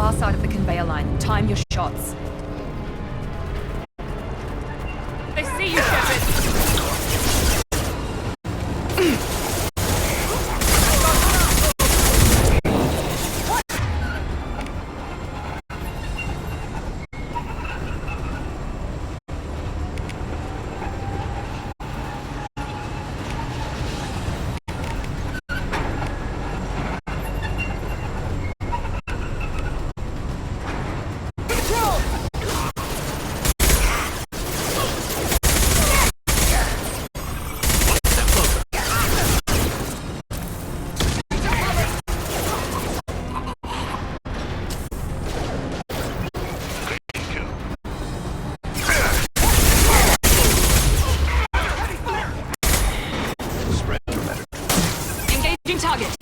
far side of the conveyor line. Time your shots. They see you, Shepard! Target.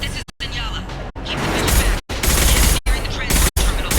This is Daniela. Keep the mission back. Engineering the transport terminal.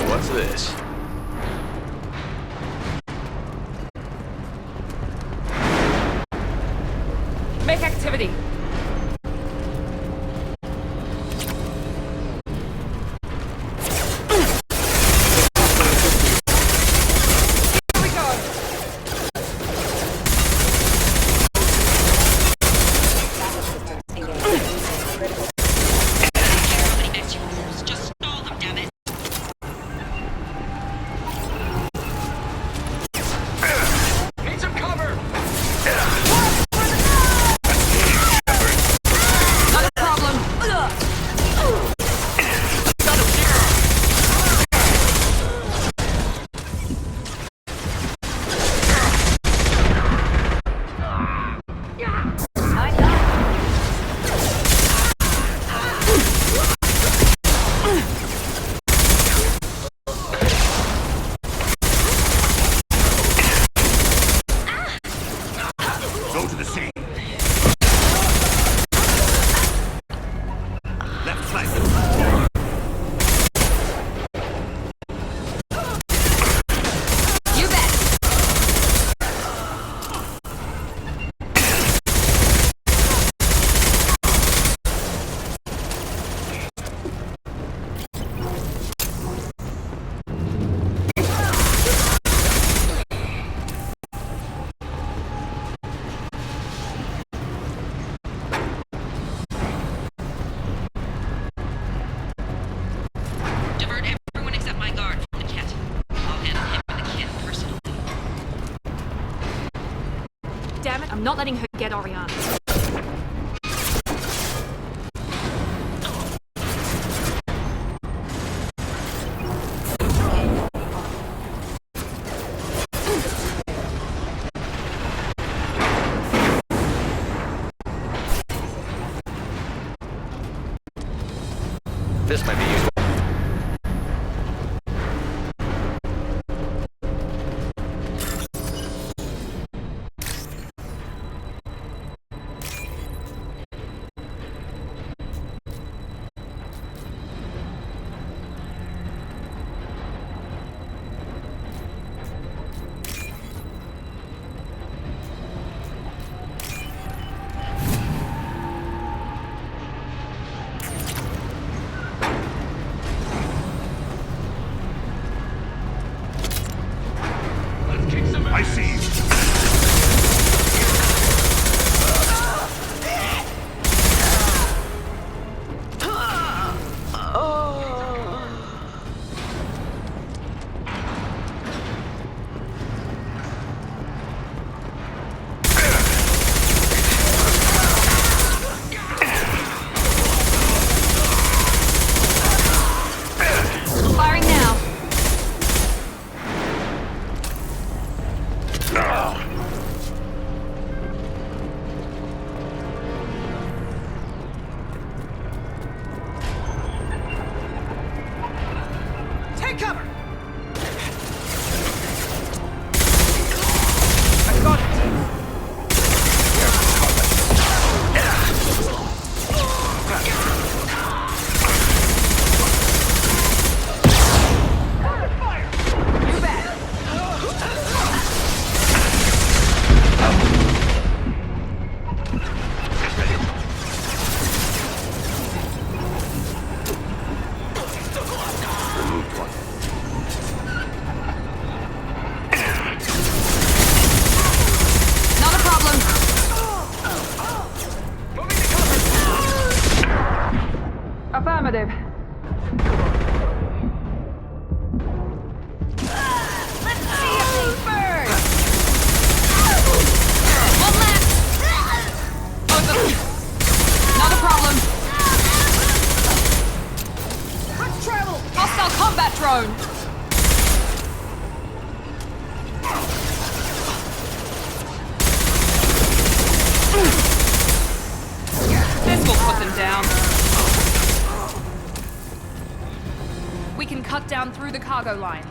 What's this? Make activity. Here we go. Just stall them, damn it. Need some cover! Not a problem. Go to the scene. Left flank. You bet. Divert everyone except my guard from the kit. I'll handle him and the kid personally. Damn it, I'm not letting her get Oriana. This might be useful. Affirmative. Let's see if they burn! One left! Over. Not a problem. Quick travel! Hostile combat drone! This will put them down. We can cut down through the cargo line.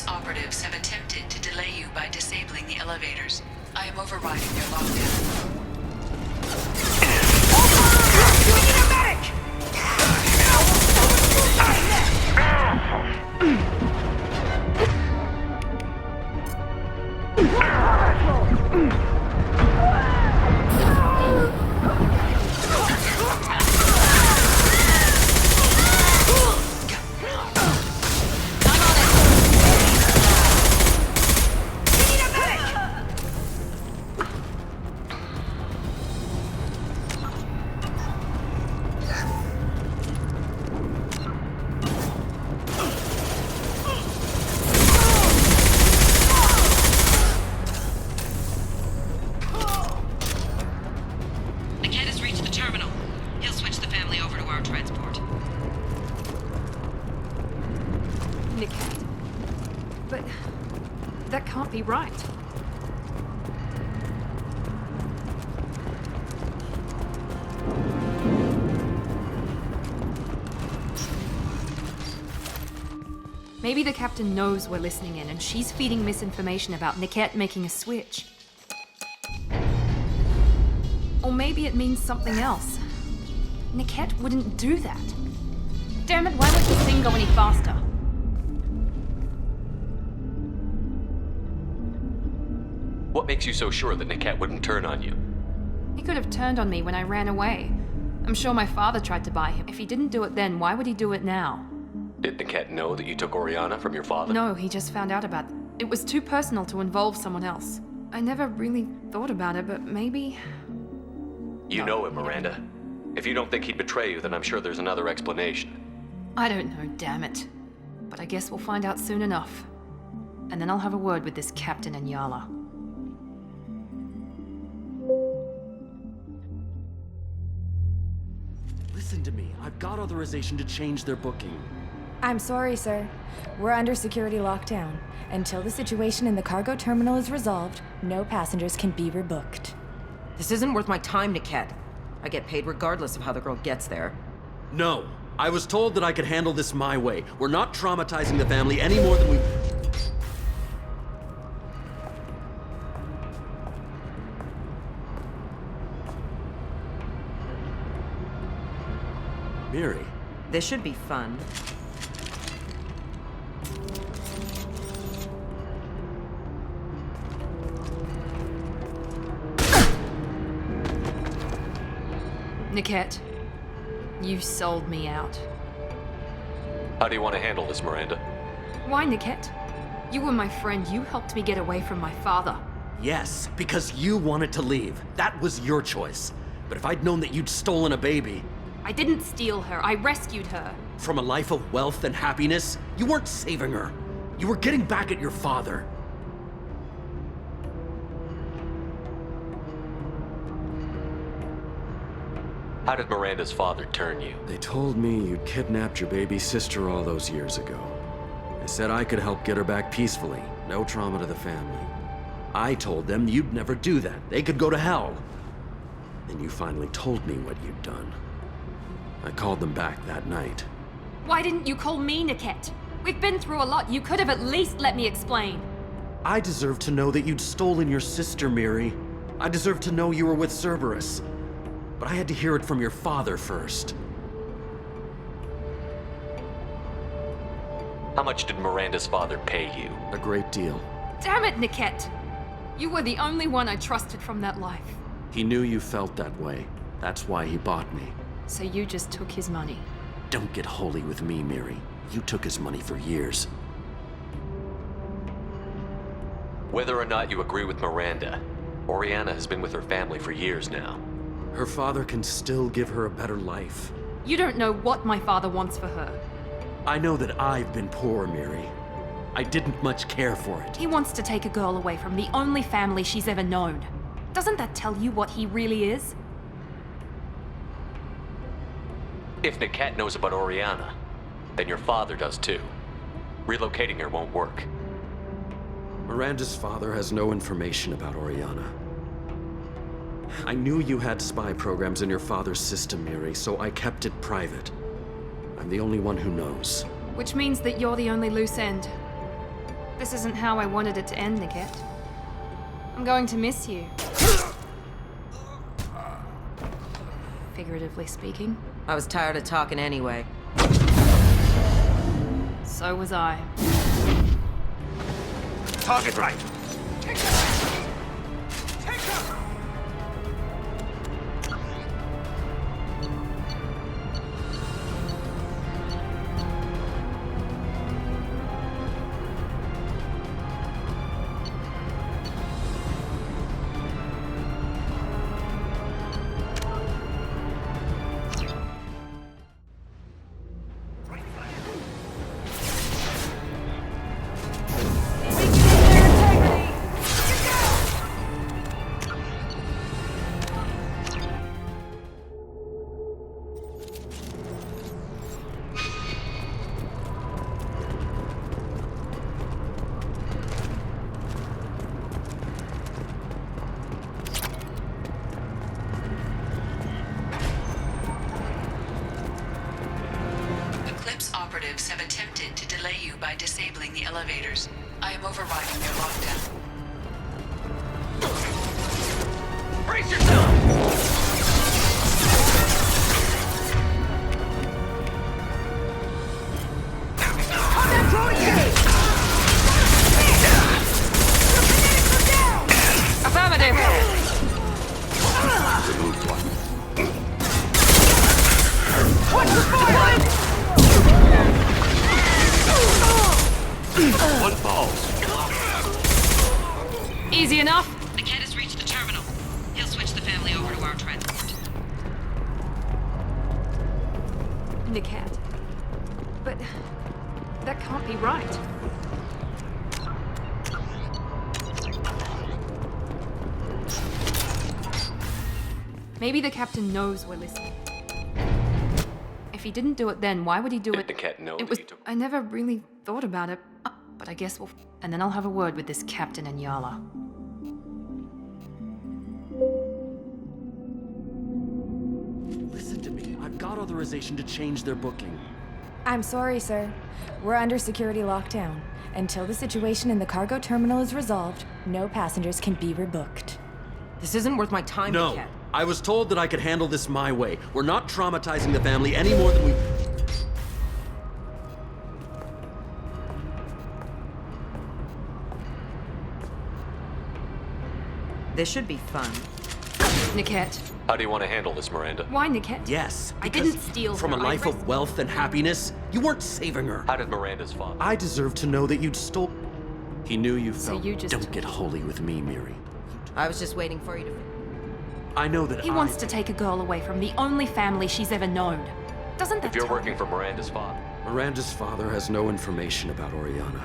Operatives have attempted to delay you by disabling the elevators. I am overriding their lockdown. We need a medic! But that can't be right. Maybe the captain knows we're listening in and she's feeding misinformation about Niket making a switch. Or maybe it means something else. Niket wouldn't do that. Damn it, why won't this thing go any faster? What makes you so sure that Niket wouldn't turn on you? He could have turned on me when I ran away. I'm sure my father tried to buy him. If he didn't do it then, why would he do it now? Did Niket know that you took Oriana from your father? No, he just found out about it. It was too personal to involve someone else. I never really thought about it, but maybe... You know him, Miranda. If you don't think he'd betray you, then I'm sure there's another explanation. I don't know, damn it. But I guess we'll find out soon enough. And then I'll have a word with this Captain Anyala. Listen to me. I've got authorization to change their booking. I'm sorry, sir. We're under security lockdown. Until the situation in the cargo terminal is resolved, no passengers can be rebooked. This isn't worth my time, Niket. I get paid regardless of how the girl gets there. No. I was told that I could handle this my way. We're not traumatizing the family any more than we... Miri. This should be fun. Niket, you sold me out. How do you want to handle this, Miranda? Why, Niket? You were my friend. You helped me get away from my father. Yes, because you wanted to leave. That was your choice. But if I'd known that you'd stolen a baby I didn't steal her. I rescued her. from a life of wealth and happiness, you weren't saving her. You were getting back at your father. How did Miranda's father turn you? They told me you'd kidnapped your baby sister all those years ago. They said I could help get her back peacefully. No trauma to the family. I told them you'd never do that. They could go to hell. Then you finally told me what you'd done. I called them back that night. Why didn't you call me, Niket? We've been through a lot. You could have at least let me explain. I deserve to know that you'd stolen your sister, Miri. I deserve to know you were with Cerberus. But I had to hear it from your father first. How much did Miranda's father pay you? A great deal. Damn it, Niket! You were the only one I trusted from that life. He knew you felt that way. That's why he bought me. So you just took his money. Don't get holy with me, Miri. You took his money for years. Whether or not you agree with Miranda, Oriana has been with her family for years now. Her father can still give her a better life. You don't know what my father wants for her. I know that I've been poor, Miri. I didn't much care for it. He wants to take a girl away from the only family she's ever known. Doesn't that tell you what he really is? If Niket knows about Oriana, then your father does too. Relocating her won't work. Miranda's father has no information about Oriana. I knew you had spy programs in your father's system, Miri, so I kept it private. I'm the only one who knows. Which means that you're the only loose end. This isn't how I wanted it to end, Niket. I'm going to miss you. Figuratively speaking. I was tired of talking anyway. So was I. Target right. Operatives have attempted to delay you by disabling the elevators. I am overriding their lockdown. Brace yourself! Affirmative! Watch the fire! One falls. Easy enough. The cat has reached the terminal. He'll switch the family over to our transport. Niket. But that can't be right. Maybe the captain knows we're listening. If he didn't do it then, why would he do it? Did Niket know It that was. you took... I never really thought about it, but I guess we'll. And then I'll have a word with this captain and Yala. Listen to me. I've got authorization to change their booking. I'm sorry, sir. We're under security lockdown. Until the situation in the cargo terminal is resolved, no passengers can be rebooked. This isn't worth my time, No. Cat. I was told that I could handle this my way. We're not traumatizing the family any more than we... This should be fun. Niket. How do you want to handle this, Miranda? Why, Niket? Yes, I because didn't steal from her, a I life of rescued wealth and happiness. You weren't saving her. How did Miranda's father? I deserve to know that you'd stole. He knew you So felt. you just Don't took get it. holy with me, Miri. I was just waiting for you to... I know that He wants to take a girl away from the only family she's ever known. Doesn't that If you're tell working you? for Miranda's father, Miranda's father has no information about Oriana.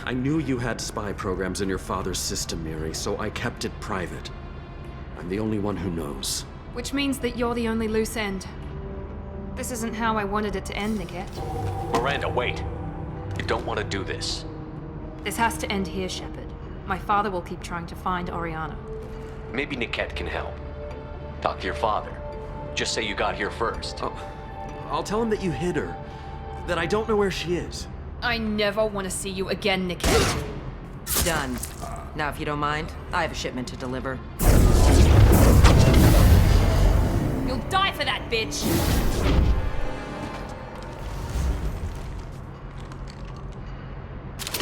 I knew you had spy programs in your father's system, Miri, so I kept it private. I'm the only one who knows. Which means that you're the only loose end. This isn't how I wanted it to end, Niket. Miranda, wait. You don't want to do this. This has to end here, Shepard. My father will keep trying to find Oriana. Maybe Niket can help. Talk to your father. Just say you got here first. Oh, I'll tell him that you hid her. That I don't know where she is. I never want to see you again, Niket. Done. Now, if you don't mind, I have a shipment to deliver. You'll die for that, bitch!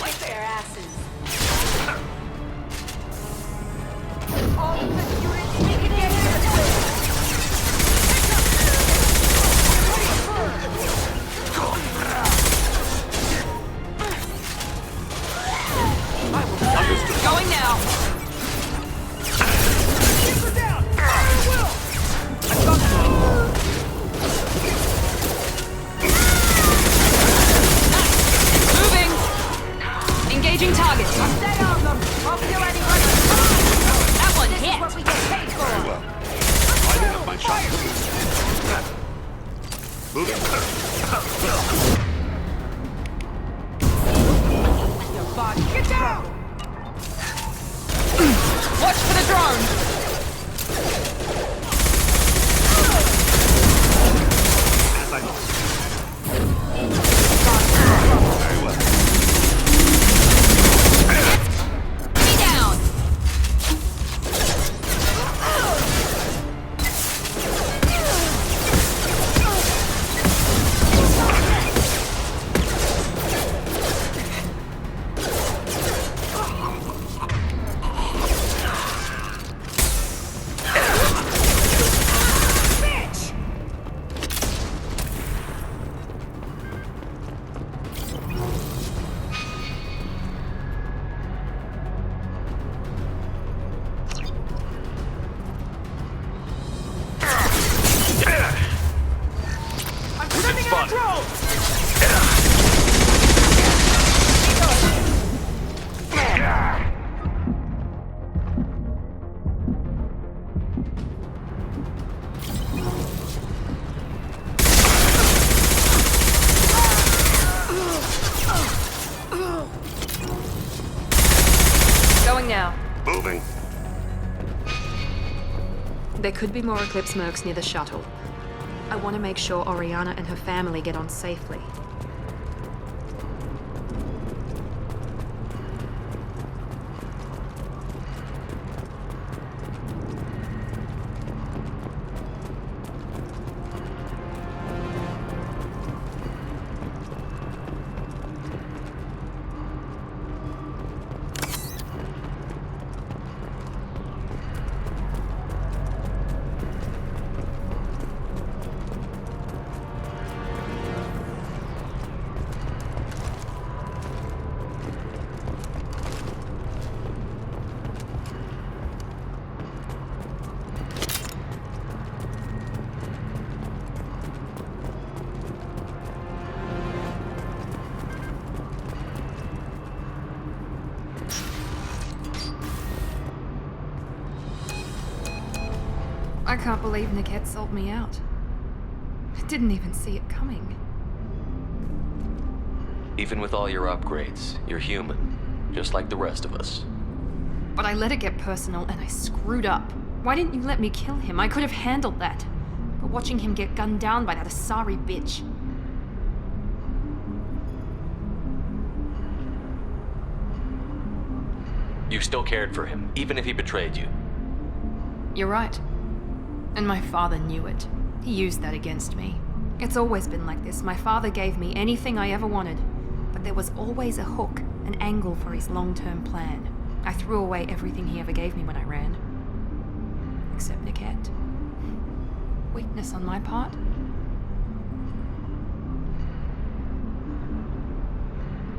Wipe their asses. Going now! Moving! Engaging target. Stay on them. I'll kill anybody. That one hit! What we get paid for. Very well. Lighting up my shot. Moving. Get down! Watch for the drone! As I must. Very well. Me down! It's fun. Going now. Moving. There could be more Eclipse mercs near the shuttle. I want to make sure Oriana and her family get on safely. I can't believe Niket sold me out. I didn't even see it coming. Even with all your upgrades, you're human, just like the rest of us. But I let it get personal and I screwed up. Why didn't you let me kill him? I could have handled that. But watching him get gunned down by that Asari bitch. You still cared for him, even if he betrayed you. You're right. And my father knew it. He used that against me. It's always been like this. My father gave me anything I ever wanted. But there was always a hook, an angle for his long-term plan. I threw away everything he ever gave me when I ran. Weakness on my part?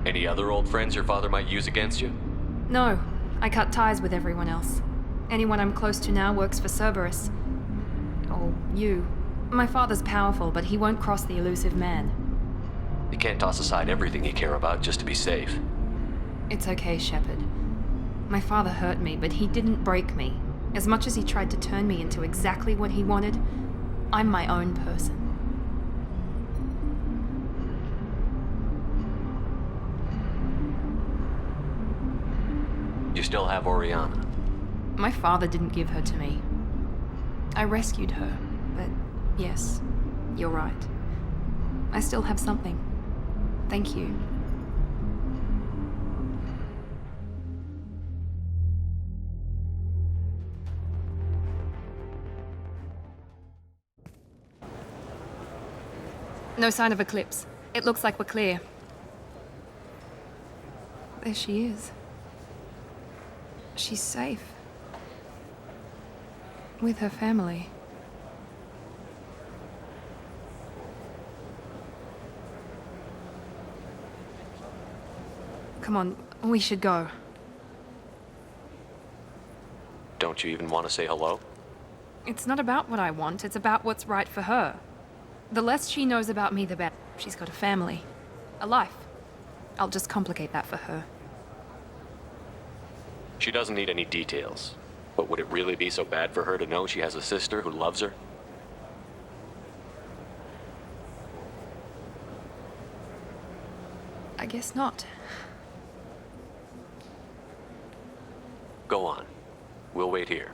Any other old friends your father might use against you? No, I cut ties with everyone else. Anyone I'm close to now works for Cerberus. Or you. My father's powerful, but he won't cross the elusive man. You can't toss aside everything you care about just to be safe. It's okay, Shepard. My father hurt me, but he didn't break me. As much as he tried to turn me into exactly what he wanted, I'm my own person. You still have Oriana. My father didn't give her to me. I rescued her, but yes, you're right. I still have something. Thank you. No sign of Eclipse. It looks like we're clear. There she is. She's safe. With her family. Come on, we should go. Don't you even want to say hello? It's not about what I want, it's about what's right for her. The less she knows about me, the better. She's got a family. A life. I'll just complicate that for her. She doesn't need any details. But would it really be so bad for her to know she has a sister who loves her? I guess not. Go on. We'll wait here.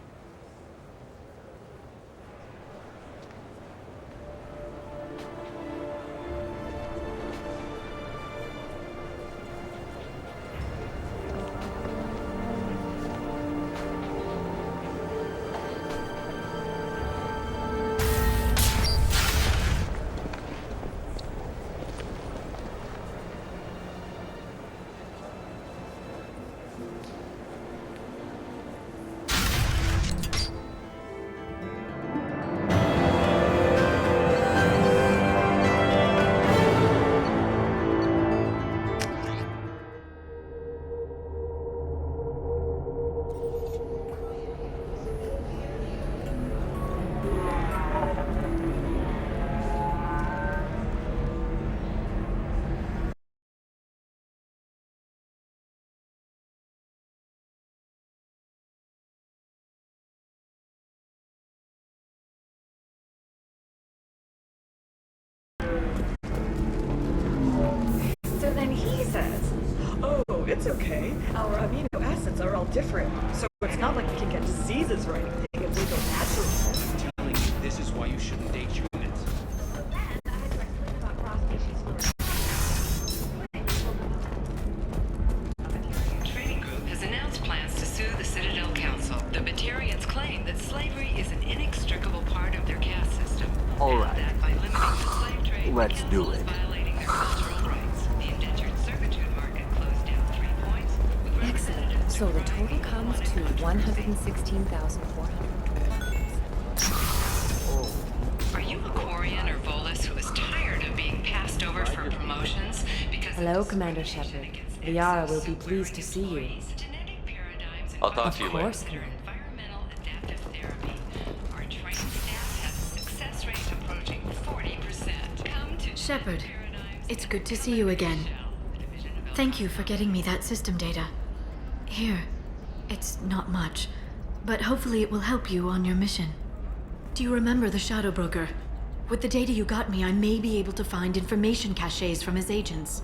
So then he says, oh, it's okay. Our amino acids are all different. So it's not like we can get diseases or anything if we go naturally. Telling you this is why you shouldn't date humans. Trading Group has announced plans to sue the Citadel Council. The Batarians claim that slavery is an inextricable part of their caste system. All and right. that by limiting the slave trade, Let's the do council is it. violating their cultural rights. The indentured servitude market closed down 3 points. With Excellent. representatives So the from total comes to 116,400. Are you a Quarian or Volus who is tired of being passed over for promotions because Hello, of Commander discrimination Shepard. against Liara will excess be pleased to see you. employees? Genetic paradigms and I'll talk to you Of later. course, that are Commander. environmental adaptive therapy. Our trained staff has a success rate approaching 40%. Come to Shepard, Paradigms it's good to see you again. the division of Thank you for getting me that system data. Here, it's not much, but hopefully it will help you on your mission. Do you remember the Shadow Broker? With the data you got me, I may be able to find information caches from his agents.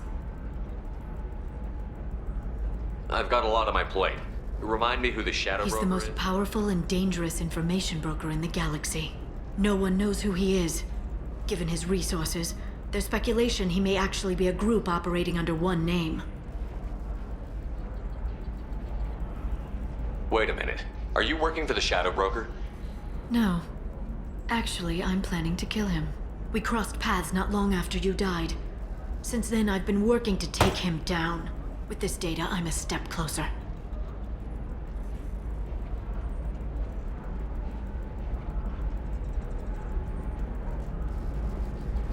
I've got a lot on my plate. Remind me who the Shadow He's Broker the most is? powerful and dangerous information broker in the galaxy. No one knows who he is. Given his resources, there's speculation he may actually be a group operating under one name. Wait a minute. Are you working for the Shadow Broker? No. Actually, I'm planning to kill him. We crossed paths not long after you died. Since then, I've been working to take him down. With this data, I'm a step closer.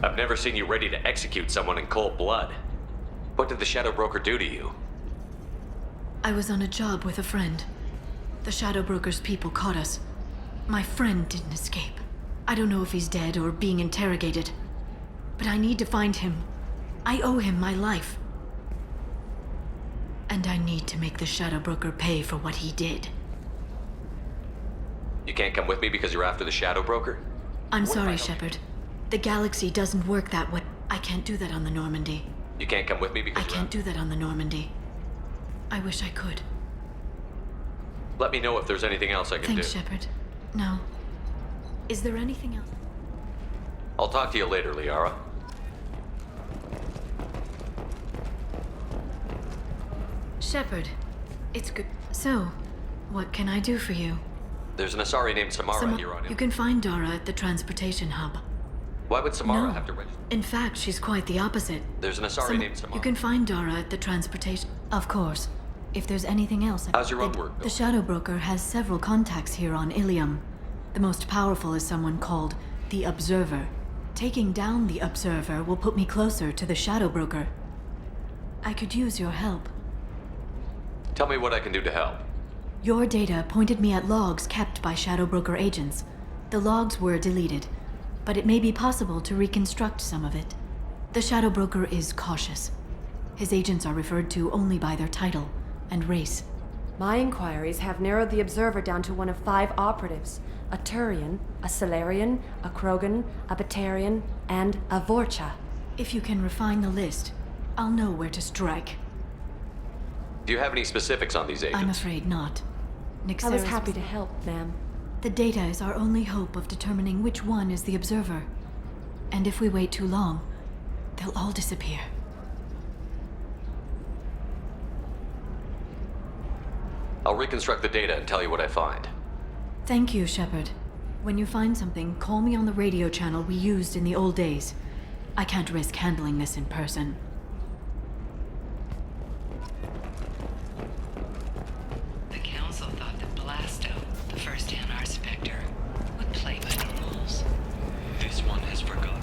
I've never seen you ready to execute someone in cold blood. What did the Shadow Broker do to you? I was on a job with a friend. The Shadow Broker's people caught us. My friend didn't escape. I don't know if he's dead or being interrogated. But I need to find him. I owe him my life. And I need to make the Shadow Broker pay for what he did. You can't come with me because you're after the Shadow Broker? I'm What if I sorry, don't- Shepard. The galaxy doesn't work that way. I can't do that on the Normandy. You can't come with me I because you're can't do that on the Normandy. I wish I could. Let me know if there's anything else I can Thanks, do. Shepard. No. Is there anything else? I'll talk to you later, Liara. Shepard, it's good. So, what can I do for you? There's an Asari named Samara here on You him. can find Dara at the transportation hub. Why would Samara No. have to register? In fact, she's quite the opposite. There's an Asari named Samara. You can find Dara at the transportation. Of course. If there's anything else. How's your own work The going? Shadow Broker has several contacts here on Ilium. The most powerful is someone called the Observer. Taking down the Observer will put me closer to the Shadow Broker. I could use your help. Tell me what I can do to help. Your data pointed me at logs kept by Shadow Broker agents. The logs were deleted, but it may be possible to reconstruct some of it. The Shadow Broker is cautious. His agents are referred to only by their title and race. My inquiries have narrowed the Observer down to one of 5 operatives. A Turian, a Solarian, a Krogan, a Batarian, and a Vorcha. If you can refine the list, I'll know where to strike. Do you have any specifics on these agents? I'm afraid not. I was Nixera's- happy to help, ma'am. The data is our only hope of determining which one is the Observer. And if we wait too long, they'll all disappear. I'll reconstruct the data and tell you what I find. Thank you, Shepard. When you find something, call me on the radio channel we used in the old days. I can't risk handling this in person. The Council thought that Blasto, the first NR Spectre, would play by the rules. This one has forgotten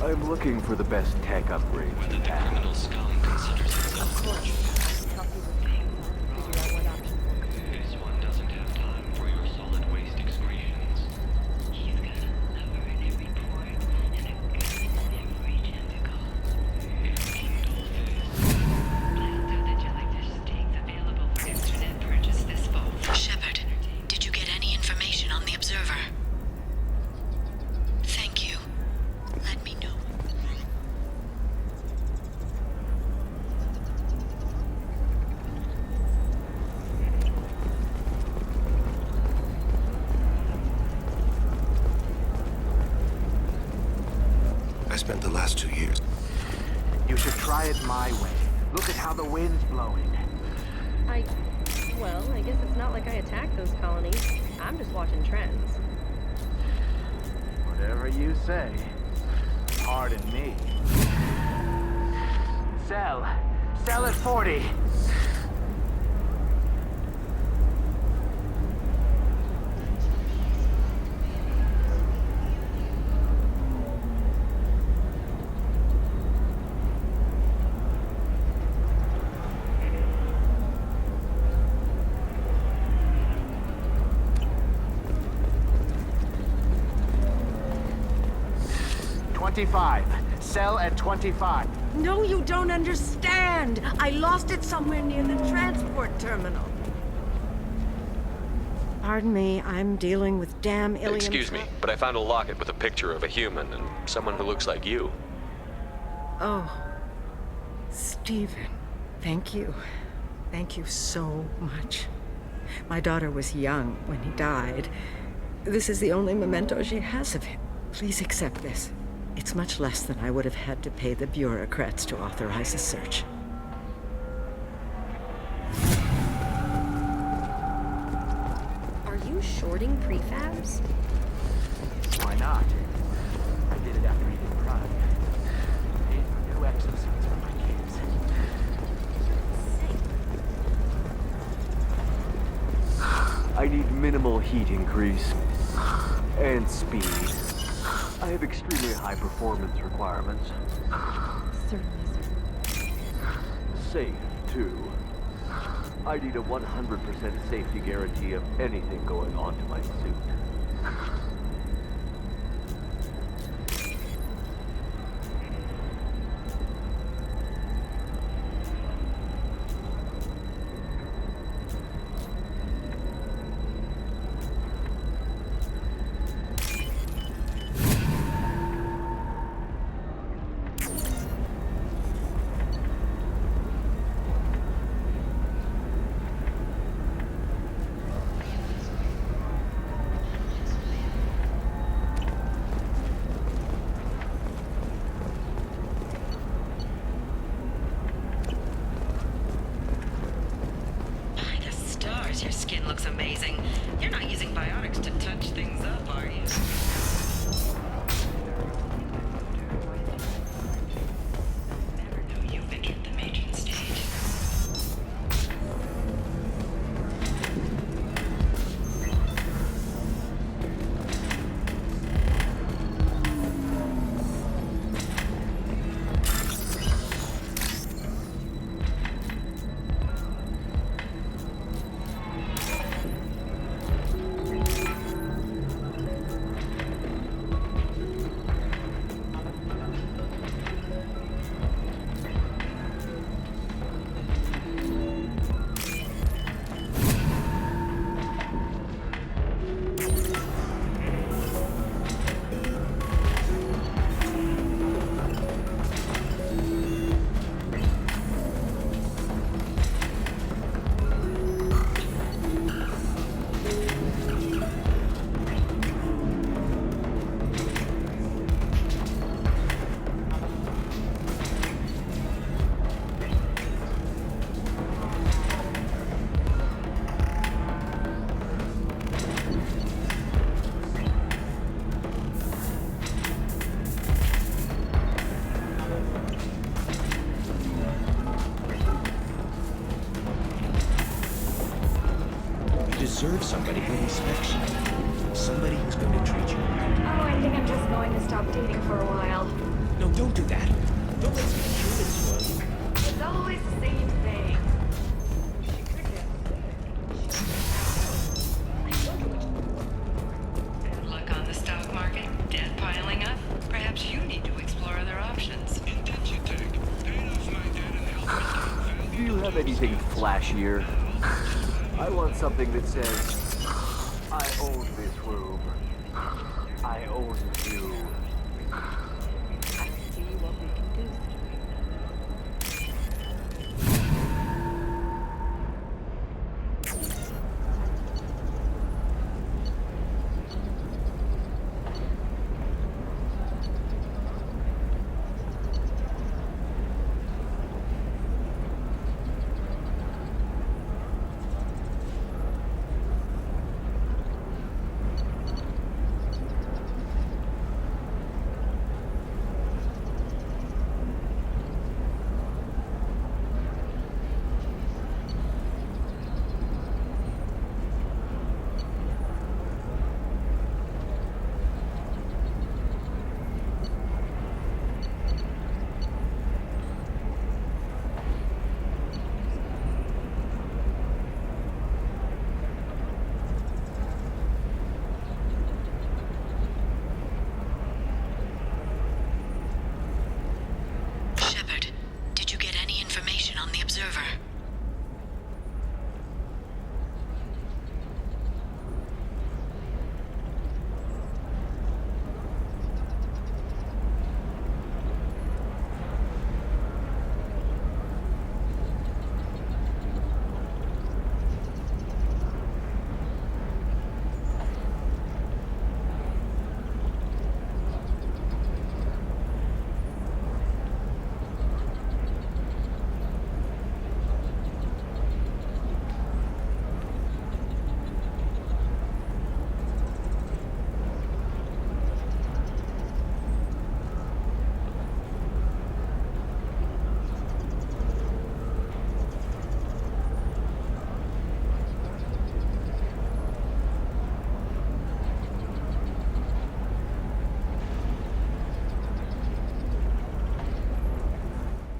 I'm looking for the best tech upgrade. whether the criminal scum considers itself. This one doesn't have time for your solid waste excretions. He's got a lover in every port and a gun in every tentacle. Blasto the jellyfish steaks available for internet purchase this fall. Shepard, did you get any information on the Observer? Thank you. Let me know. I spent the last 2 years. You should try it my way. Look at how the wind's blowing. Well, I guess it's not like I attacked those colonies. I'm just watching trends. Whatever you say. Pardon me. Sell. Sell at 40. $25. Sell at 25. No, you don't understand. I lost it somewhere near the transport terminal. Pardon me, I'm dealing with damn Ilium. Excuse me, but I found a locket with a picture of a human and someone who looks like you. Oh, Stephen, thank you. Thank you so much. My daughter was young when he died. This is the only memento she has of him. Please accept this. It's much less than I would have had to pay the bureaucrats to authorize a search. Are you shorting prefabs? Why not? I did it after he did Prime. Paid for new exosuits for my kids. I need minimal heat increase. And speed. I have extremely high performance requirements. Certainly, sir. Safe, too. I need a 100% safety guarantee of anything going on to my suit. Your skin looks amazing. You're not using biotics to touch things up, are you? Never knew you've entered the matron stage. Deserve somebody who respects you. Somebody who's going to treat you right. Oh, I think I'm just going to stop dating for a while. No, don't do that. Don't let me kill this one. It's always the same thing. Bad luck on the stock market, debt piling up. Perhaps you need to explore other options. Do you have anything flashier? I want something that says, I own this room. I own you. I see what we can do.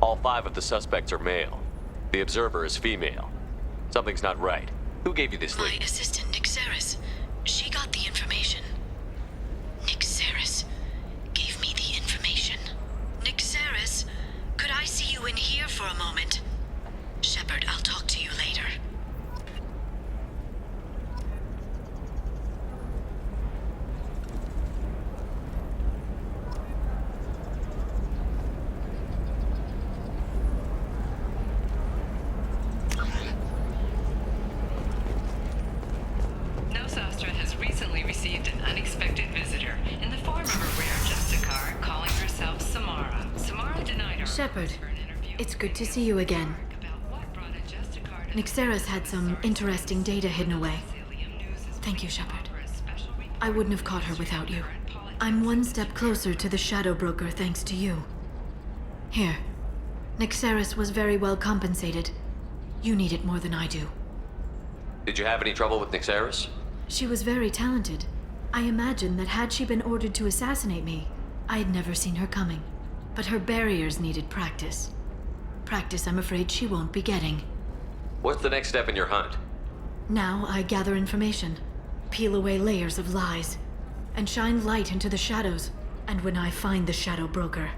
All 5 of the suspects are male. The observer is female. Something's not right. Who gave you this lead? My assistant, Nick Saris. She got the information. Nick Saris gave me the information. Nick Saris, could I see you in here for a moment? Shepard, I'll talk to you later. Nosastra has recently received an unexpected visitor in the form of a rare Justicar calling herself Samara. Samara denied her. Shepard, it's good to see you again. Nick Saris had some interesting data hidden away. Thank you, Shepard. I wouldn't have caught her without you. I'm one step closer to the Shadow Broker thanks to you. Here. Nick Saris was very well compensated. You need it more than I do. Did you have any trouble with Nixaris? She was very talented. I imagine that had she been ordered to assassinate me, I had never seen her coming. But her barriers needed practice. Practice I'm afraid she won't be getting. What's the next step in your hunt? Now I gather information, peel away layers of lies, and shine light into the shadows. And when I find the Shadow Broker,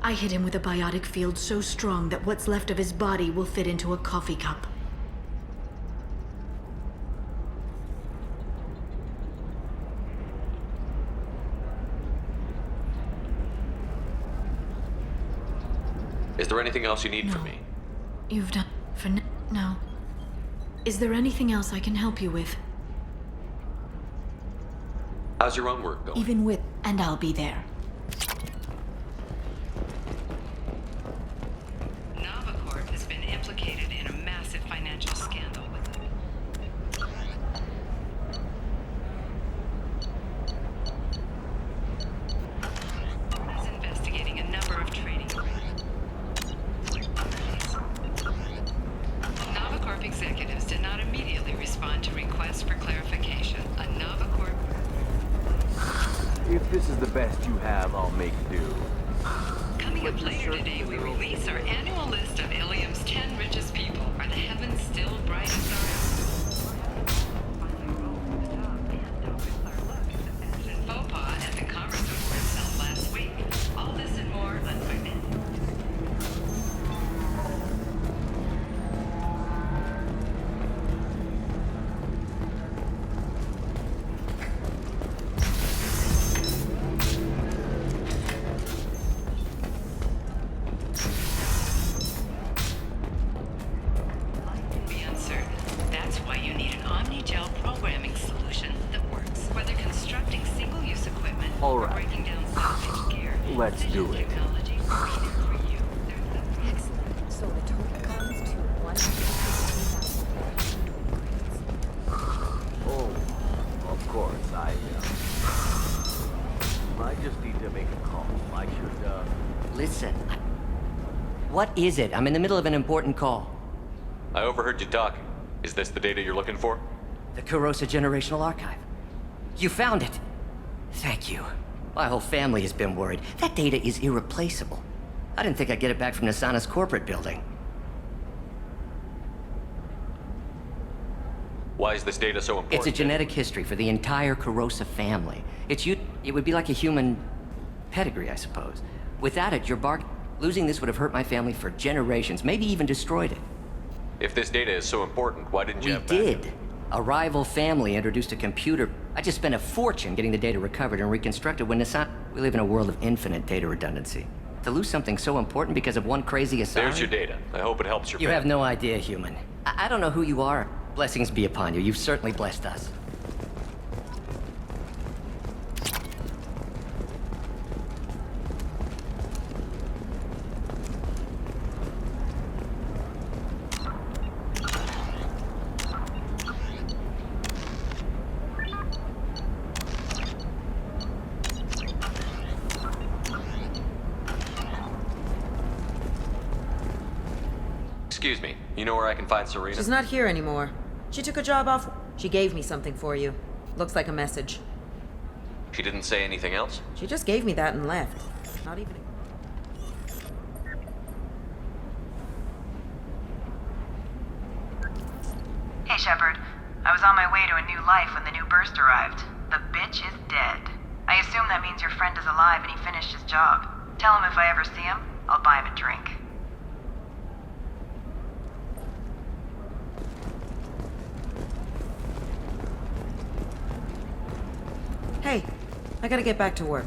I hit him with a biotic field so strong that what's left of his body will fit into a coffee cup. Is there anything else you need from me? You've done for no. Is there anything else I can help you with? How's your own work going? Even with, and I'll be there. Novacorp has been implicated in a massive financial scandal is investigating a number of trading. Novacorp executives did not immediately respond to requests for clarification. A Novacorp... If this is the best you have, I'll make do. Coming up later today, we release our annual list of Ilium's 10 richest people. Are the heavens still bright as faux pas at the Commerce Awards held last week. All this and more on my minute. Be uncertain. That's why you need an omni-gel programming solution that works. Whether constructing single-use equipment All or right. breaking down salvage gear, Let's do it. technology is needed for you. Excellent. So the total comes to 150,000. Oh, of course, I just need to make a call. I should, Listen. What is it? I'm in the middle of an important call. I overheard you talking. Is this the data you're looking for? The Kurosa Generational Archive. You found it. Thank you. My whole family has been worried. That data is irreplaceable. I didn't think I'd get it back from Nasana's corporate building. Why is this data so important? It's a genetic history for the entire Kurosa family. It would be like a human pedigree, I suppose. Without it, your bark... Losing this would have hurt my family for generations, maybe even destroyed it. If this data is so important, why didn't you We have backup? did. A rival family introduced a computer. I just spent a fortune getting the data recovered and reconstructed when Nasana... We live in a world of infinite data redundancy. To lose something so important because of one crazy aside... There's your data. I hope it helps your You family. have no idea, human. I don't know who you are. Blessings be upon you. You've certainly blessed us. Excuse me. You know where I can find Serena? She's not here anymore. She took a job off. She gave me something for you. Looks like a message. She didn't say anything else? She just gave me that and left. Not even... first arrived. The bitch is dead. I assume that means your friend is alive and he finished his job. Tell him if I ever see him, I'll buy him a drink. Hey, I gotta get back to work.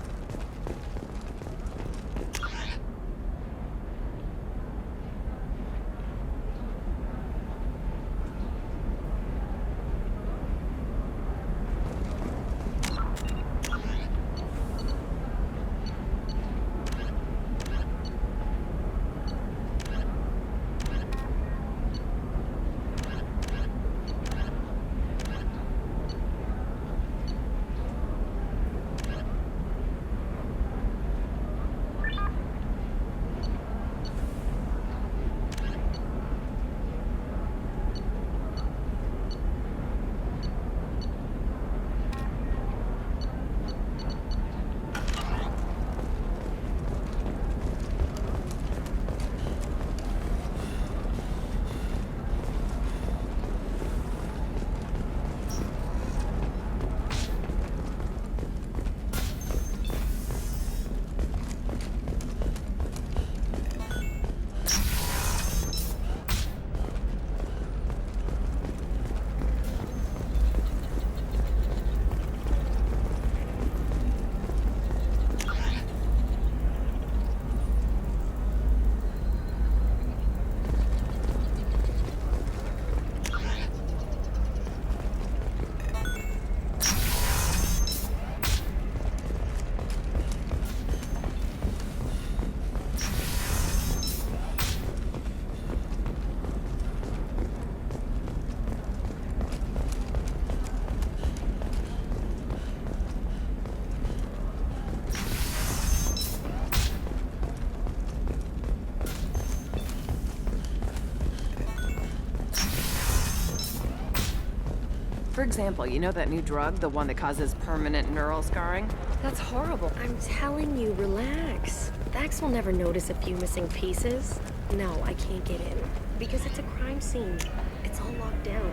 For example, you know that new drug, the one that causes permanent neural scarring? That's horrible. I'm telling you, relax. Vax will never notice a few missing pieces. No, I can't get in. Because it's a crime scene. It's all locked down.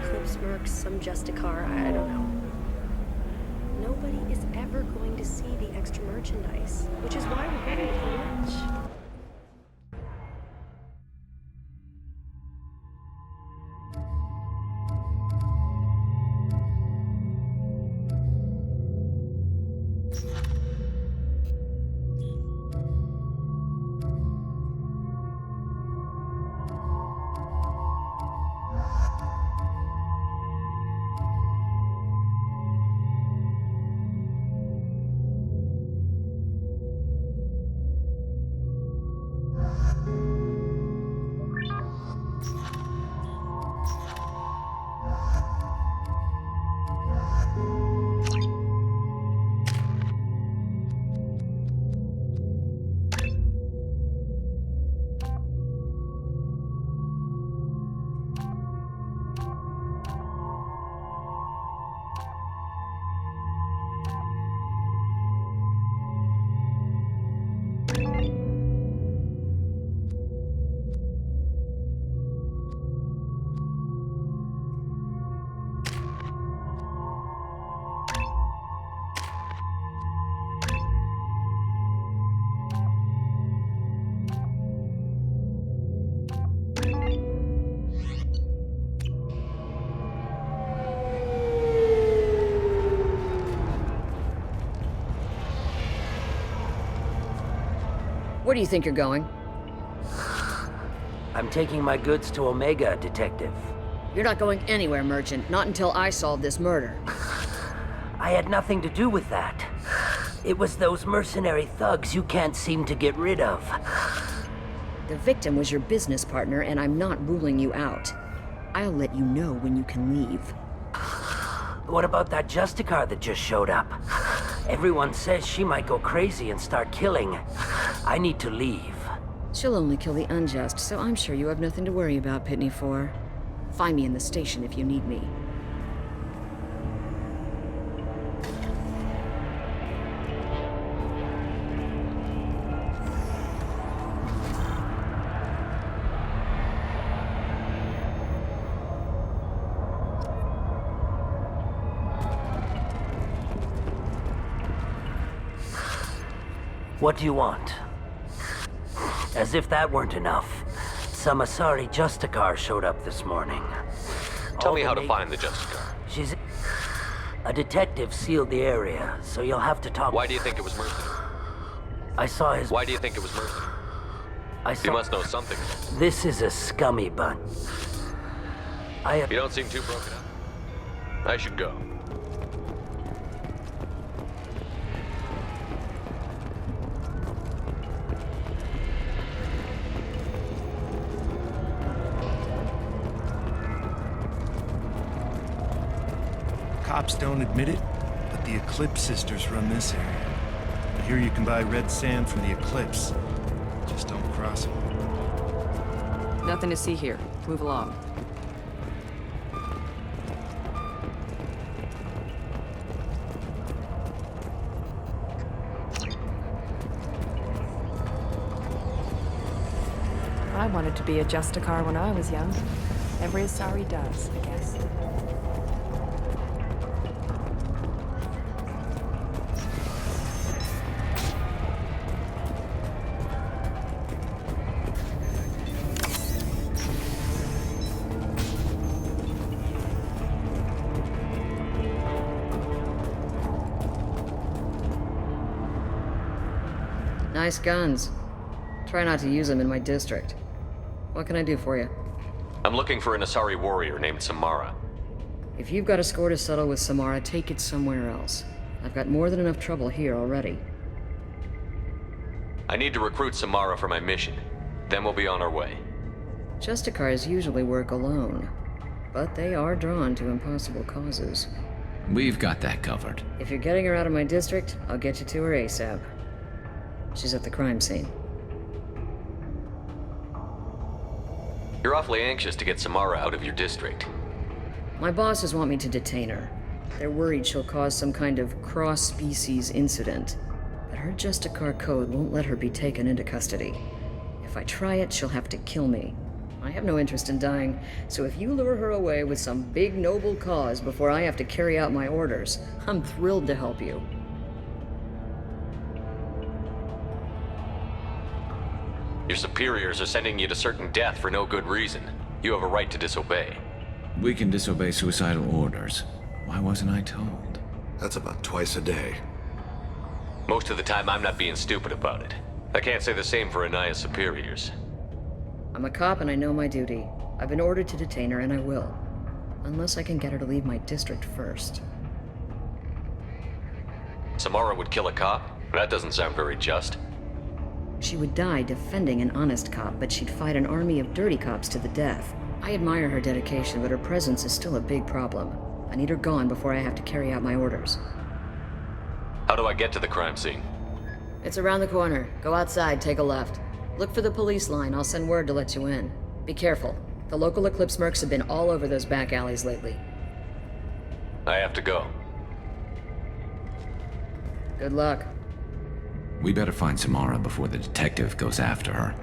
Eclipse Mercs, some Justicar, I don't know. Nobody is ever going to see the extra merchandise, which is why we're getting so much. Where do you think you're going? I'm taking my goods to Omega, Detective. You're not going anywhere, Merchant. Not until I solve this murder. I had nothing to do with that. It was those mercenary thugs you can't seem to get rid of. The victim was your business partner, and I'm not ruling you out. I'll let you know when you can leave. What about that Justicar that just showed up? Everyone says she might go crazy and start killing. I need to leave. She'll only kill the unjust, so I'm sure you have nothing to worry about, Pitney 4. Find me in the station if you need me. What do you want? As if that weren't enough, some Asari Justicar showed up this morning. Tell me how to find the Justicar. She's... A detective sealed the area, so you'll have to talk... Why do you think it was Mercenary? I saw his... Why do you think it was Mercenary? You must know something. This is a scummy bunch. You don't seem too broken up. I should go. Cops don't admit it, but the Eclipse sisters run this area. I hear you can buy red sand from the Eclipse. Just don't cross them. Nothing to see here. Move along. I wanted to be a Justicar when I was young. Every Asari does, I guess. Nice guns. Try not to use them in my district. What can I do for you? I'm looking for an Asari warrior named Samara. If you've got a score to settle with Samara, take it somewhere else. I've got more than enough trouble here already. I need to recruit Samara for my mission. Then we'll be on our way. Justicars usually work alone, but they are drawn to impossible causes. We've got that covered. If you're getting her out of my district, I'll get you to her ASAP. She's at the crime scene. You're awfully anxious to get Samara out of your district. My bosses want me to detain her. They're worried she'll cause some kind of cross-species incident. But her Justicar code won't let her be taken into custody. If I try it, she'll have to kill me. I have no interest in dying, so if you lure her away with some big noble cause before I have to carry out my orders, I'm thrilled to help you. Your superiors are sending you to certain death for no good reason. You have a right to disobey. We can disobey suicidal orders. Why wasn't I told? That's about twice a day. Most of the time, I'm not being stupid about it. I can't say the same for Anaya's superiors. I'm a cop and I know my duty. I've been ordered to detain her and I will. Unless I can get her to leave my district first. Samara would kill a cop? That doesn't sound very just. She would die defending an honest cop, but she'd fight an army of dirty cops to the death. I admire her dedication, but her presence is still a big problem. I need her gone before I have to carry out my orders. How do I get to the crime scene? It's around the corner. Go outside, take a left. Look for the police line. I'll send word to let you in. Be careful. The local Eclipse mercs have been all over those back alleys lately. I have to go. Good luck. We better find Samara before the detective goes after her.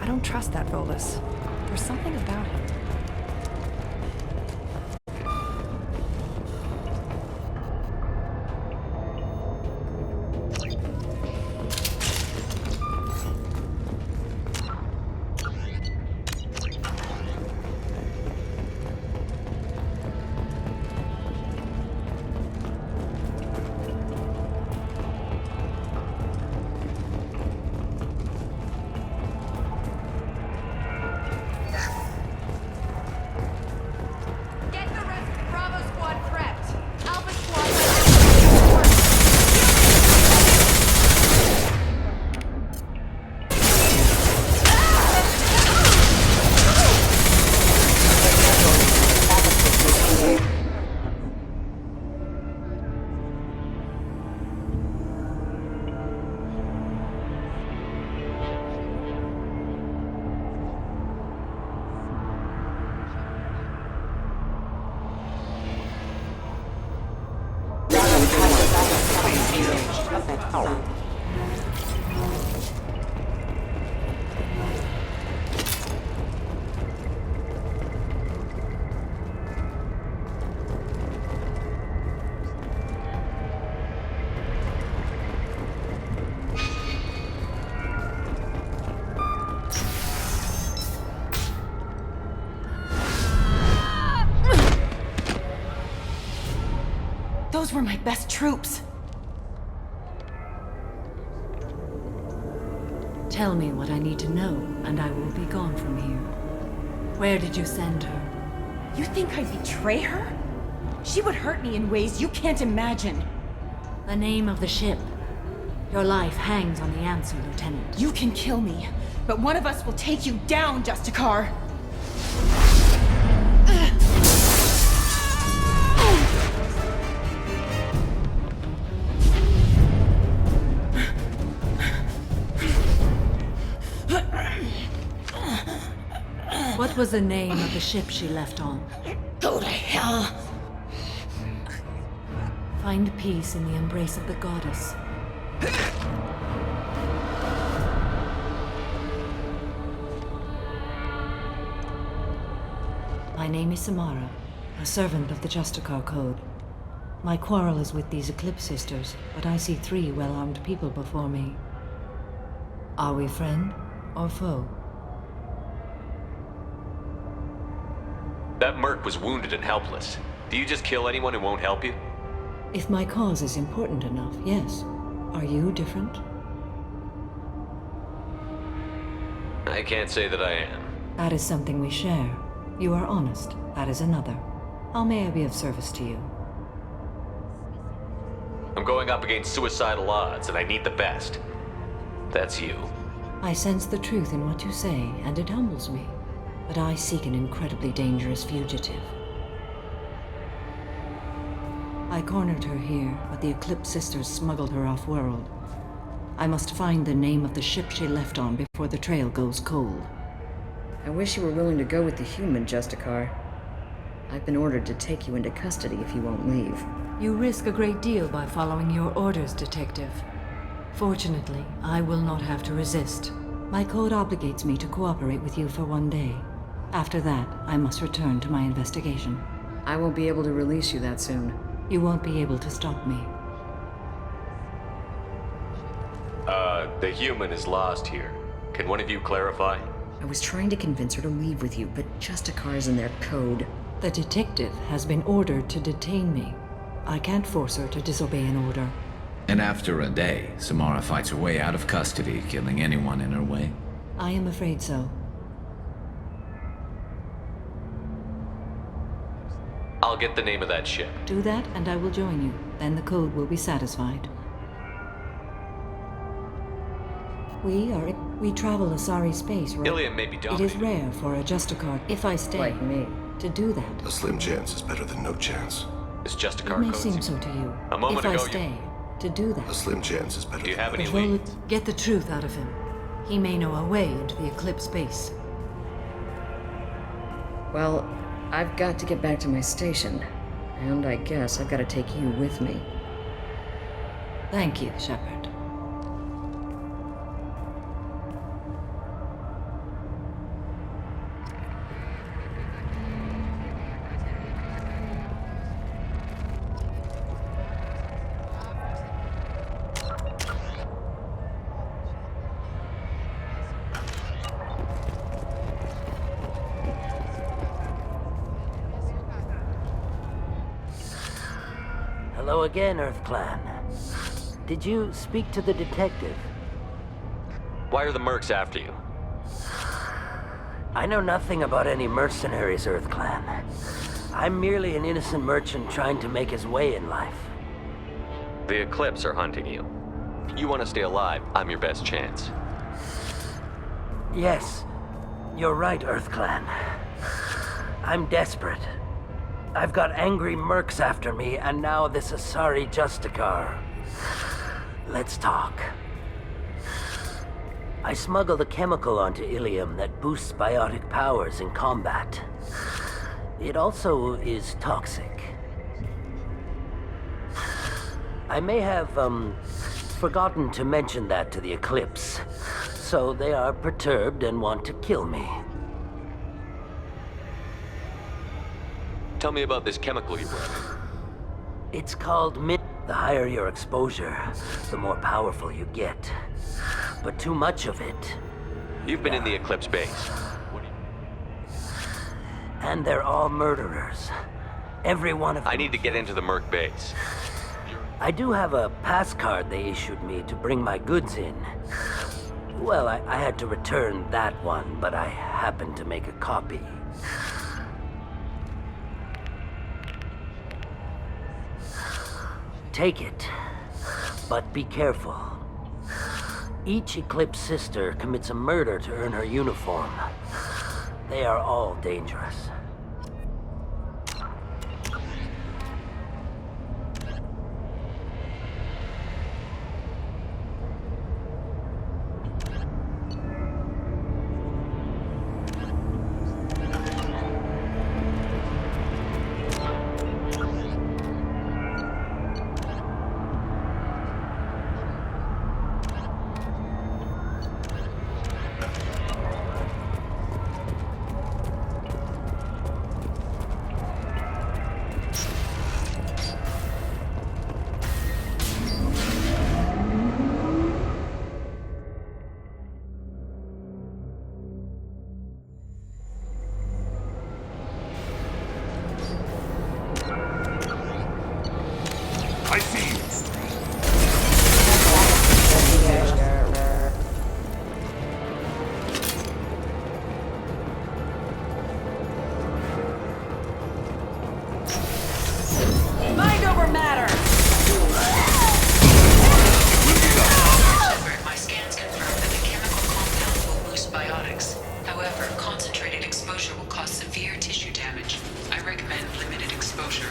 I don't trust that Volus. There's something about him. Those were my best troops. Tell me what I need to know, and I will be gone from here. Where did you send her? You think I'd betray her? She would hurt me in ways you can't imagine. The name of the ship. Your life hangs on the answer, Lieutenant. You can kill me, but one of us will take you down, Justicar. What was the name of the ship she left on? Go to hell. Find peace in the embrace of the goddess. My name is Samara, a servant of the Justicar Code. My quarrel is with these Eclipse Sisters, but I see 3 well-armed people before me. Are we friend or foe? That merc was wounded and helpless. Do you just kill anyone who won't help you? If my cause is important enough, yes. Are you different? I can't say that I am. That is something we share. You are honest. That is another. How may I be of service to you? I'm going up against suicidal odds, and I need the best. That's you. I sense the truth in what you say, and it humbles me. But I seek an incredibly dangerous fugitive. I cornered her here, but the Eclipse Sisters smuggled her off-world. I must find the name of the ship she left on before the trail goes cold. I wish you were willing to go with the human, Justicar. I've been ordered to take you into custody if you won't leave. You risk a great deal by following your orders, Detective. Fortunately, I will not have to resist. My code obligates me to cooperate with you for 1 day. After that, I must return to my investigation. I won't be able to release you that soon. You won't be able to stop me. The human is lost here. Can one of you clarify? I was trying to convince her to leave with you, but Justicar's in their code. The detective has been ordered to detain me. I can't force her to disobey an order. And after a day, Samara fights her way out of custody, killing anyone in her way? I am afraid so. I'll get the name of that ship. Do that, and I will join you. Then the code will be satisfied. We travel Asari space, right? Ilium may be It dominated. is rare for a Justicar, if I stay, Like me, to do that. A slim chance is better than no chance. Is Justicar It may code seem so to you. A moment if I ago, stay, to do that. A slim chance is better Do you than have any Control leads? it. Get the truth out of him. He may know a way into the Eclipse base. well, I've got to get back to my station. And I guess I've got to take you with me. Thank you, Shepard. Hello again, Earth Clan. Did you speak to the detective? Why are the mercs after you? I know nothing about any mercenaries, Earth Clan. I'm merely an innocent merchant trying to make his way in life. The Eclipse are hunting you. You want to stay alive, I'm your best chance. Yes, you're right, Earth Clan. I'm desperate. I've got angry mercs after me, and now this Asari Justicar. Let's talk. I smuggled a chemical onto Ilium that boosts biotic powers in combat. It also is toxic. I may have, forgotten to mention that to the Eclipse, so they are perturbed and want to kill me. Tell me about this chemical you brought. It's called The higher your exposure, the more powerful you get. But too much of it. You've been in the Eclipse base. And they're all murderers. Every one of them. I need to get into the merc base. I do have a pass card they issued me to bring my goods in. Well, I had to return that one, but I happened to make a copy. Take it, but be careful. Each Eclipse sister commits a murder to earn her uniform. They are all dangerous. I see you. Mind over matter! Shepard, my scans confirm that the chemical compound will boost biotics. However, concentrated exposure will cause severe tissue damage. I recommend limited exposure.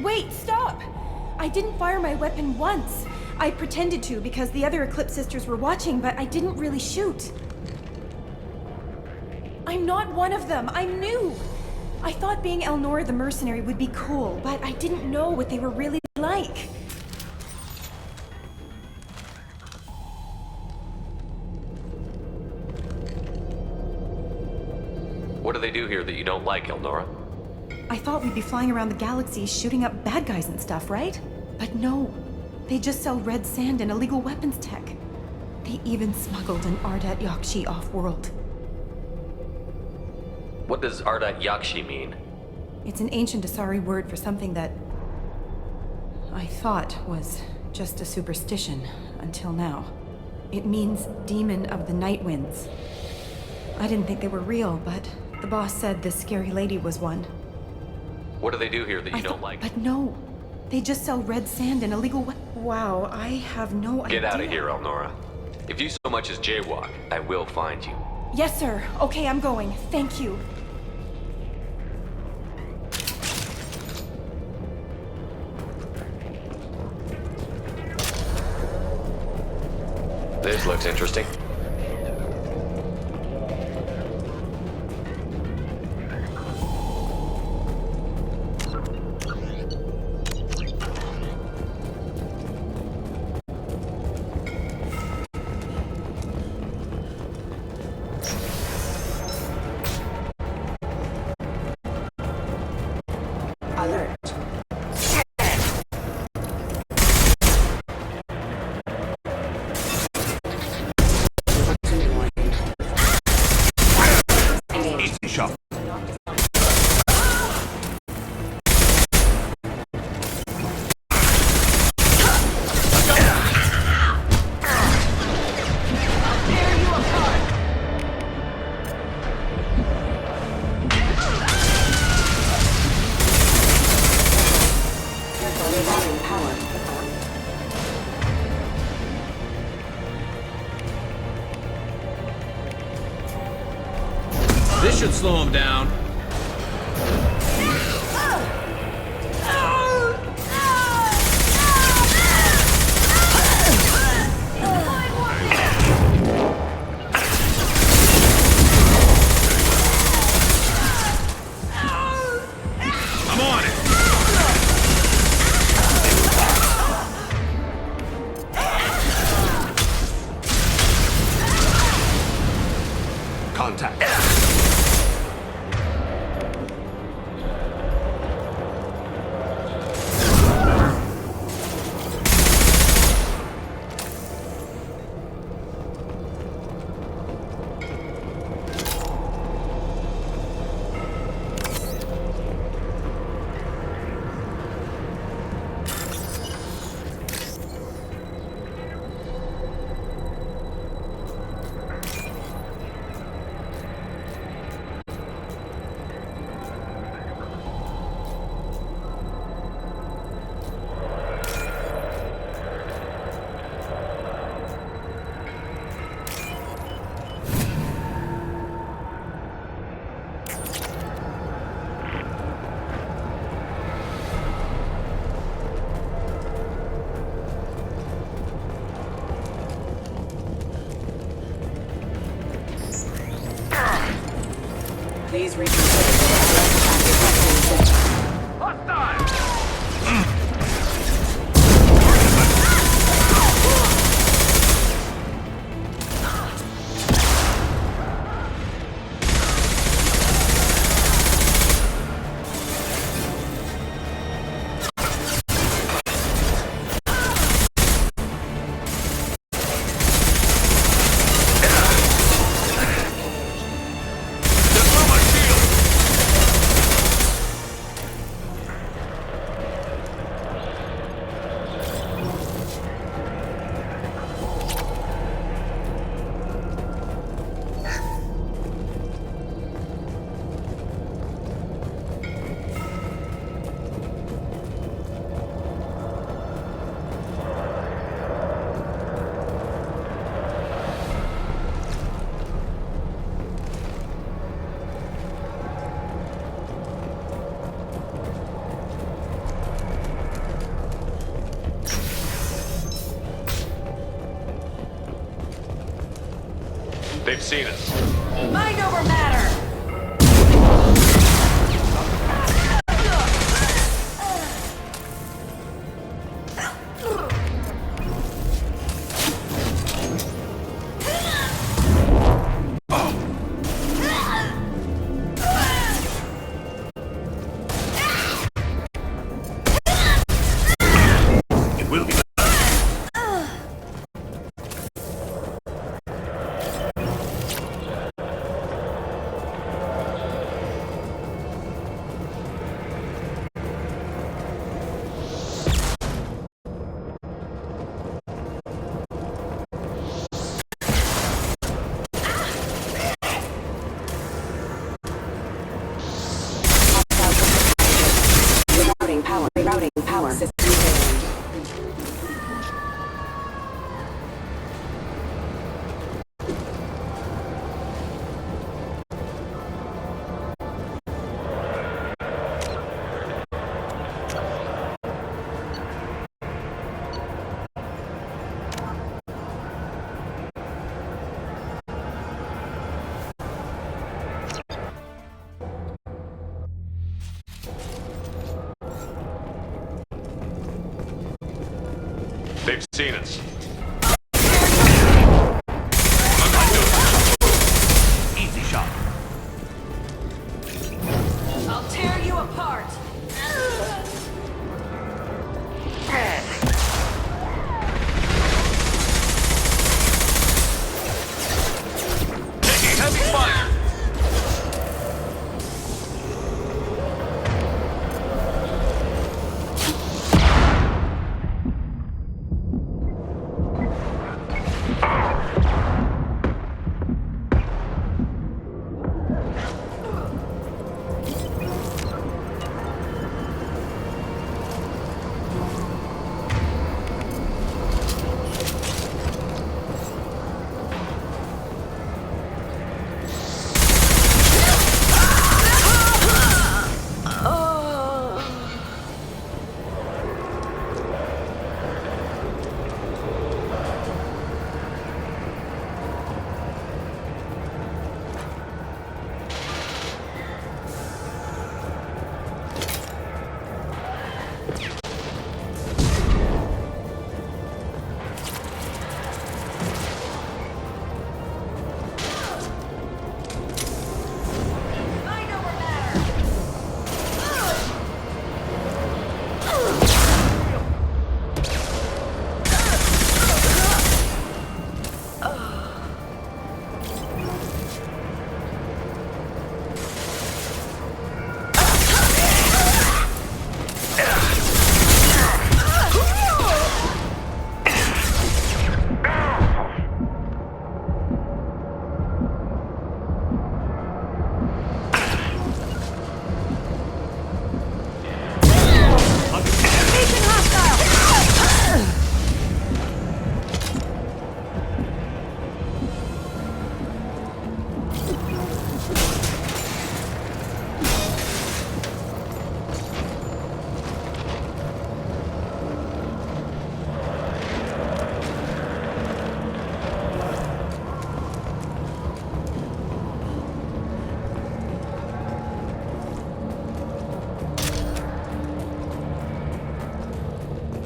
Wait, stop! I didn't fire my weapon once. I pretended to because the other Eclipse sisters were watching, but I didn't really shoot. I'm not one of them. I'm new. I thought being Elnora the mercenary would be cool, but I didn't know what they were really like. What do they do here that you don't like, Elnora? I thought we'd be flying around the galaxy shooting up bad guys and stuff, right? But no. They just sell red sand and illegal weapons tech. They even smuggled an Ardat Yakshi off-world. What does Ardat Yakshi mean? It's an ancient Asari word for something that I thought was just a superstition until now. It means demon of the night winds. I didn't think they were real, but the boss said this scary lady was one. What do they do here that you don't like? But no. They just sell red sand and illegal Wow, I have no idea. Get out of here, Elnora. If you so much as jaywalk, I will find you. Yes, sir. Okay, I'm going. Thank you. This looks interesting. This should slow him down. I'm on it. Contact. Please reach They've seen us. Mind over matter! It will be. They've seen us. Easy shot. I'll tear you apart. Taking heavy fire.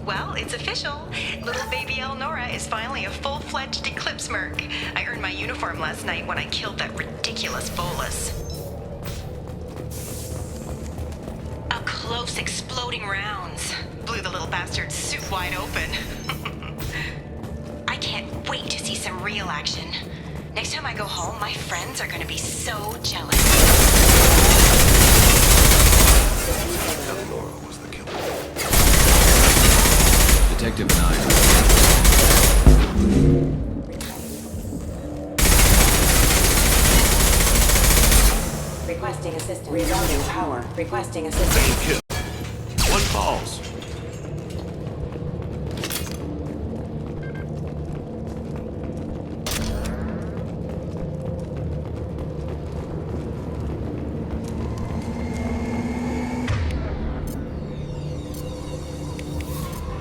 Well, it's official. Little baby Elnora is finally a full-fledged Eclipse Merc. I earned my uniform last night when I killed that ridiculous bolus. Up close, exploding rounds. Blew the little bastard's suit wide open. I can't wait to see some real action. Next time I go home, my friends are gonna be so jealous. Elnora was the killer. Detective and I. Requesting assistance. Rerouting power. Requesting assistance. Kill. One falls.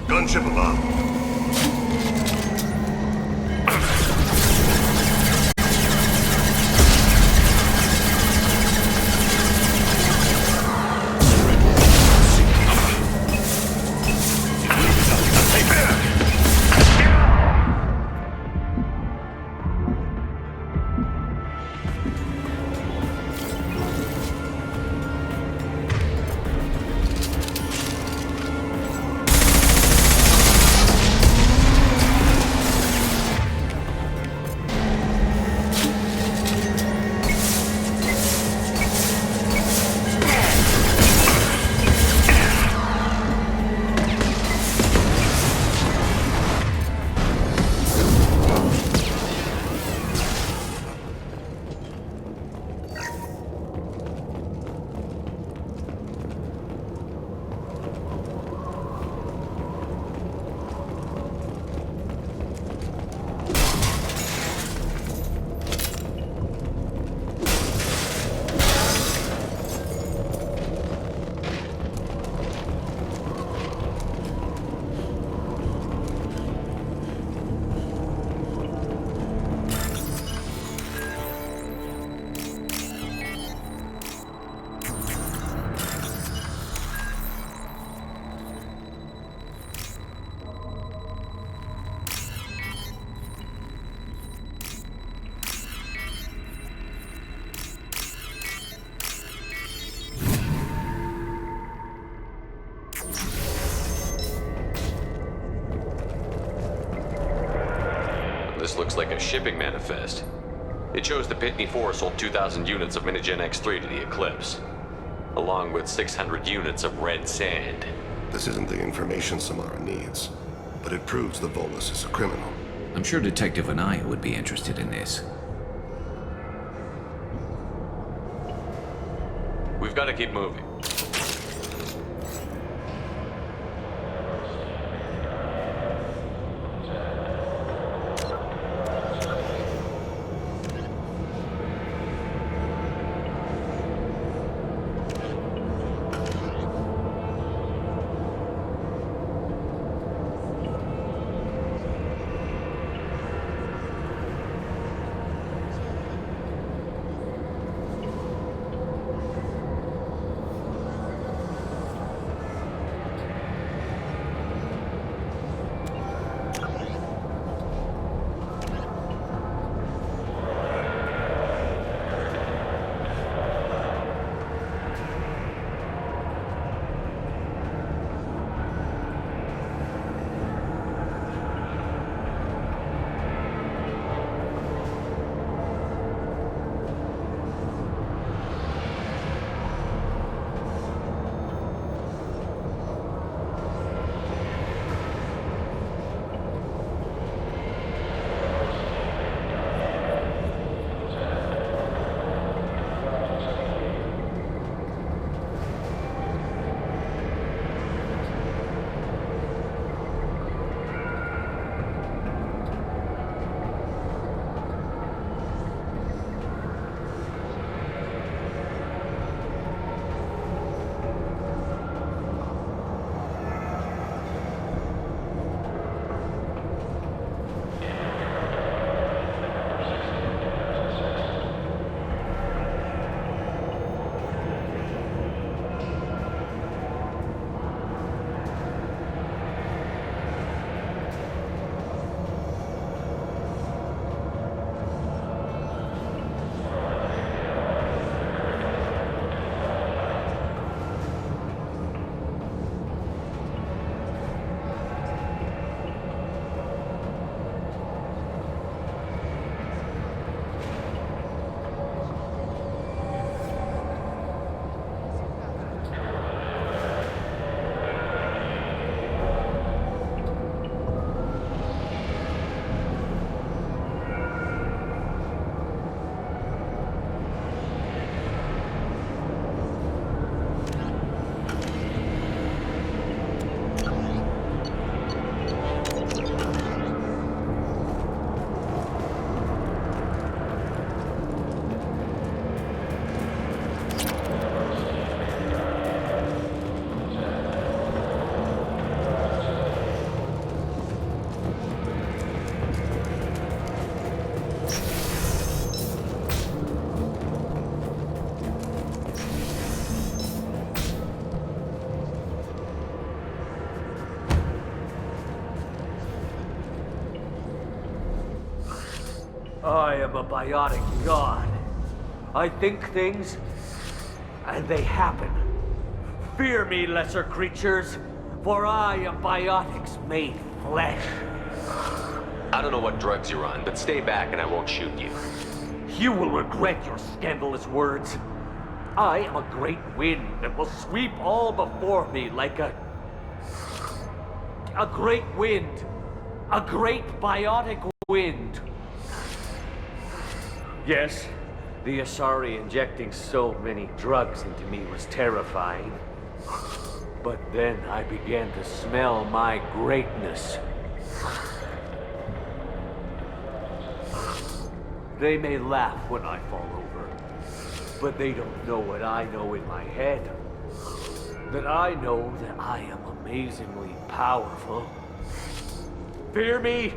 Gunship above. This looks like a shipping manifest. It shows the Pitney 4 sold 2,000 units of Minigen X3 to the Eclipse, along with 600 units of red sand. This isn't the information Samara needs, but it proves the Volus is a criminal. I'm sure Detective Anaya would be interested in this. We've got to keep moving. I am a biotic god. I think things, and they happen. Fear me, lesser creatures, for I am biotics made flesh. I don't know what drugs you're on, but stay back and I won't shoot you. You will regret your scandalous words. I am a great wind that will sweep all before me like a great wind. A great biotic wind. Yes, the Asari injecting so many drugs into me was terrifying. But then I began to smell my greatness. They may laugh when I fall over, but they don't know what I know in my head. That I know that I am amazingly powerful. Fear me?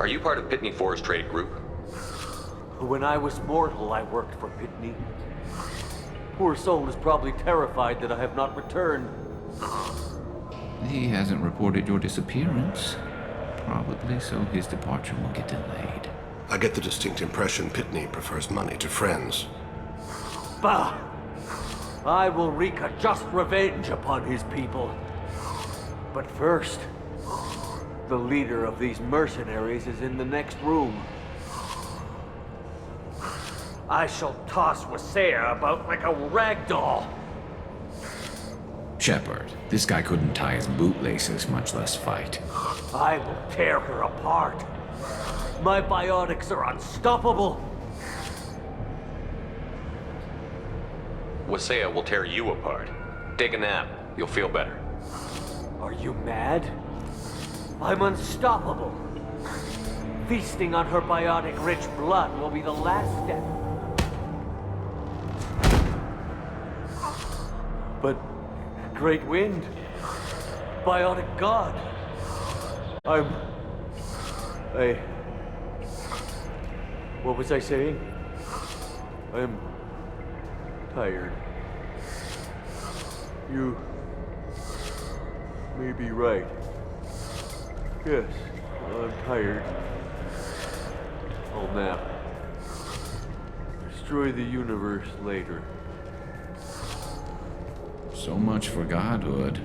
you part of Pitney 4's trade group? When I was mortal, I worked for Pitney. Poor soul is probably terrified that I have not returned. He hasn't reported your disappearance. Probably so his departure will get delayed. I get the distinct impression Pitney prefers money to friends. Bah! I will wreak a just revenge upon his people. But first, the leader of these mercenaries is in the next room. I shall toss Wasea about like a rag doll. Shepard, this guy couldn't tie his bootlaces, much less fight. I will tear her apart. My biotics are unstoppable. Wasea will tear you apart. Take a nap. You'll feel better. Are you mad? I'm unstoppable. Feasting on her biotic-rich blood will be the last step. But Great Wind, biotic god, what was I saying? I'm tired. You may be right. Yes, I'm tired. I'll nap. Destroy the universe later. So much for godhood.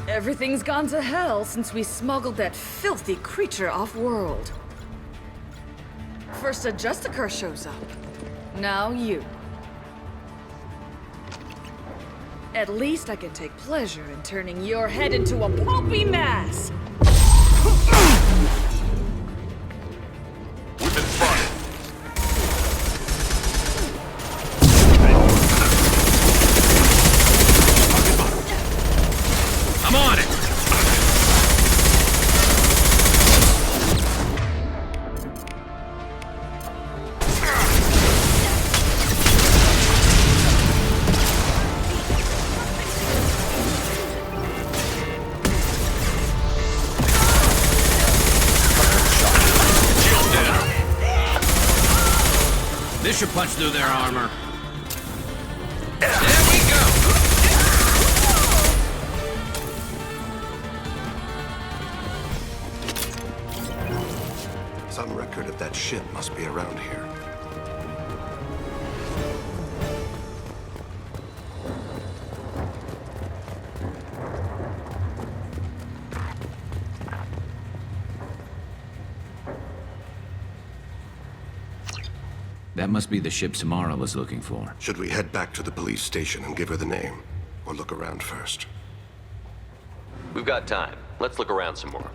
Everything's gone to hell since we smuggled that filthy creature off-world. First a Justicar shows up. Now you. At least I can take pleasure in turning your head into a pulpy mass! We've been spotted. I'm on it! This should punch through their armor. There we go! Some record of that ship must be around here. That must be the ship Samara was looking for. Should we head back to the police station and give her the name? Or look around first? We've got time. Let's look around some more.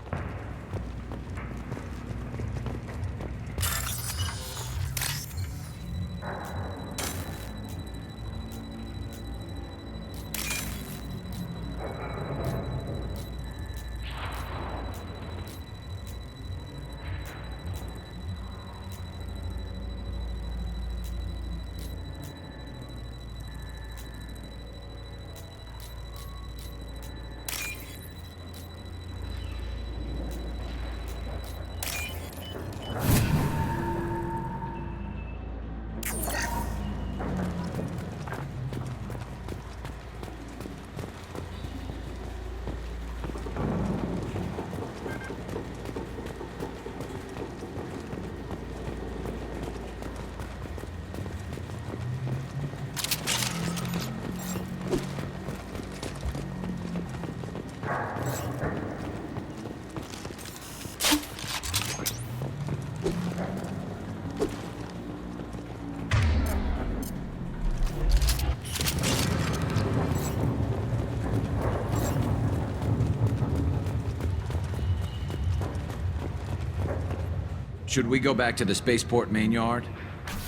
Should we go back to the spaceport main yard?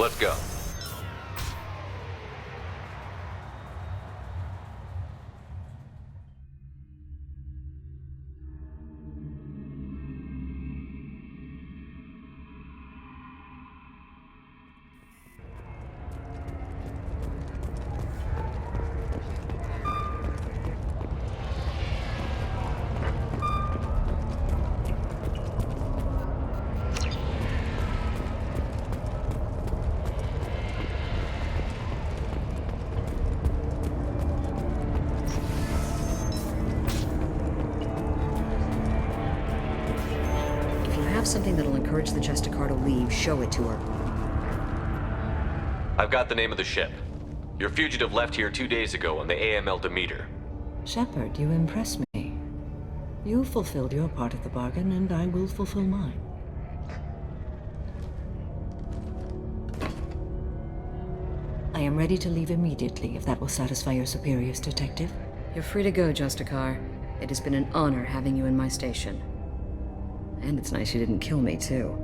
Let's go. Something that'll encourage the Justicar to leave, show it to her. I've got the name of the ship. Your fugitive left here 2 days ago on the AML Demeter. Shepard, you impress me. You fulfilled your part of the bargain, and I will fulfill mine. I am ready to leave immediately, if that will satisfy your superiors, Detective. You're free to go, Justicar. It has been an honor having you in my station. And it's nice you didn't kill me, too.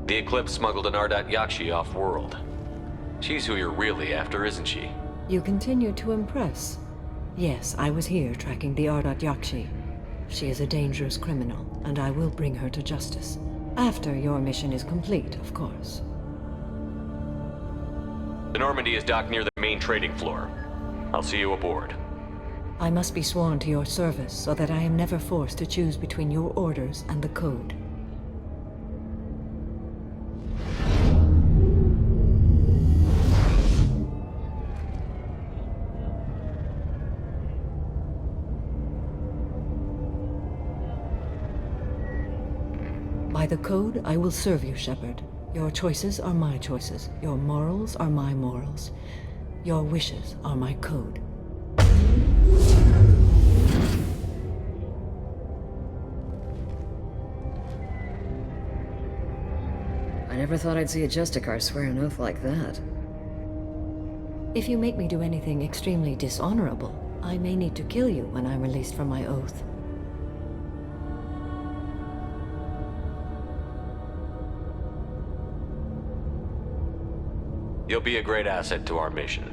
The Eclipse smuggled an Ardat Yakshi off-world. She's who you're really after, isn't she? You continue to impress. Yes, I was here tracking the Ardat Yakshi. She is a dangerous criminal, and I will bring her to justice. After your mission is complete, of course. The Normandy is docked near the main trading floor. I'll see you aboard. I must be sworn to your service so that I am never forced to choose between your orders and the Code. By the Code, I will serve you, Shepard. Your choices are my choices. Your morals are my morals. Your wishes are my code. I never thought I'd see a Justicar swear an oath like that. If you make me do anything extremely dishonorable, I may need to kill you when I'm released from my oath. You'll be a great asset to our mission.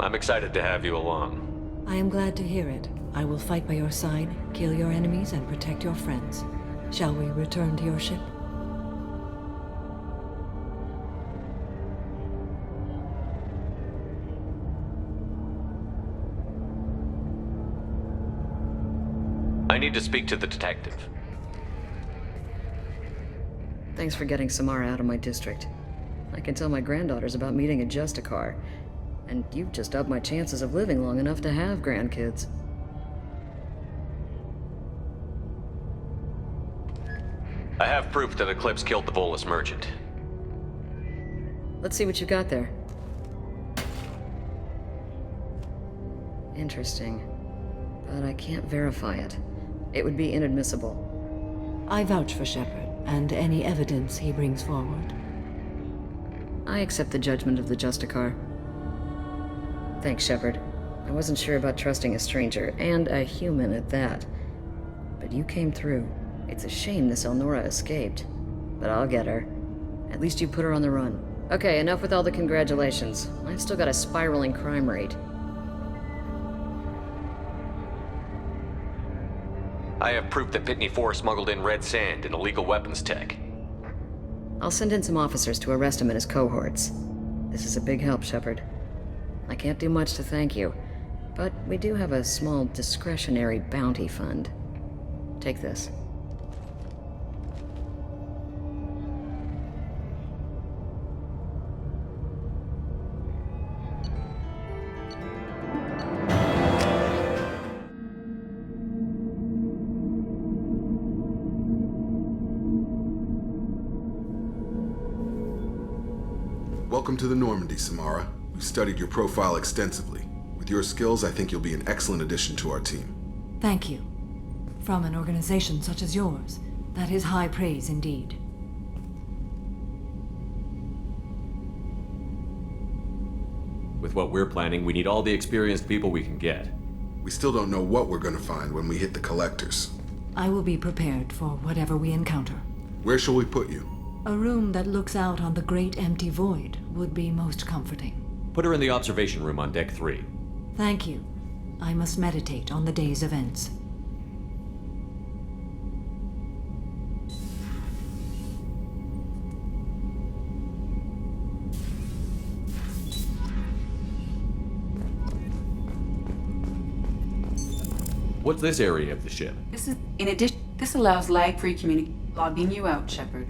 I'm excited to have you along. I am glad to hear it. I will fight by your side, kill your enemies, and protect your friends. Shall we return to your ship? I need to speak to the detective. Thanks for getting Samara out of my district. I can tell my granddaughters about meeting a Justicar, and you've just upped my chances of living long enough to have grandkids. I have proof that Eclipse killed the Volus merchant. Let's see what you got there. Interesting. But I can't verify it. It would be inadmissible. I vouch for Shepard, and any evidence he brings forward. I accept the judgment of the Justicar. Thanks, Shepard. I wasn't sure about trusting a stranger, and a human at that. But you came through. It's a shame this Elnora escaped. But I'll get her. At least you put her on the run. Okay, enough with all the congratulations. I've still got a spiraling crime rate. I have proof that Pitney 4 smuggled in red sand and illegal weapons tech. I'll send in some officers to arrest him and his cohorts. This is a big help, Shepard. I can't do much to thank you, but we do have a small discretionary bounty fund. Take this. Welcome to the Normandy, Samara. We've studied your profile extensively. With your skills, I think you'll be an excellent addition to our team. Thank you. From an organization such as yours, that is high praise indeed. With what we're planning, we need all the experienced people we can get. We still don't know what we're going to find when we hit the collectors. I will be prepared for whatever we encounter. Where shall we put you? A room that looks out on the great empty void would be most comforting. Put her in the observation room on Deck 3. Thank you. I must meditate on the day's events. What's this area of the ship? This allows lag-free communication. Logging you out, Shepard.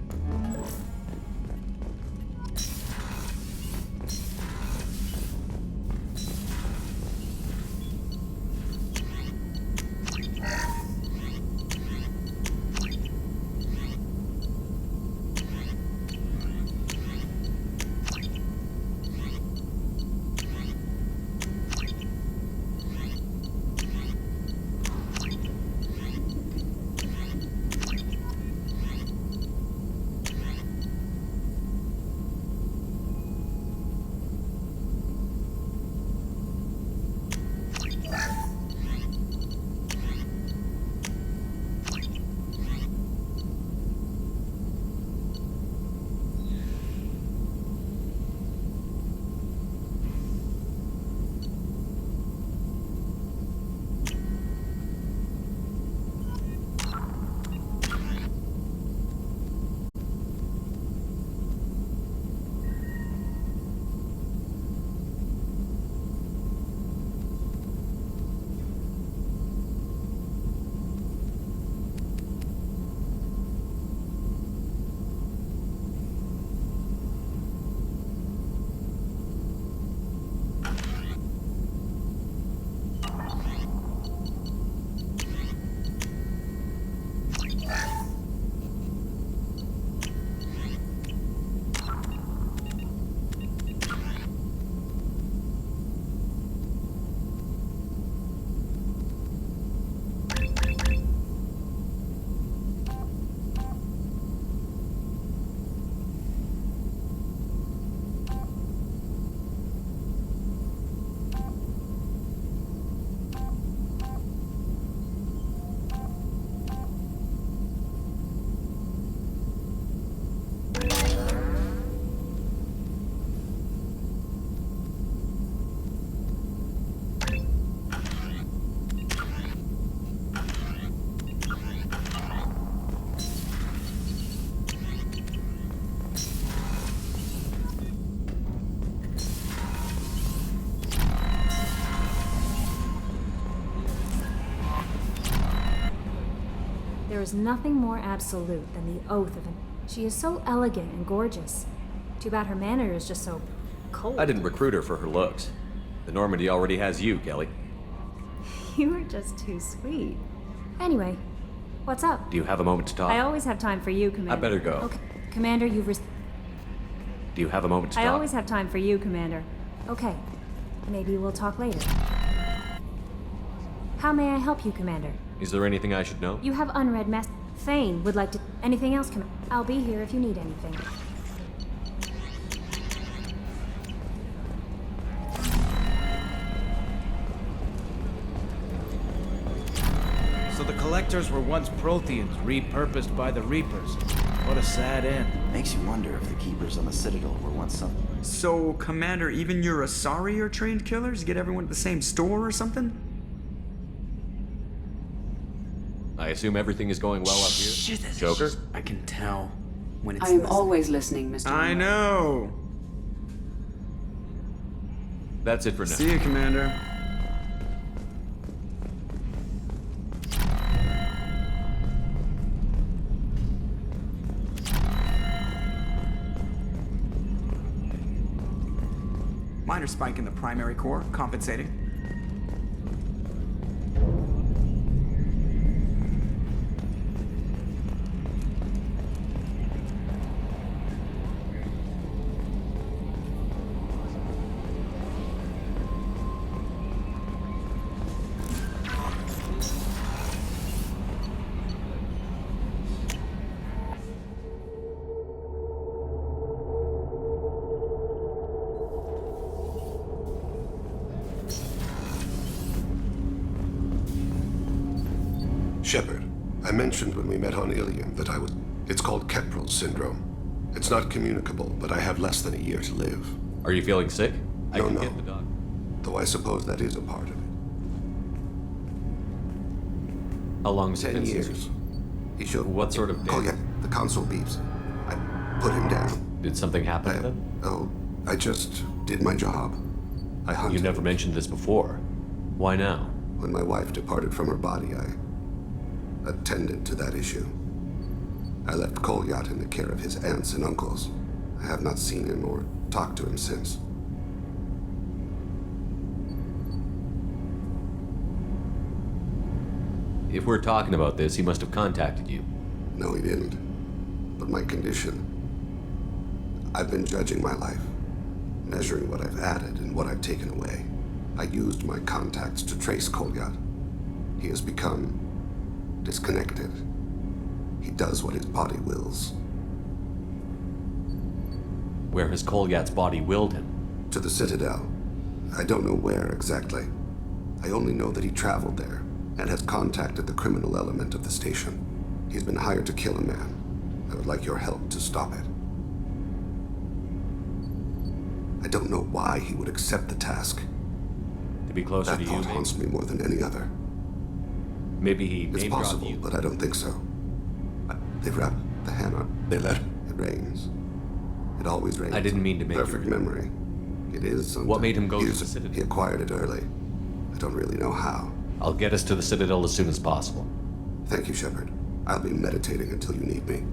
There is nothing more absolute than the oath of an... She is so elegant and gorgeous. Too bad her manner is just so cold. I didn't recruit her for her looks. The Normandy already has you, Kelly. You were just too sweet. Anyway, what's up? Do you have a moment to talk? I always have time for you, Commander. I better go. Okay, Commander, you've... Do you have a moment to I talk? always have time for you, Commander. Okay, maybe we'll talk later. How may I help you, Commander? Is there anything I should know? You have unread mess. Thane would like to... Anything else, Commander? I'll be here if you need anything. So the Collectors were once Protheans, repurposed by the Reapers. What a sad end. Makes you wonder if the Keepers on the Citadel were once something. So, Commander, even your Asari are trained killers? Get everyone at the same store or something? I assume everything is going well up here? Shit, Joker? I can tell when it's I am always listening, Mr. I Moore. know. That's it for now. See you, Commander. Minor spike in the primary core, compensating. Shepard, I mentioned when we met on Ilium that I would... It's called Keprel syndrome. It's not communicable, but I have less than a year to live. Are you feeling sick? I No, can no. get the doctor. Though I suppose that is a part of it. How long has it 10 been since years. He showed... What sort of Oh, yeah. The console beeps. I put him down. Did something happen to them? Oh, I just did my job. I hunted. You never mentioned this before. Why now? When my wife departed from her body, I attended to that issue. I left Kolyat in the care of his aunts and uncles. I have not seen him or talked to him since. If we're talking about this, he must have contacted you. No, he didn't. But my condition... I've been judging my life, measuring what I've added and what I've taken away. I used my contacts to trace Kolyat. He has become disconnected. He does what his body wills. Where has Kolyat's body willed him? To the Citadel. I don't know where exactly. I only know that he traveled there and has contacted the criminal element of the station. He's been hired to kill a man. I would like your help to stop it. I don't know why he would accept the task. To be closer that to you, thought haunts me more than any other. Maybe he It's name-dropped possible, you. but I don't think so. They've wrapped the hand on. They let it rains. It always rains. I didn't mean to make Perfect you... memory. It is sometimes. What made him go to the Citadel? He acquired it early. I don't really know how. I'll get us to the Citadel as soon as possible. Thank you, Shepard. I'll be meditating until you need me.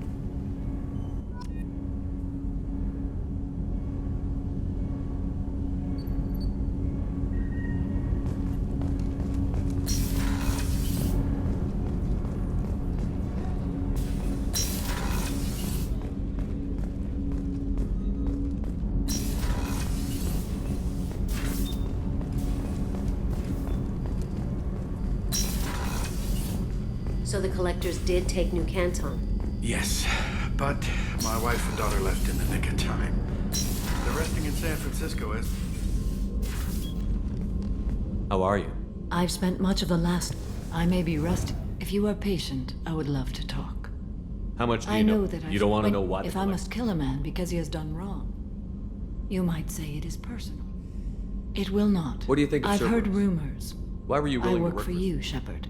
So the collectors did take New Canton? Yes, but my wife and daughter left in the nick of time. They're resting in San Francisco as... How are you? I've spent much of the last... I may be rusty. If you are patient, I would love to talk. How much do you I know? know that You don't want to know what? If I must kill a man because he has done wrong, you might say it is personal. It will not. What do you think of I've heard Sherwood's? rumors. Why were you willing I to work for with you, Shepard.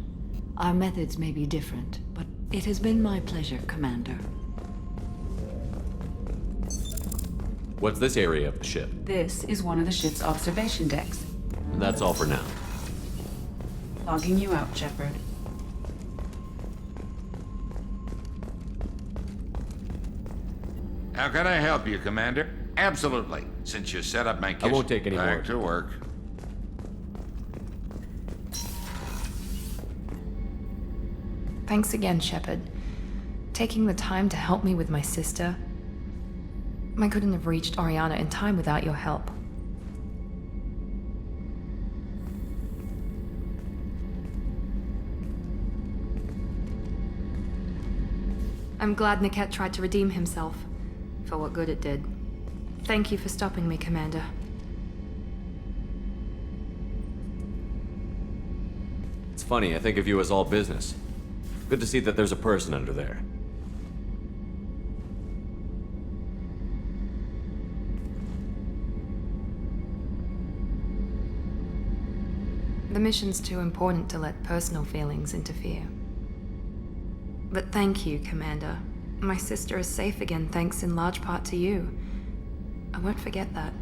Our methods may be different, but it has been my pleasure, Commander. What's this area of the ship? This is one of the ship's observation decks. And that's all for now. Logging you out, Shepard. How can I help you, Commander? Absolutely. Since you set up my kitchen. I won't take any more. Back to work. Thanks again, Shepard. Taking the time to help me with my sister. I couldn't have reached Oriana in time without your help. I'm glad Niket tried to redeem himself, for what good it did. Thank you for stopping me, Commander. It's funny, I think of you as all business. Good to see that there's a person under there. The mission's too important to let personal feelings interfere. But thank you, Commander. My sister is safe again thanks in large part to you. I won't forget that.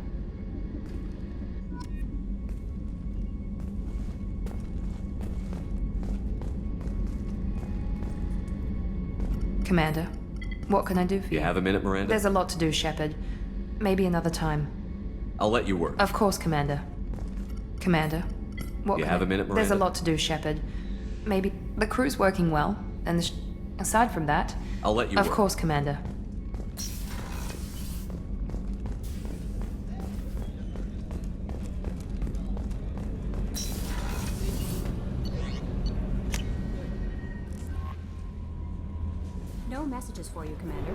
Commander, what can I do for you? You have a minute, Miranda? There's a lot to do, Shepard. Maybe another time. I'll let you work. Of course, Commander. Commander, what You can have I... a minute, There's a Miranda? lot to do, Shepard. Maybe the crew's working well, and aside from that... I'll let you Of work. course, Commander. No messages for you, Commander.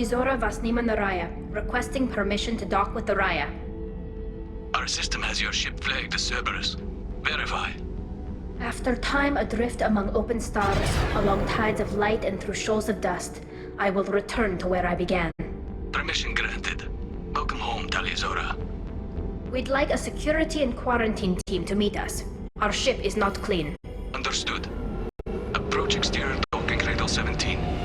Talizora Vasnima Naraya, requesting permission to dock with the Raya. Our system has your ship flagged as Cerberus. Verify. After time adrift among open stars, along tides of light and through shoals of dust, I will return to where I began. Permission granted. Welcome home, Talizora. We'd like a security and quarantine team to meet us. Our ship is not clean. Understood. Approach exterior docking cradle 17.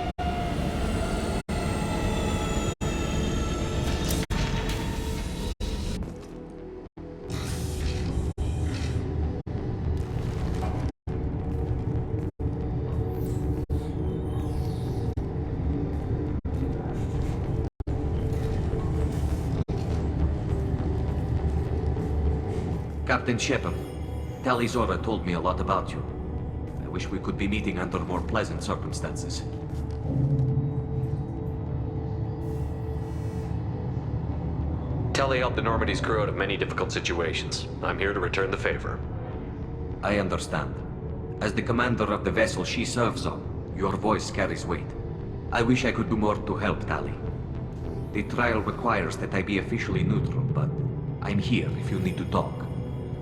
Captain Shepard, Talizora told me a lot about you. I wish we could be meeting under more pleasant circumstances. Tali helped the Normandy's crew out of many difficult situations. I'm here to return the favor. I understand. As the commander of the vessel she serves on, your voice carries weight. I wish I could do more to help Tali. The trial requires that I be officially neutral, but I'm here if you need to talk.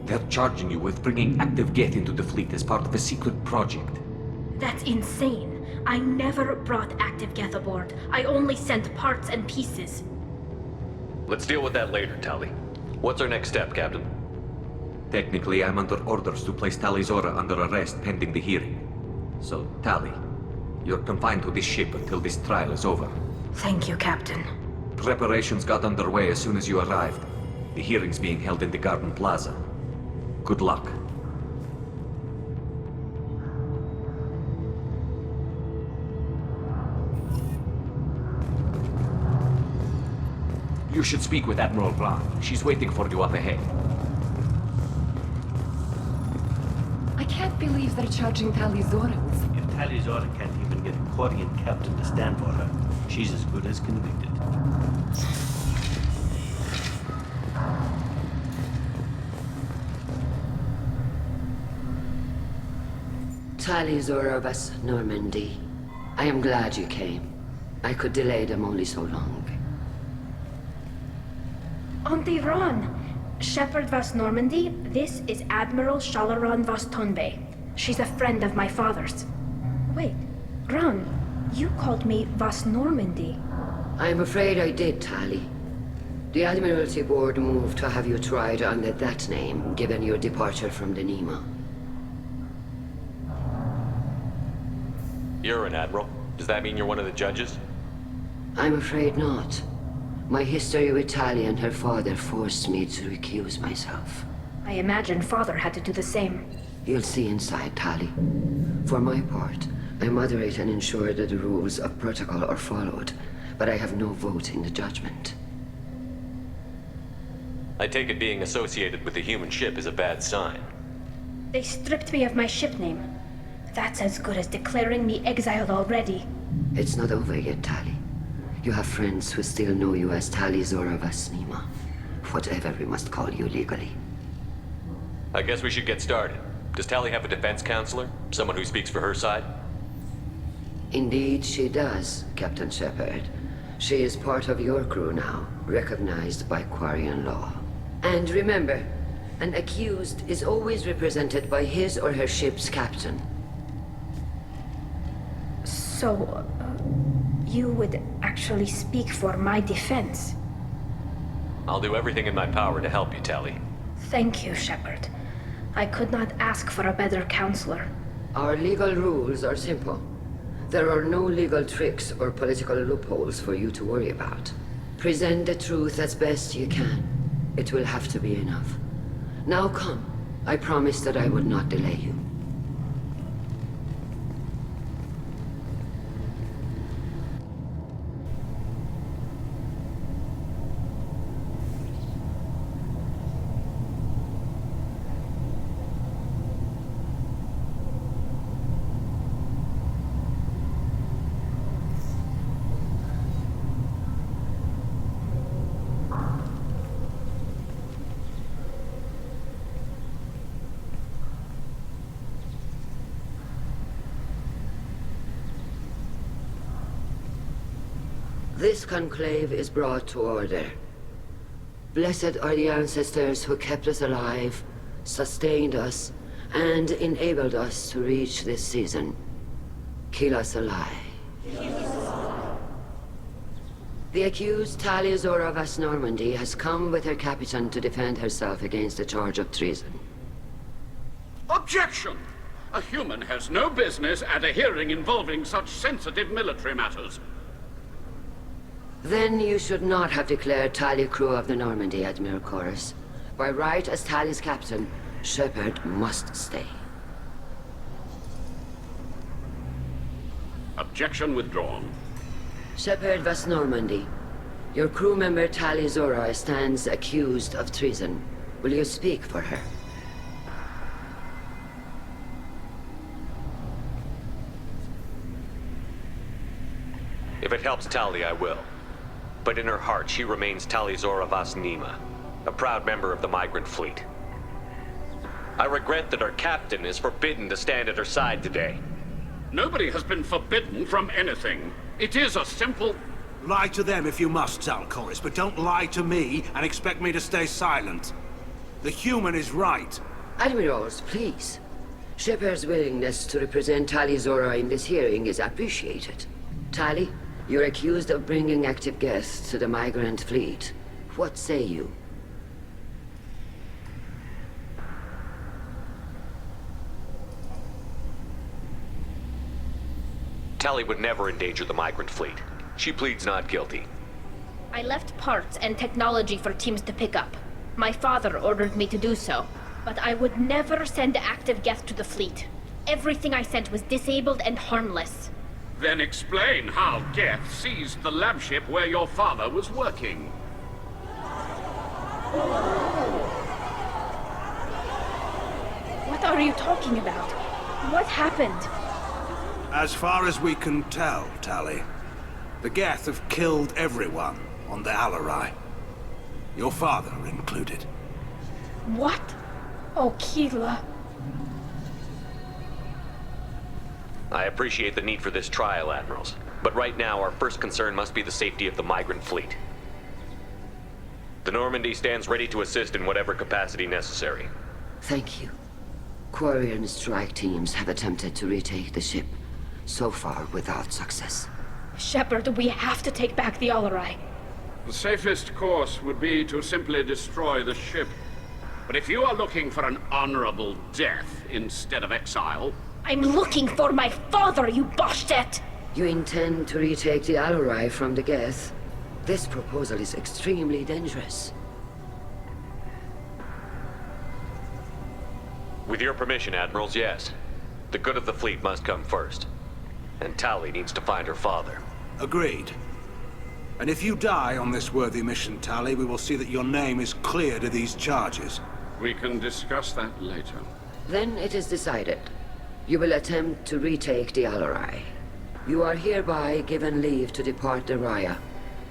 They're charging you with bringing active Geth into the fleet as part of a secret project. That's insane. I never brought active Geth aboard. I only sent parts and pieces. Let's deal with that later, Tali. What's our next step, Captain? Technically, I'm under orders to place Talizora under arrest pending the hearing. So, Tali, you're confined to this ship until this trial is over. Thank you, Captain. Preparations got underway as soon as you arrived. The hearing's being held in the Garden Plaza. Good luck. You should speak with Admiral Braun. She's waiting for you up ahead. I can't believe they're charging Talizora with... If Talizora can't even get a Quarian captain to stand for her, she's as good as convicted. Talizora Vas Normandy. I am glad you came. I could delay them only so long. Auntie Ron! Shepard Vas Normandy, this is Admiral Shalaron Vas Tonbe. She's a friend of my father's. Wait, Ron, you called me Vas Normandy. I'm afraid I did, Tali. The Admiralty Board moved to have you tried under that name, given your departure from the Nima. You're an admiral. Does that mean you're one of the judges? I'm afraid not. My history with Tali and her father forced me to recuse myself. I imagine father had to do the same. You'll see inside, Tali. For my part, I moderate and ensure that the rules of protocol are followed, but I have no vote in the judgment. I take it being associated with a human ship is a bad sign. They stripped me of my ship name. That's as good as declaring me exiled already. It's not over yet, Tali. You have friends who still know you as Talizora Vasnima. Whatever we must call you legally. I guess we should get started. Does Tali have a defense counselor? Someone who speaks for her side? Indeed, she does, Captain Shepard. She is part of your crew now, recognized by Quarian law. And remember, an accused is always represented by his or her ship's captain. So, you would actually speak for my defense? I'll do everything in my power to help you, Tali. Thank you, Shepard. I could not ask for a better counselor. Our legal rules are simple. There are no legal tricks or political loopholes for you to worry about. Present the truth as best you can. It will have to be enough. Now come. I promise that I would not delay you. This conclave is brought to order. Blessed are the ancestors who kept us alive, sustained us, and enabled us to reach this season. Keep us alive. The accused Talia Zora Vas Normandy has come with her captain to defend herself against a charge of treason. Objection! A human has no business at a hearing involving such sensitive military matters. Then you should not have declared Talia crew of the Normandy, Admiral Chorus. By right as Talia's captain, Shepard must stay. Objection withdrawn. Shepard Vas Normandy, your crew member Talia Zora stands accused of treason. Will you speak for her? If it helps Tali, I will. But in her heart, she remains Tali Zora Vas Nima, a proud member of the migrant fleet. I regret that our captain is forbidden to stand at her side today. Nobody has been forbidden from anything. It is a simple... Lie to them if you must, Zalcoris, but don't lie to me and expect me to stay silent. The human is right. Admirals, please. Shepard's willingness to represent Talia Zora in this hearing is appreciated. Tali, you're accused of bringing active guests to the migrant fleet. What say you? Tali would never endanger the migrant fleet. She pleads not guilty. I left parts and technology for teams to pick up. My father ordered me to do so, but I would never send active guests to the fleet. Everything I sent was disabled and harmless. Then explain how Geth seized the lab ship where your father was working. What are you talking about? What happened? As far as we can tell, Tali, the Geth have killed everyone on the Alarai. Your father included. What? Oh, Keela. I appreciate the need for this trial, Admirals. But right now, our first concern must be the safety of the migrant fleet. The Normandy stands ready to assist in whatever capacity necessary. Thank you. Quarian strike teams have attempted to retake the ship, so far without success. Shepard, we have to take back the Alarai. The safest course would be to simply destroy the ship. But if you are looking for an honorable death instead of exile... I'm looking for my father, you bastet! You intend to retake the Alarai from the Geth? This proposal is extremely dangerous. With your permission, Admirals, yes. The good of the fleet must come first. And Tali needs to find her father. Agreed. And if you die on this worthy mission, Tali, we will see that your name is cleared of these charges. We can discuss that later. Then it is decided. You will attempt to retake the Alarai. You are hereby given leave to depart the Raya.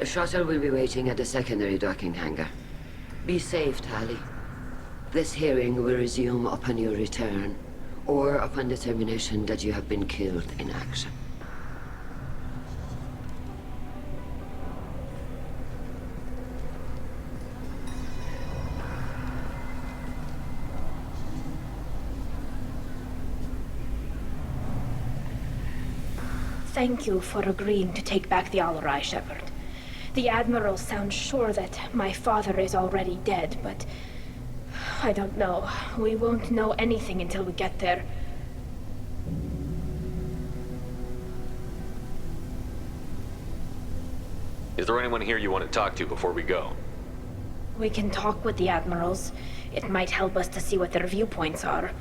A shuttle will be waiting at the secondary docking hangar. Be safe, Tali. This hearing will resume upon your return, or upon determination that you have been killed in action. Thank you for agreeing to take back the Alarai, Shepard. The Admiral sounds sure that my father is already dead, but... I don't know. We won't know anything until we get there. Is there anyone here you want to talk to before we go? We can talk with the Admirals. It might help us to see what their viewpoints are.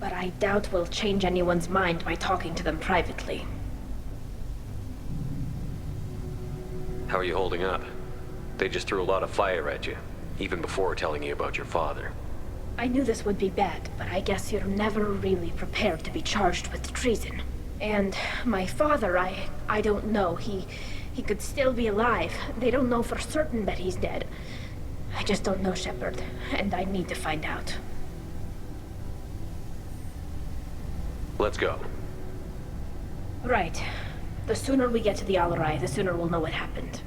But I doubt we'll change anyone's mind by talking to them privately. How are you holding up? They just threw a lot of fire at you, even before telling you about your father. I knew this would be bad, but I guess you're never really prepared to be charged with treason. And my father, I don't know. He could still be alive. They don't know for certain that he's dead. I just don't know, Shepard, and I need to find out. Let's go. Right. The sooner we get to the Alarai, the sooner we'll know what happened.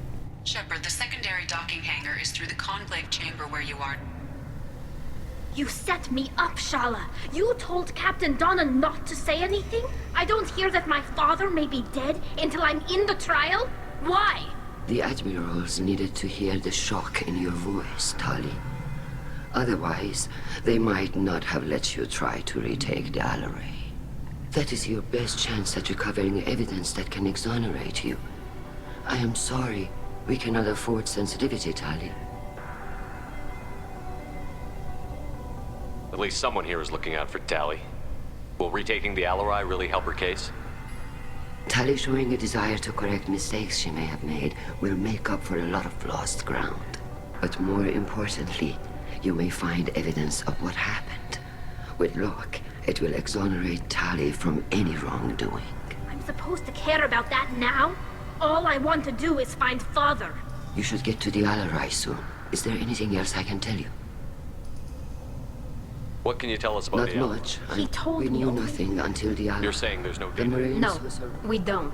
Shepard, the secondary docking hangar is through the conclave chamber where you are. You set me up, Shala. You told Captain Donna not to say anything? I don't hear that my father may be dead until I'm in the trial? Why? The admirals needed to hear the shock in your voice, Tali. Otherwise, they might not have let you try to retake the Alaray. That is your best chance at recovering evidence that can exonerate you. I am sorry. We cannot afford sensitivity, Tali. At least someone here is looking out for Tali. Will retaking the Alaray really help her case? Tali showing a desire to correct mistakes she may have made will make up for a lot of lost ground. But more importantly, you may find evidence of what happened. With luck, it will exonerate Tali from any wrongdoing. I'm supposed to care about that now? All I want to do is find Father. You should get to the Alaray soon. Is there anything else I can tell you? What can you tell us about Not the Alaray? much. He told we me knew only- nothing until the Alaray. You're saying there's no The data? Marines No, was a- we don't.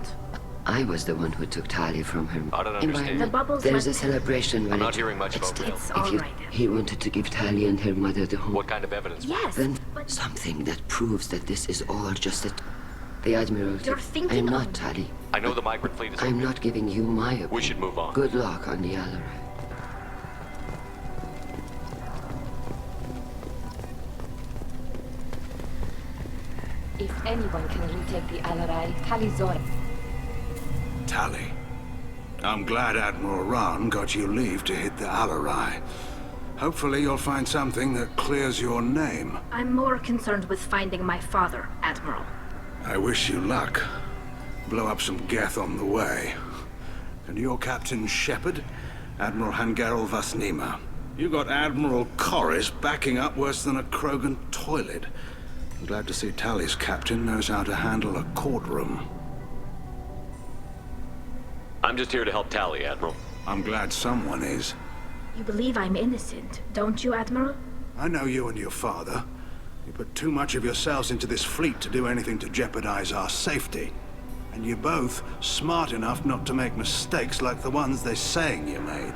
I was the one who took Tali from her I don't understand. The bubbles There's a went- celebration when I'm it... not hearing much about It's Bill. all If you, right. he wanted to give Tali and her mother the home. What kind of evidence? Yes, Then but something that proves that this is all just a... The Admiralty. You're thinking I'm not of- Tali. I know the migrant fleet is I'm open. not giving you my opinion. We should move on. Good luck on the Alaray. If anyone can retake the Alaray, Tali Zora. Tali. I'm glad Admiral Rahn got you leave to hit the Alaray. Hopefully you'll find something that clears your name. I'm more concerned with finding my father, Admiral. I wish you luck. Blow up some Geth on the way. And you're Captain Shepard, Admiral Hangarel Vasnima. You got Admiral Corris backing up worse than a Krogan toilet. I'm glad to see Tali's captain knows how to handle a courtroom. I'm just here to help Tali, Admiral. I'm glad someone is. You believe I'm innocent, don't you, Admiral? I know you and your father. You put too much of yourselves into this fleet to do anything to jeopardize our safety. And you're both smart enough not to make mistakes like the ones they're saying you made.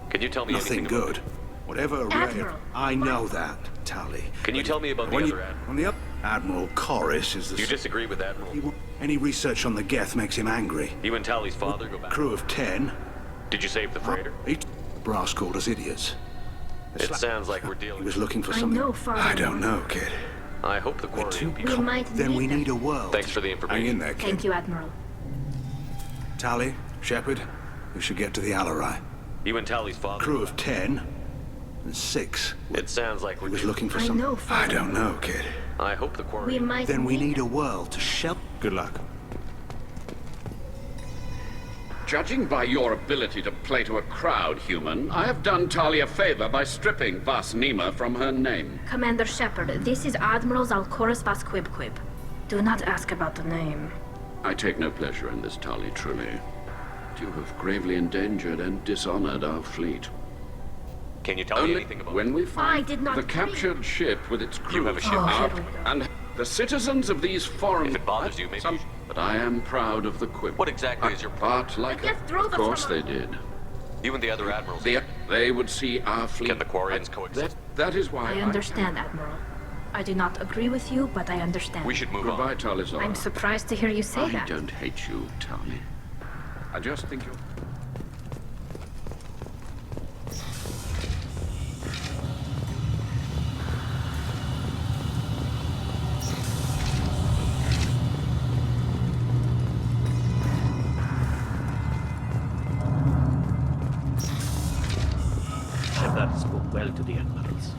Can you tell me Nothing anything about good. Whatever array of... Admiral, I know that, Tali. Can you tell me about the When other Admiral? On the up, Admiral Corris is the... You disagree with Admiral? Any research on the Geth makes him angry. You and Tali's father go back. Crew of 10. Did you save the freighter? Brass called us idiots. It sounds like we're He dealing. was looking for I something. know, Father. I don't know, kid. I hope the We're quarry too will be. We might Then need we them. need a world. Thanks for the information. Hang in there, kid. Thank you, Admiral. Tali, Shepard, we should get to the Alaray. You and Tali's father. Crew of 10 and 6. It sounds like we're He was dealing. looking for I something. know, I Father. don't know, kid. I hope the quarry. We might Then we need them. a world to shelter. Good luck. Judging by your ability to play to a crowd, human, I have done Tali a favor by stripping Vasnima from her name. Commander Shepard, this is Admiral Zalcoris Vasquibquib. Do not ask about the name. I take no pleasure in this, Tali, truly. You have gravely endangered and dishonored our fleet. Can you tell me Only anything about? when we I find did not the agree. captured ship with its crew You have a ship. Oh, out, here we go. and the citizens of these foreign... If it bothers you, maybe you should- But I am proud of the quip. What exactly is your But like The Geth drove of us course from they our- did. You and the other admirals. They would see our fleet. Can the Quarians coexist? That is why I understand, Admiral. I do not agree with you, but I understand. We should move Goodbye, on. Tali Zora. I'm surprised to hear you say I that. don't hate you, Tali. I just think you're... Shepard spoke well to the admirals.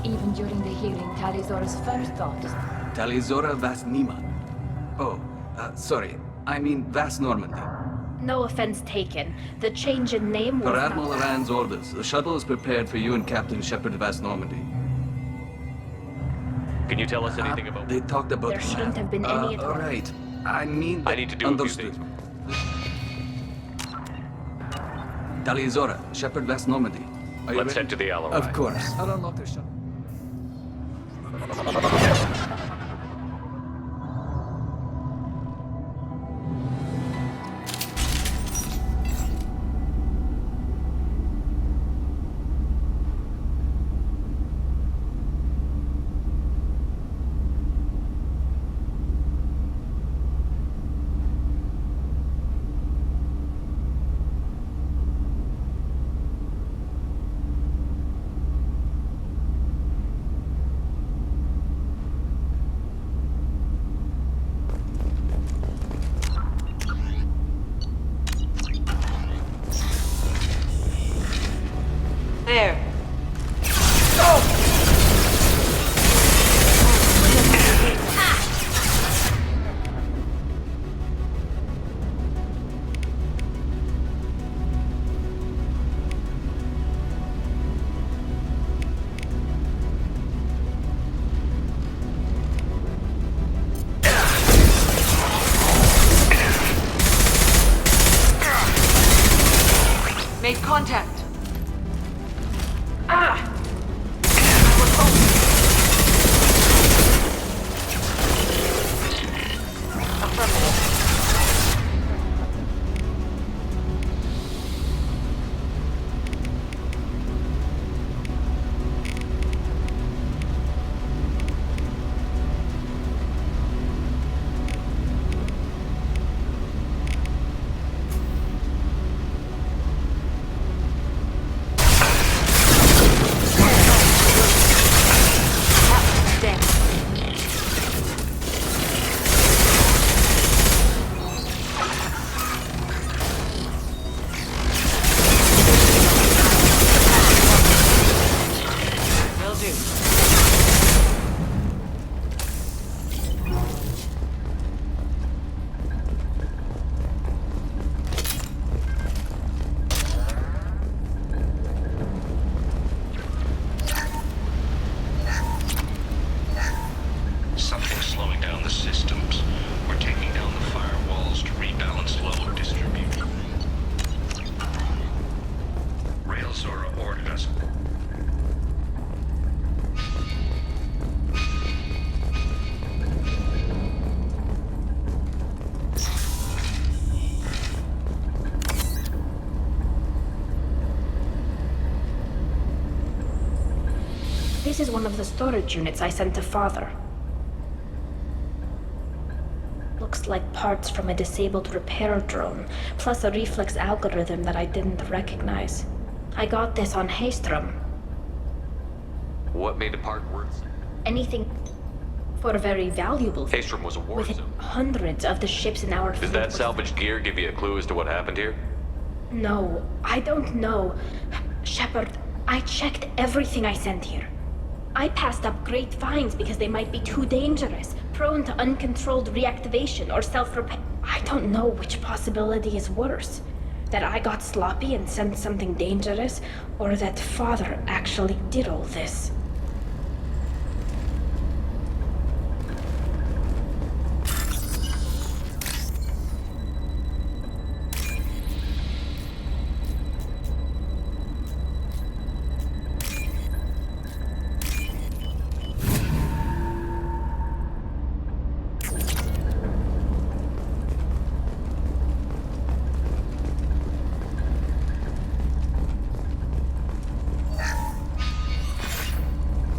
Even during the hearing, Tali Zora's first thought is Talizora Vasnima. Oh, sorry. I mean Vas Normandy. No offense taken. The change in name was Per not... Admiral Rand's orders, the shuttle is prepared for you and Captain Shepard Vas Normandy. Can you tell us anything about? They talked about... There shouldn't have been any at all. All right. I mean... I need to do a few understood. things. Talizora, Shepard Vas Normandy. Are you Let's ready? head to the Alaray. Of course. I'll unlock the shuttle. contact. Ah! Something's slowing down the systems. We're taking down the firewalls to rebalance load distribution. Rail Zora ordered us. This is one of the storage units I sent to Father. Looks like parts from a disabled repair drone, plus a reflex algorithm that I didn't recognize. I got this on Haystrom. What made the part worth? Anything for very valuable. Haystrom was a war With zone. hundreds of the ships in our Does fleet that were- salvaged gear give you a clue as to what happened here? No, I don't know. Shepard, I checked everything I sent here. I passed up great finds because they might be too dangerous, prone to uncontrolled reactivation or self-repair. I don't know which possibility is worse. That I got sloppy and sent something dangerous, or that Father actually did all this.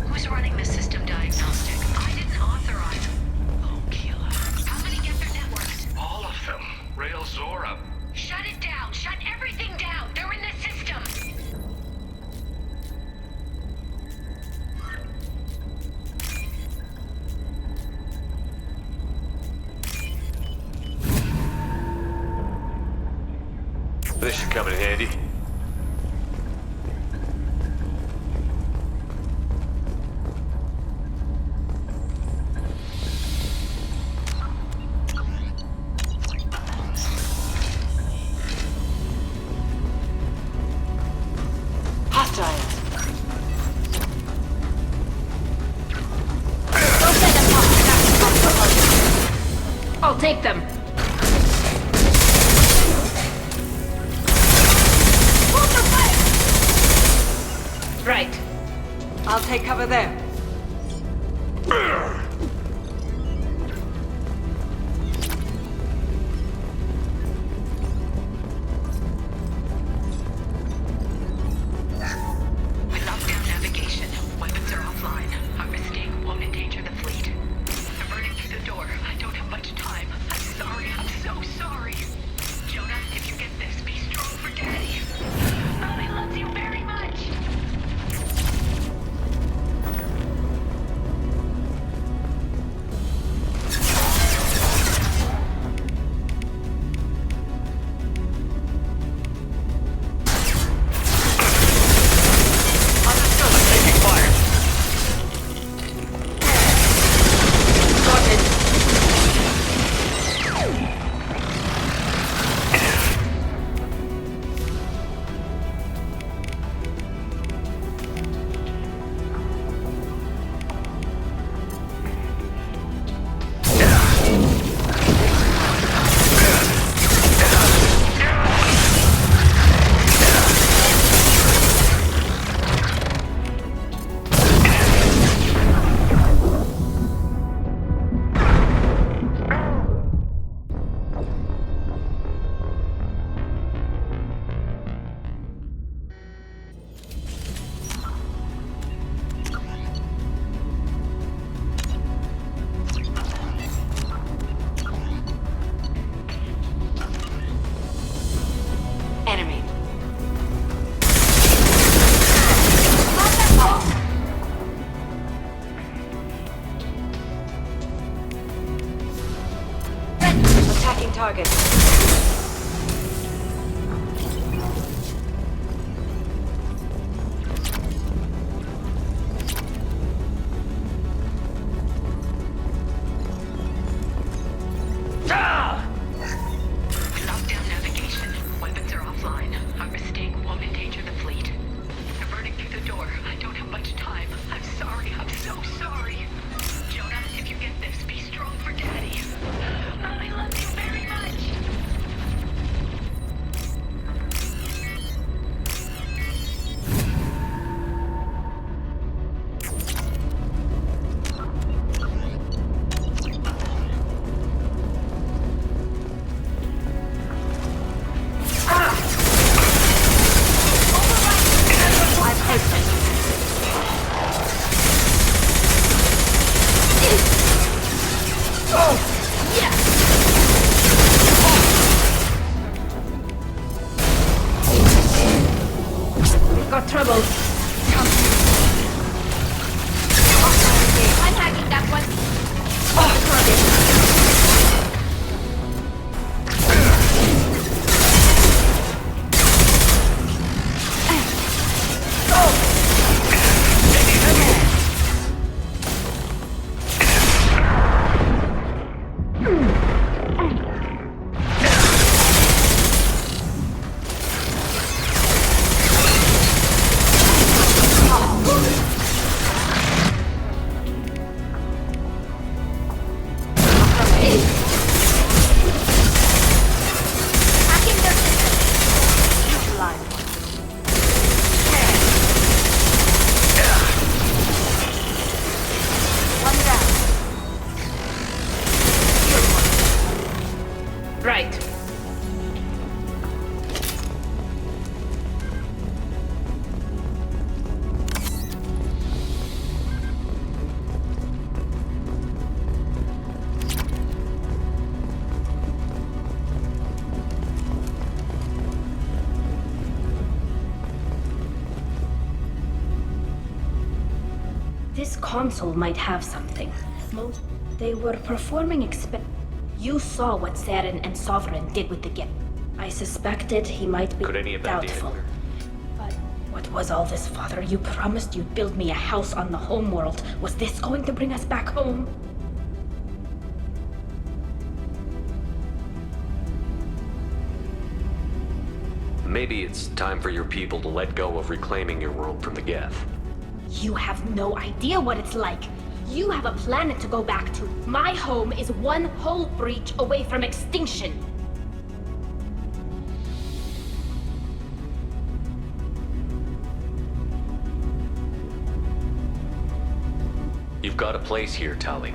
Who's running the system diagnostic? I didn't authorize. Oh, killer. How many get their networks? All of them. Rail Zora. Shut it down. Shut everything down. They're in the system. This should come in handy. I'll take them. Right. I'll take cover there. We locked down navigation. Weapons are offline. Our mistake won't endanger the fleet. I'm running through the door. I don't have much time. I'm sorry. I'm so sorry. Jonah, if you get this, be strong for Daddy. Mommy loves you very much. target. Lockdown navigation. Weapons are offline. Our mistake won't endanger the fleet. They're burning through the door. I don't have much time. I'm sorry. I'm so sorry. Jonah, if you get this, be strong for Daddy. I love you very much. Got trouble. I'm hacking that one. Right. This console might have something. They were performing You saw what Saren and Sovereign did with the gift. I suspected he might be Could any of that be doubtful. anywhere? But what was all this, Father? You promised you'd build me a house on the homeworld. Was this going to bring us back home? Maybe it's time for your people to let go of reclaiming your world from the Geth. You have no idea what it's like. You have a planet to go back to. My home is one whole breach away from extinction. You've got a place here, Tali.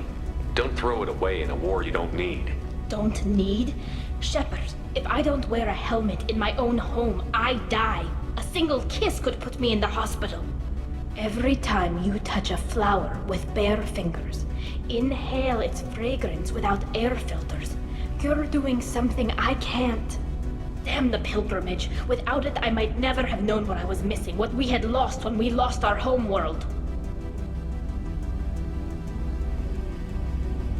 Don't throw it away in a war you don't need. Don't need? Shepard, if I don't wear a helmet in my own home, I die. A single kiss could put me in the hospital. Every time you touch a flower with bare fingers, inhale its fragrance without air filters, you're doing something I can't. Damn the pilgrimage. Without it, I might never have known what I was missing, what we had lost when we lost our home world.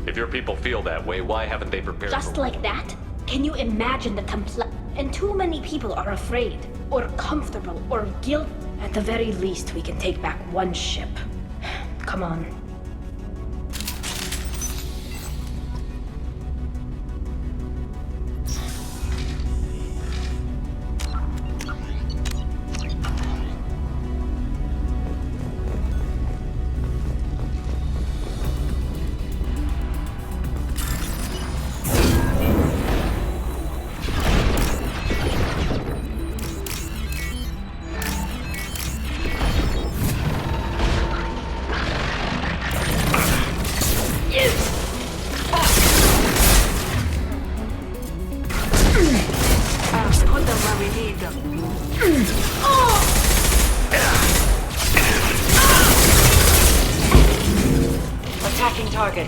If your people feel that way, why haven't they prepared Just for like that? Can you imagine the And too many people are afraid, or comfortable, or guilt. At the very least, we can take back one ship. Come on. Attacking target.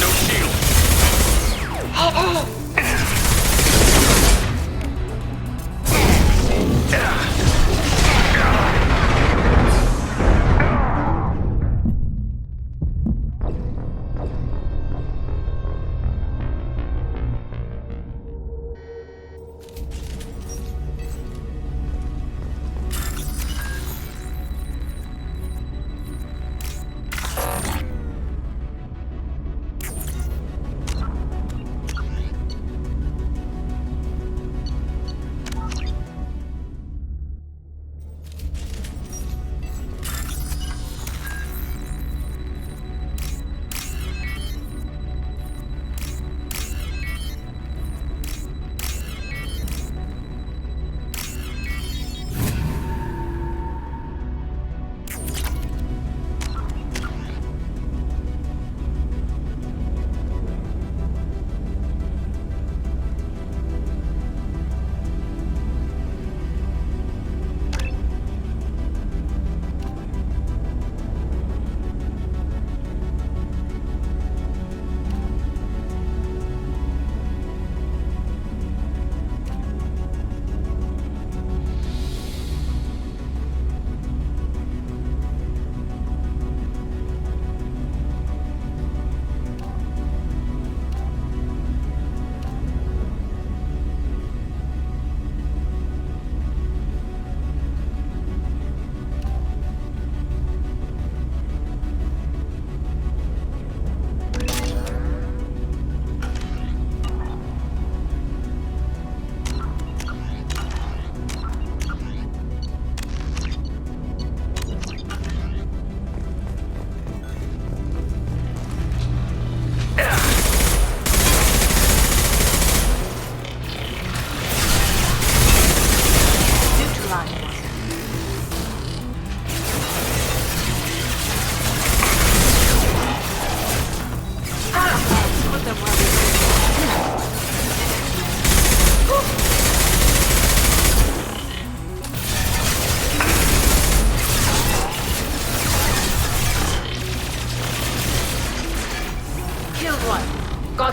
No shield.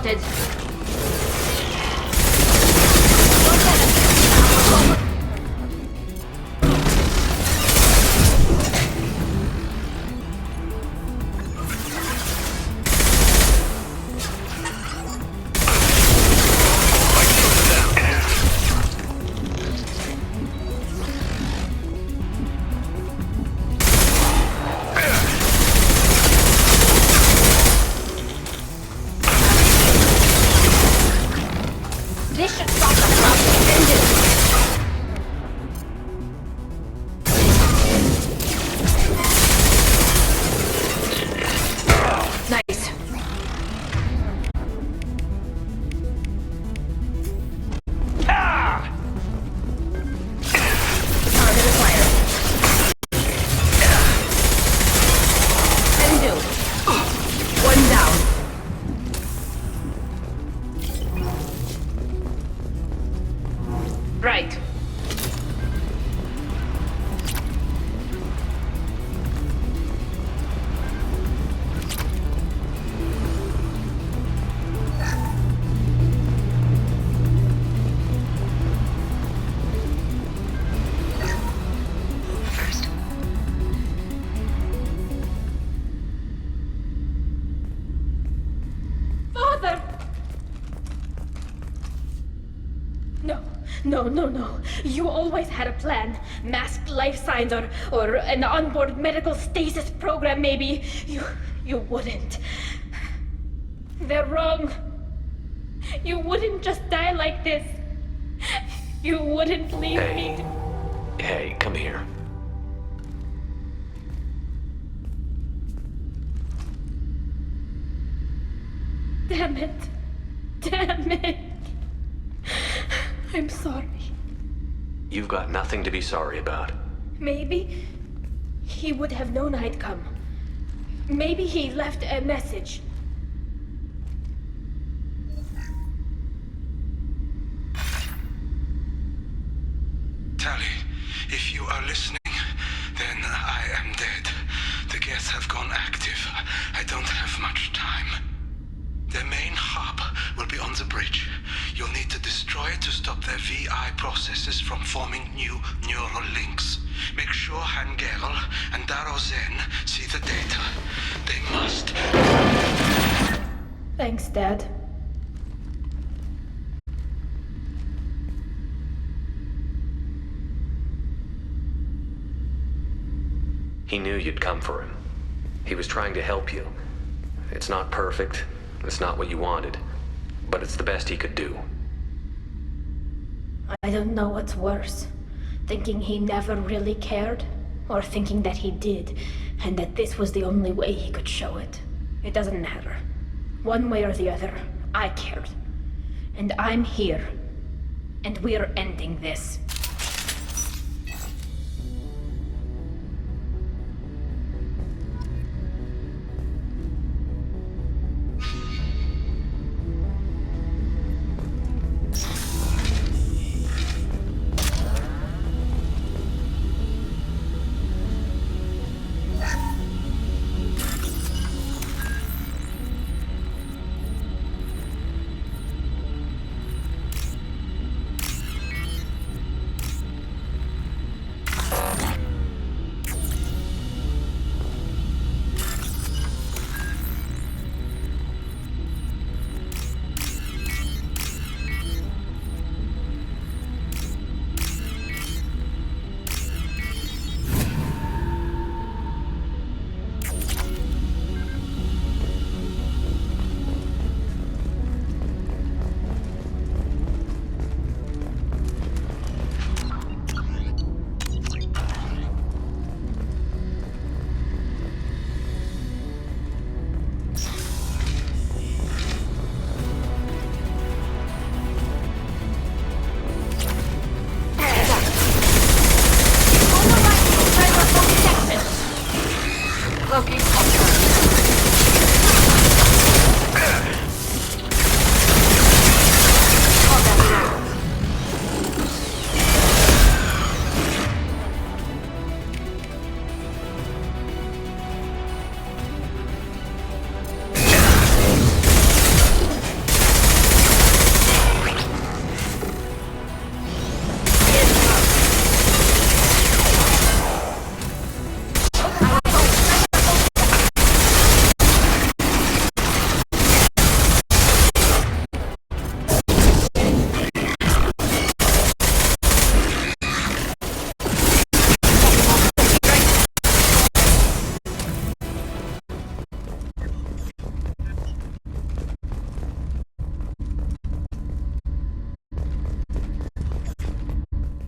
Spotted. This should stop the Nice. Target acquired. Undo. One down. Right. First. Father! No. You always had a plan. Masked life signs or an onboard medical stasis program, maybe. You wouldn't. They're wrong. You wouldn't just die like this. You wouldn't leave me. Hey, come here. Damn it. I'm sorry. You've got nothing to be sorry about. Maybe he would have known I'd come. Maybe he left a message. Tally, if you are listening, then I am dead. The geth have gone active. I don't have much time. The main hub will be on the bridge. You'll need to destroy it to stop their VI processes from forming new neural links. Make sure Hangerel and Darozen see the data. They must. Thanks, Dad. He knew you'd come for him. He was trying to help you. It's not perfect. It's not what you wanted. But it's the best he could do. I don't know what's worse. Thinking he never really cared, or thinking that he did, and that this was the only way he could show it. It doesn't matter. One way or the other, I cared. And I'm here. And we're ending this.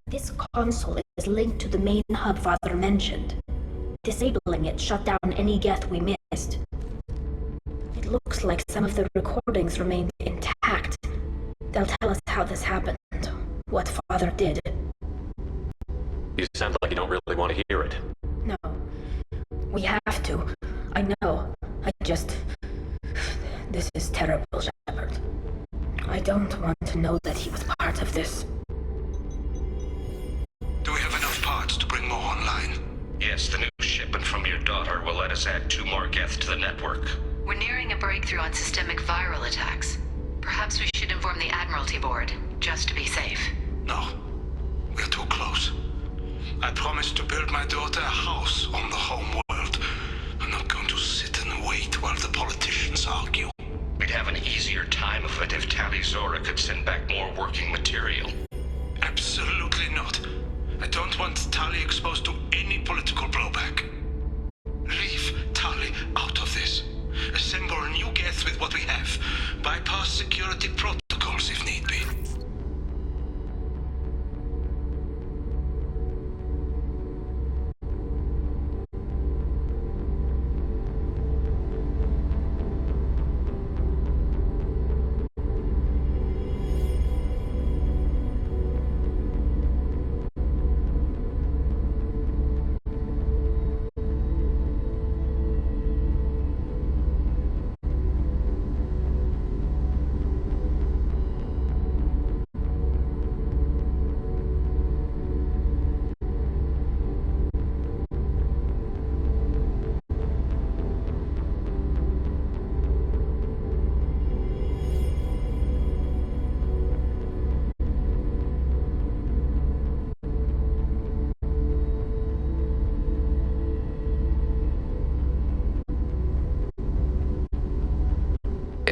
This console is linked to the main hub Father mentioned. Disabling it shut down any geth we missed. It looks like some of the recordings remained intact. They'll tell us how this happened, what Father did. You sound like you don't really want to hear it. No. We have to. I know. This is terrible, Shepard. I don't want to know that he was part of this. Do we have enough parts to bring more online? Yes, the new shipment from your daughter will let us add 2 more geth to the network. We're nearing a breakthrough on systemic viral attacks. Perhaps we should inform the Admiralty Board, just to be safe. No. We're too close. I promised to build my daughter a house on the home world. I'm not going to sit and wait while the politicians argue. We'd have an easier time of it if Tali Zora could send back more working material. Absolutely not. I don't want Tali exposed to any political blowback. Leave Tali out of this. Assemble new geth with what we have. Bypass security protocols if need be.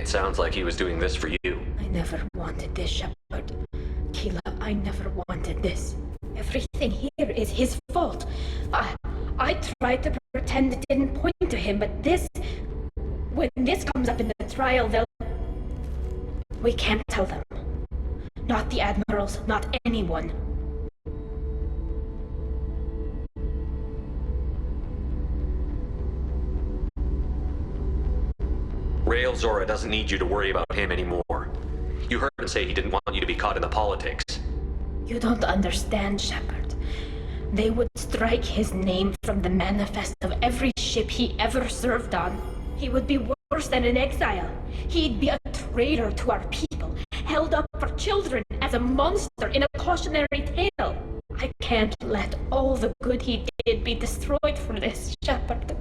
It sounds like he was doing this for you. I never wanted this, Shepard. Keela, I never wanted this. Everything here is his fault. I tried to pretend it didn't point to him, but this... When this comes up in the trial, they'll... We can't tell them. Not the admirals, not anyone. Rael Zora doesn't need you to worry about him anymore. You heard him say he didn't want you to be caught in the politics. You don't understand, Shepard. They would strike his name from the manifest of every ship he ever served on. He would be worse than an exile. He'd be a traitor to our people, held up for children as a monster in a cautionary tale. I can't let all the good he did be destroyed for this, Shepard.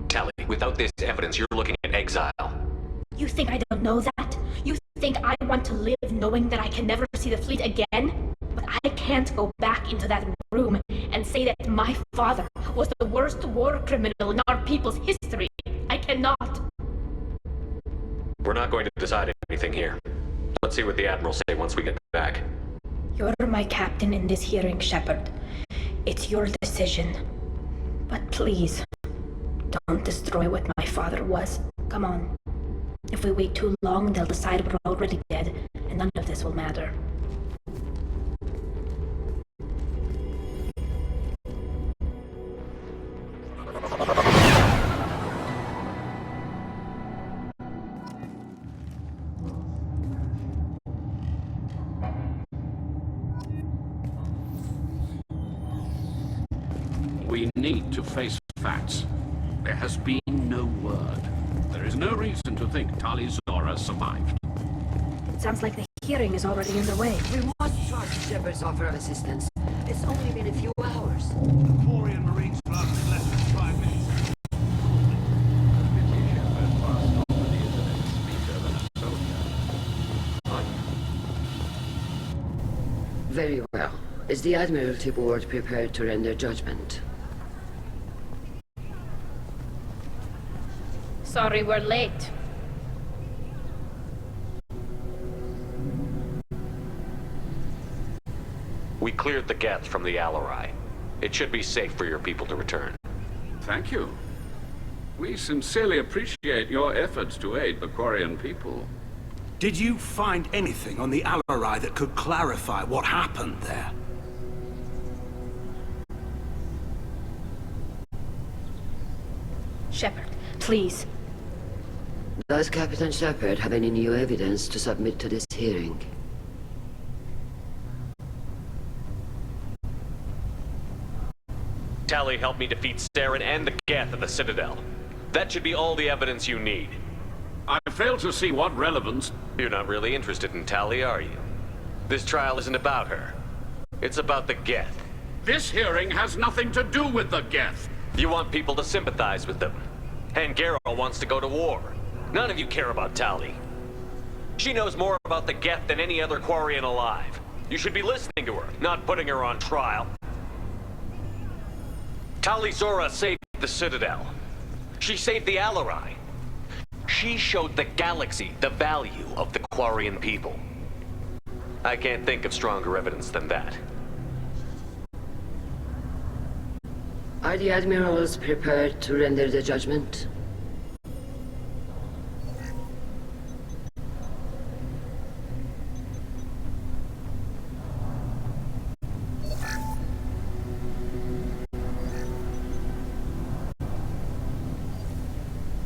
Tally, without this evidence, you're looking at exile. You think I don't know that? You think I want to live knowing that I can never see the fleet again? But I can't go back into that room and say that my father was the worst war criminal in our people's history. I cannot. We're not going to decide anything here. Let's see what the Admiral say once we get back. You're my captain in this hearing, Shepard. It's your decision. But please, don't destroy what my father was. Come on. If we wait too long, they'll decide we're already dead, and none of this will matter. We need to face facts. There has been no word. There is no reason to think Tali Zora survived. It sounds like the hearing is already underway. We must trust Shepard's offer of assistance. It's only been a few hours. The Quarian Marines arrived in less than 5 minutes. Very well. Is the Admiralty Board prepared to render judgment? Sorry we're late. We cleared the Geth from the Alarai. It should be safe for your people to return. Thank you. We sincerely appreciate your efforts to aid the Quarian people. Did you find anything on the Alarai that could clarify what happened there? Shepard, please. Does Captain Shepard have any new evidence to submit to this hearing? Tally helped me defeat Saren and the Geth at the Citadel. That should be all the evidence you need. I fail to see what relevance... You're not really interested in Tally, are you? This trial isn't about her. It's about the Geth. This hearing has nothing to do with the Geth. You want people to sympathize with them. Hangaro wants to go to war. None of you care about Tally. She knows more about the Geth than any other Quarian alive. You should be listening to her, not putting her on trial. Tali Zora saved the Citadel. She saved the Alarai. She showed the galaxy the value of the Quarian people. I can't think of stronger evidence than that. Are the Admirals prepared to render the judgment?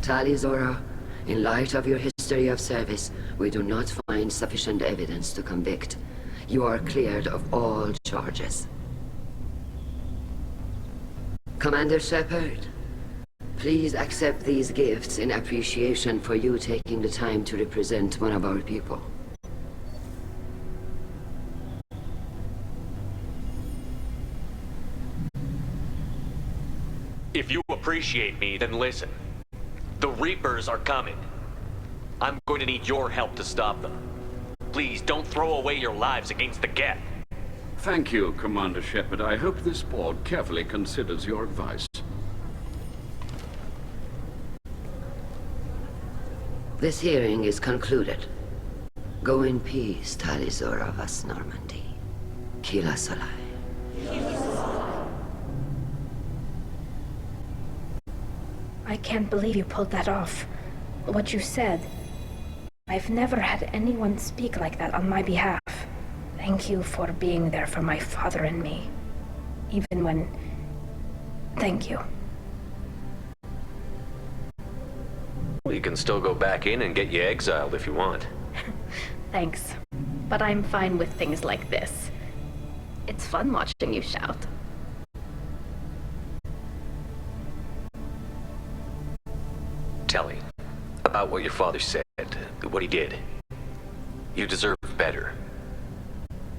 Tali Zora, in light of your history of service, we do not find sufficient evidence to convict. You are cleared of all charges. Commander Shepard, please accept these gifts in appreciation for you taking the time to represent one of our people. If you appreciate me, then listen. The Reapers are coming. I'm going to need your help to stop them. Please, don't throw away your lives against the Geth. Thank you, Commander Shepard. I hope this board carefully considers your advice. This hearing is concluded. Go in peace, Talizora vas Normandy. Kila Salai. I can't believe you pulled that off. What you said. I've never had anyone speak like that on my behalf. Thank you for being there for my father and me. Even when... Thank you. Well, you can still go back in and get you exiled if you want. Thanks. But I'm fine with things like this. It's fun watching you shout. Telly, about what your father said, what he did. You deserve better.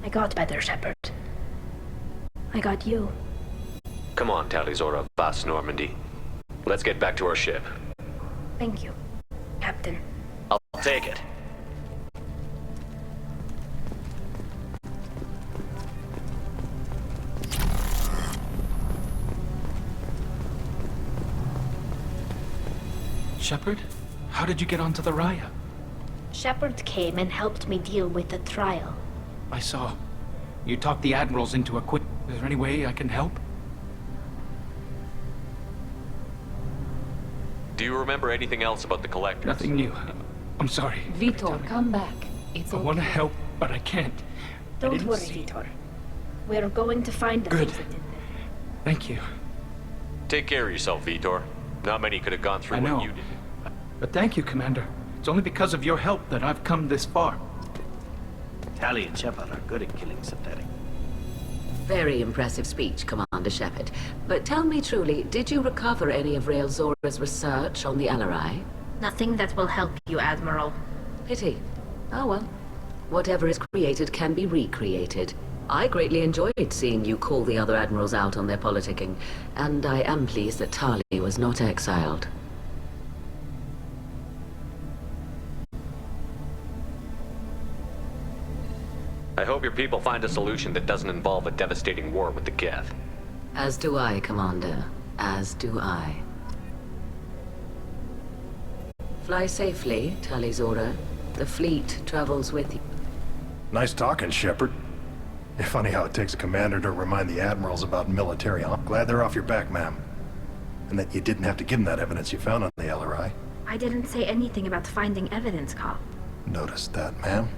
I got better, Shepard. I got you. Come on, Talizora vas Normandy. Let's get back to our ship. Thank you, Captain. I'll take it. Shepard? How did you get onto the Raya? Shepard came and helped me deal with the trial. I saw. You talked the admirals into a quit. Is there any way I can help? Do you remember anything else about the Collectors? Nothing new. I'm sorry. Vitor, come back. It's I okay. want to help, but I can't. Don't worry, Vitor. We're going to find the things that did this. Thank you. Take care of yourself, Vitor. Not many could have gone through I know. what you did. But thank you, Commander. It's only because of your help that I've come this far. Tali and Shepard are good at killing synthetic. Very impressive speech, Commander Shepard. But tell me truly, did you recover any of Rael Zora's research on the Alarai? Nothing that will help you, Admiral. Pity. Oh well. Whatever is created can be recreated. I greatly enjoyed seeing you call the other admirals out on their politicking, and I am pleased that Tali was not exiled. I hope your people find a solution that doesn't involve a devastating war with the Geth. As do I, Commander. As do I. Fly safely, Talizora. The fleet travels with you. Nice talking, Shepard. Funny how it takes a commander to remind the admirals about military. I'm glad they're off your back, ma'am. And that you didn't have to give them that evidence you found on the LRI. I didn't say anything about finding evidence, Carl. Noticed that, ma'am.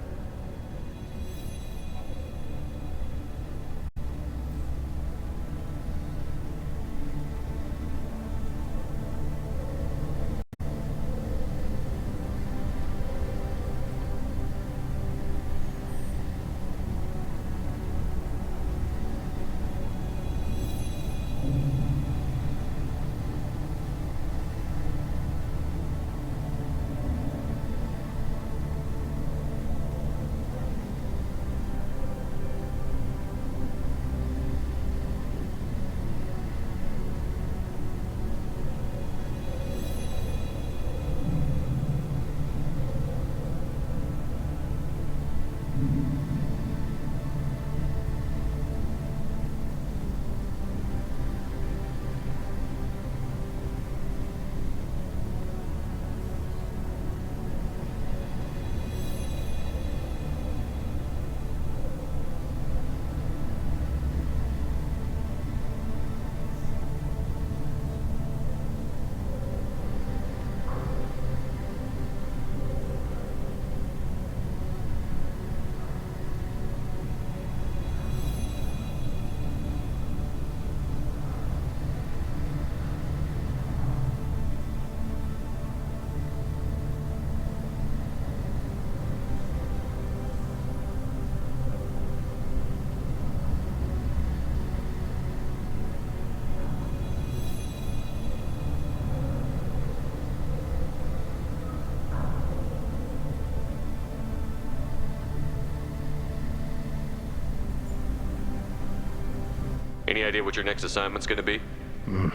Any idea what your next assignment's gonna be? I'm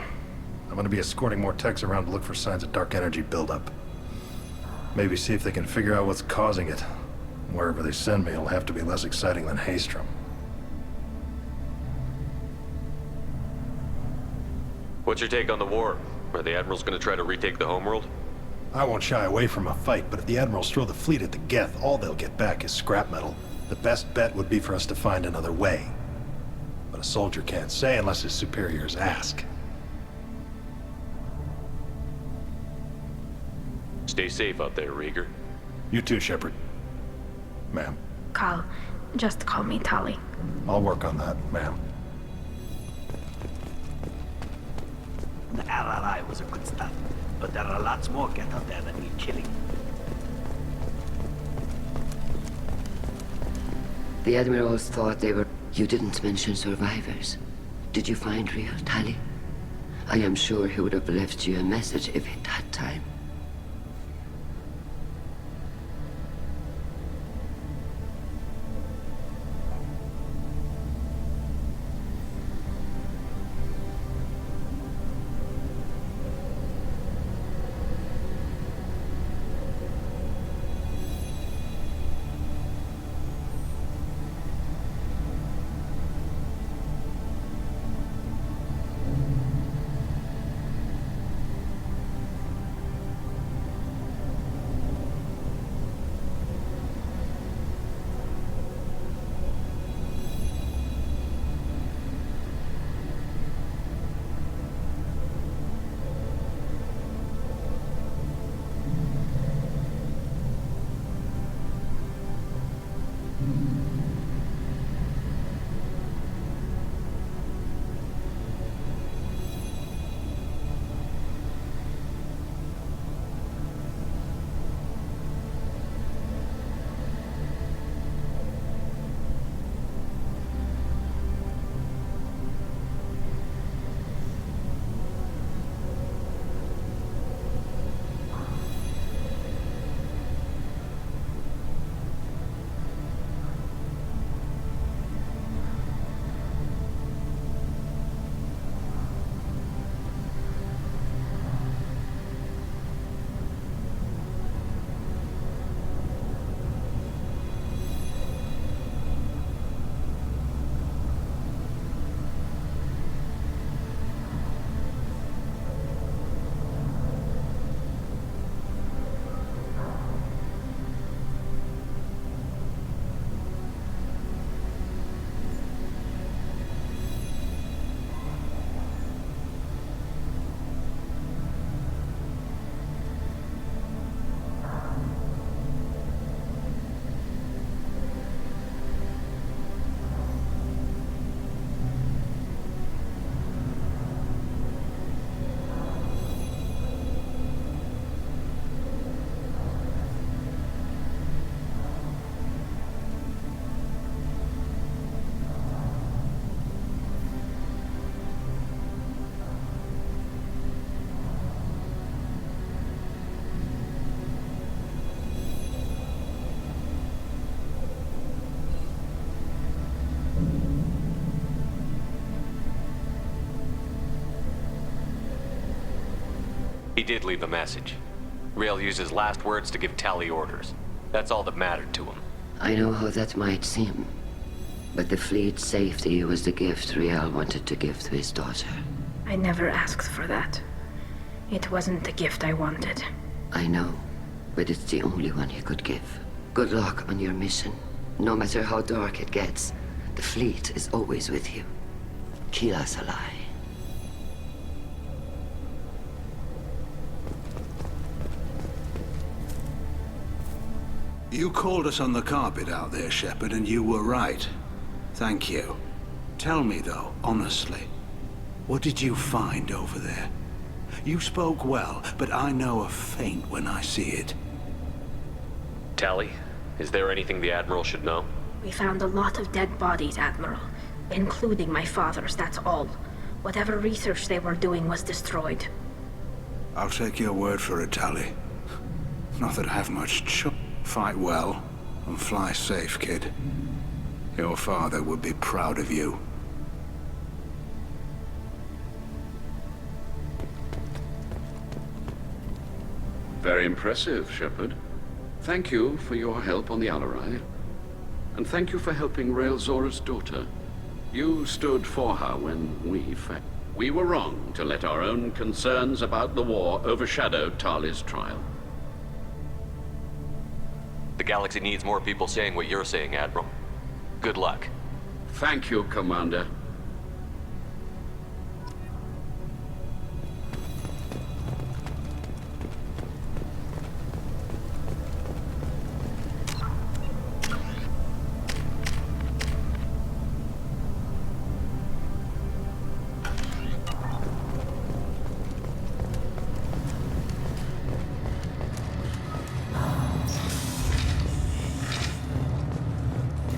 gonna be escorting more techs around to look for signs of dark energy buildup. Maybe see if they can figure out what's causing it. Wherever they send me, it'll have to be less exciting than Haystrom. What's your take on the war? Are the admirals gonna try to retake the homeworld? I won't shy away from a fight, but if the Admirals throw the fleet at the Geth, all they'll get back is scrap metal. The best bet would be for us to find another way. But a soldier can't say unless his superiors ask. Stay safe out there, Rieger. You too, Shepard. Ma'am. Carl, just call me Tali. I'll work on that, ma'am. The RRI was a good start, but there are lots more Geth out there that need killing. The Admirals thought they were... You didn't mention survivors. Did you find real Tali? I am sure he would have left you a message if he'd had time. He did leave a message. Rail used his last words to give Tali orders. That's all that mattered to him. I know how that might seem, but the fleet's safety was the gift Riel wanted to give to his daughter. I never asked for that. It wasn't the gift I wanted. I know, but it's the only one he could give. Good luck on your mission. No matter how dark it gets, the fleet is always with you. Kila Salai. You called us on the carpet out there, Shepard, and you were right. Thank you. Tell me, though, honestly, what did you find over there? You spoke well, but I know a feint when I see it. Tali, is there anything the Admiral should know? We found a lot of dead bodies, Admiral. Including my father's, that's all. Whatever research they were doing was destroyed. I'll take your word for it, Tali. Not that I have much choice. Fight well, and fly safe, kid. Your father would be proud of you. Very impressive, Shepard. Thank you for your help on the Alarai. And thank you for helping Rael Zora's daughter. You stood for her when we failed. We were wrong to let our own concerns about the war overshadow Tali's trial. The galaxy needs more people saying what you're saying, Admiral. Good luck. Thank you, Commander.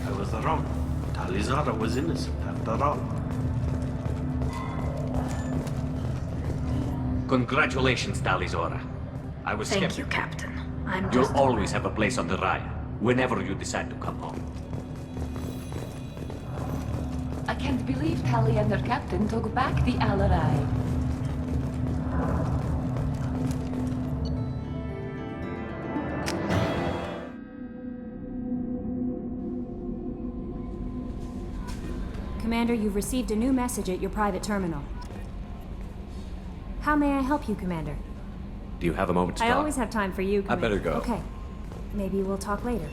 I was wrong. Talizara was innocent after all. Congratulations, Talizora. I was Thank skeptical. you, Captain. I'm You'll just... always have a place on the Raya, whenever you decide to come home. I can't believe Tali and their captain took back the Alarai. Commander, you've received a new message at your private terminal. How may I help you, Commander? Do you have a moment to I talk? always have time for you, I Commander. better go. Okay. Maybe we'll talk later.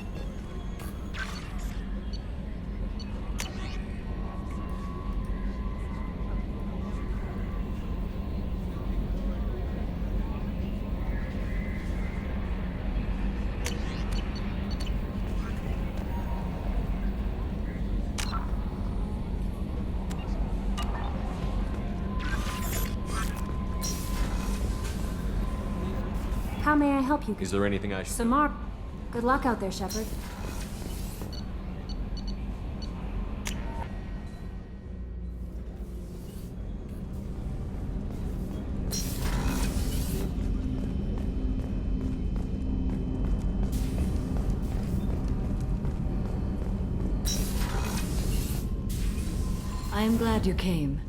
How may I help you? Is there anything I should... Samar, good luck out there, Shepard. I am glad you came.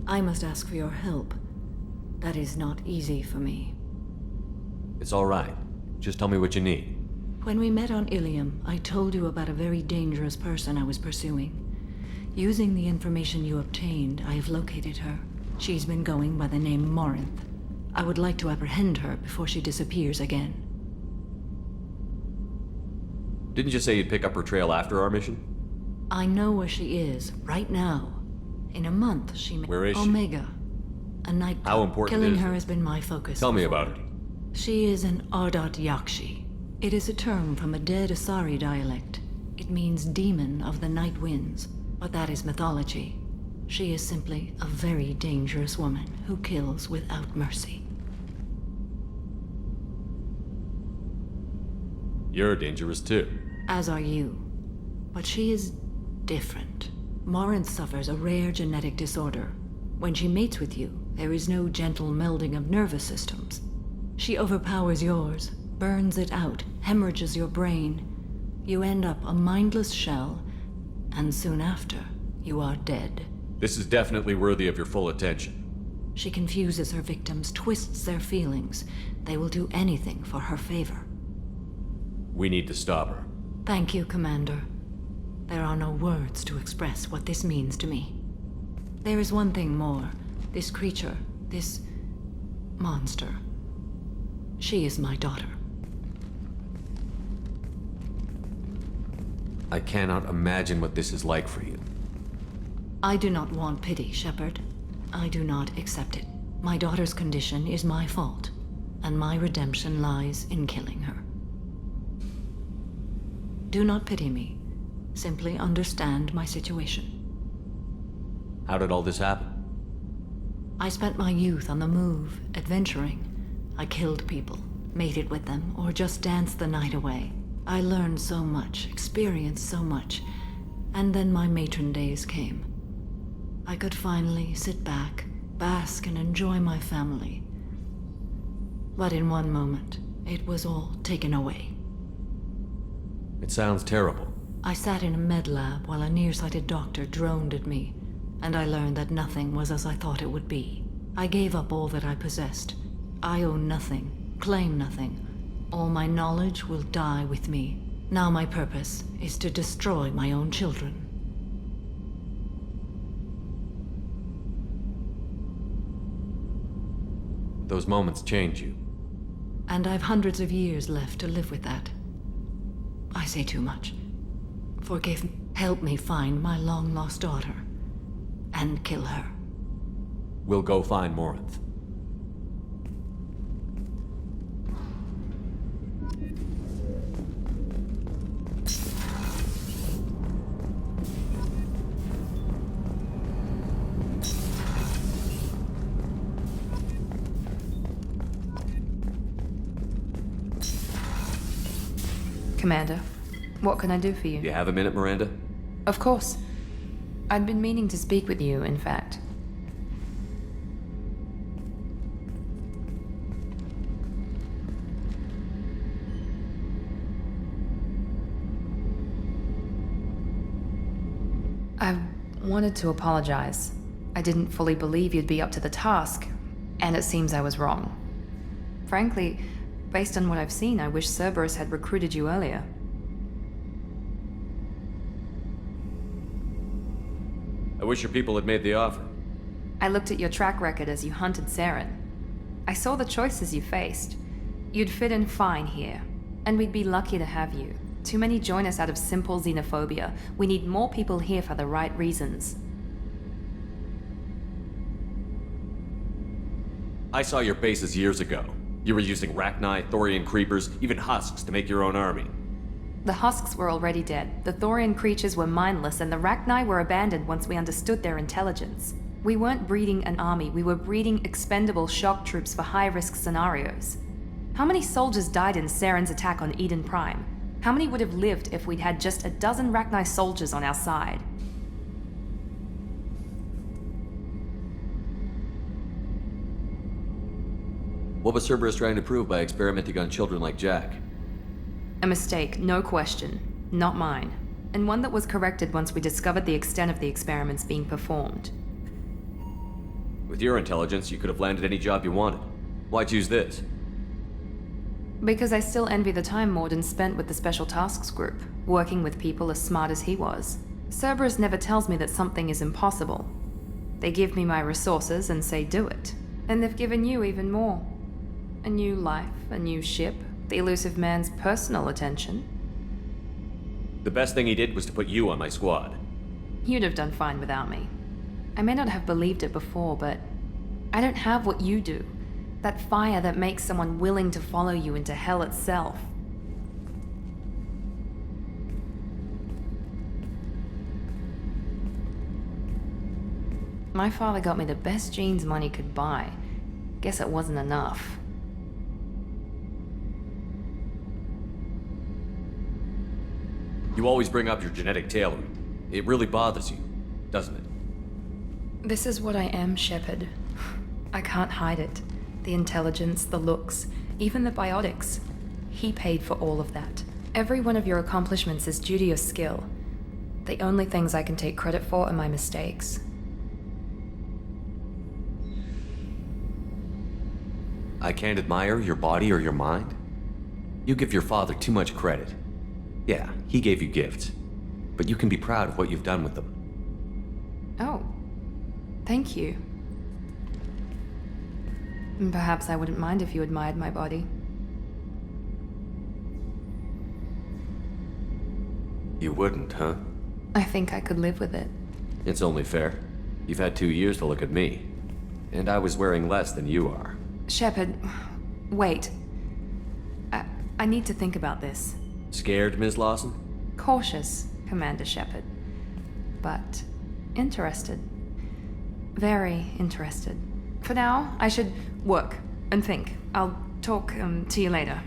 I must ask for your help. That is not easy for me. It's all right. Just tell me what you need. When we met on Ilium, I told you about a very dangerous person I was pursuing. Using the information you obtained, I have located her. She's been going by the name Morinth. I would like to apprehend her before she disappears again. Didn't you say you'd pick up her trail after our mission? I know where she is, right now. In a month, she may... Where is she? Omega. A night. How important Killing is her it? has been my focus. Tell me before. about her. She is an Ardat Yakshi. It is a term from a dead Asari dialect. It means demon of the night winds, but that is mythology. She is simply a very dangerous woman who kills without mercy. You're dangerous too. As are you. But she is different. Morinth suffers a rare genetic disorder. When she mates with you, there is no gentle melding of nervous systems. She overpowers yours, burns it out, hemorrhages your brain. You end up a mindless shell, and soon after, you are dead. This is definitely worthy of your full attention. She confuses her victims, twists their feelings. They will do anything for her favor. We need to stop her. Thank you, Commander. There are no words to express what this means to me. There is one thing more. This creature, this monster. She is my daughter. I cannot imagine what this is like for you. I do not want pity, Shepard. I do not accept it. My daughter's condition is my fault, and my redemption lies in killing her. Do not pity me. Simply understand my situation. How did all this happen? I spent my youth on the move, adventuring. I killed people, mated with them, or just danced the night away. I learned so much, experienced so much, and then my matron days came. I could finally sit back, bask, and enjoy my family. But in one moment, it was all taken away. It sounds terrible. I sat in a med lab while a nearsighted doctor droned at me, and I learned that nothing was as I thought it would be. I gave up all that I possessed. I own nothing, claim nothing. All my knowledge will die with me. Now my purpose is to destroy my own children. Those moments change you. And I've hundreds of years left to live with that. I say too much. Forgive me. Help me find my long-lost daughter. And kill her. We'll go find Morinth. Commander, what can I do for you? You have a minute, Miranda? Of course. I'd been meaning to speak with you, in fact. I wanted to apologize. I didn't fully believe you'd be up to the task, and it seems I was wrong. Frankly, based on what I've seen, I wish Cerberus had recruited you earlier. I wish your people had made the offer. I looked at your track record as you hunted Saren. I saw the choices you faced. You'd fit in fine here, and we'd be lucky to have you. Too many join us out of simple xenophobia. We need more people here for the right reasons. I saw your bases years ago. You were using Rachni, Thorian creepers, even husks to make your own army. The husks were already dead. The Thorian creatures were mindless, and the Rachni were abandoned once we understood their intelligence. We weren't breeding an army, we were breeding expendable shock troops for high-risk scenarios. How many soldiers died in Saren's attack on Eden Prime? How many would have lived if we'd had just a dozen Rachni soldiers on our side? What was Cerberus trying to prove by experimenting on children like Jack? A mistake, no question. Not mine. And one that was corrected once we discovered the extent of the experiments being performed. With your intelligence, you could have landed any job you wanted. Why choose this? Because I still envy the time Morden spent with the Special Tasks Group, working with people as smart as he was. Cerberus never tells me that something is impossible. They give me my resources and say do it. And they've given you even more. A new life, a new ship, the elusive man's personal attention. The best thing he did was to put you on my squad. You'd have done fine without me. I may not have believed it before, but I don't have what you do. That fire that makes someone willing to follow you into hell itself. My father got me the best jeans money could buy. Guess it wasn't enough. You always bring up your genetic tailoring. It really bothers you, doesn't it? This is what I am, Shepard. I can't hide it. The intelligence, the looks, even the biotics. He paid for all of that. Every one of your accomplishments is due to your skill. The only things I can take credit for are my mistakes. I can't admire your body or your mind? You give your father too much credit. Yeah, he gave you gifts. But you can be proud of what you've done with them. Oh. Thank you. Perhaps I wouldn't mind if you admired my body. You wouldn't, huh? I think I could live with it. It's only fair. You've had 2 years to look at me. And I was wearing less than you are. Shepard, wait. I need to think about this. Scared, Ms. Lawson? Cautious, Commander Shepard. But interested. Very interested. For now, I should work and think. I'll talk to you later.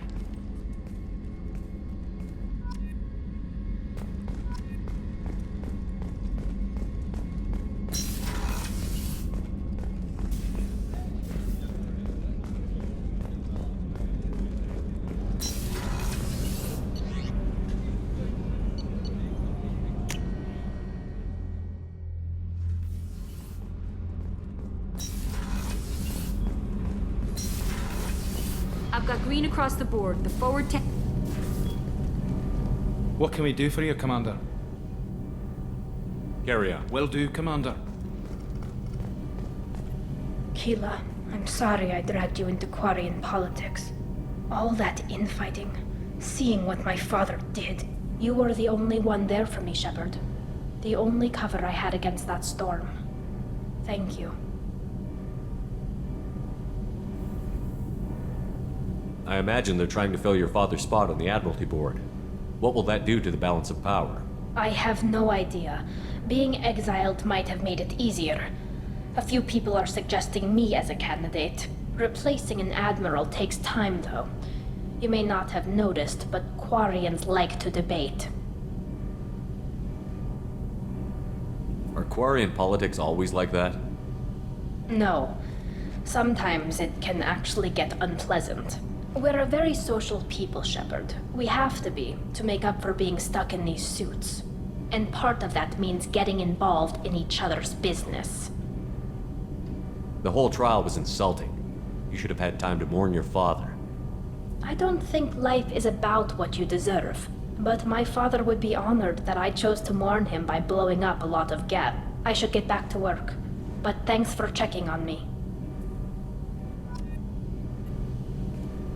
I've got green across the board. The forward What can we do for you, Commander? Carry on. Will do, Commander. Keela, I'm sorry I dragged you into Quarian politics. All that infighting, seeing what my father did. You were the only one there for me, Shepard. The only cover I had against that storm. Thank you. I imagine they're trying to fill your father's spot on the Admiralty Board. What will that do to the balance of power? I have no idea. Being exiled might have made it easier. A few people are suggesting me as a candidate. Replacing an admiral takes time, though. You may not have noticed, but Quarians like to debate. Are Quarian politics always like that? No. Sometimes it can actually get unpleasant. We're a very social people, Shepard. We have to be, to make up for being stuck in these suits. And part of that means getting involved in each other's business. The whole trial was insulting. You should have had time to mourn your father. I don't think life is about what you deserve. But my father would be honored that I chose to mourn him by blowing up a lot of gas. I should get back to work. But thanks for checking on me.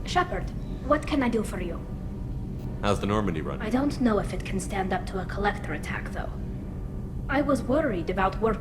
Shepard, what can I do for you? How's the Normandy run? I don't know if it can stand up to a collector attack, though. I was worried about work.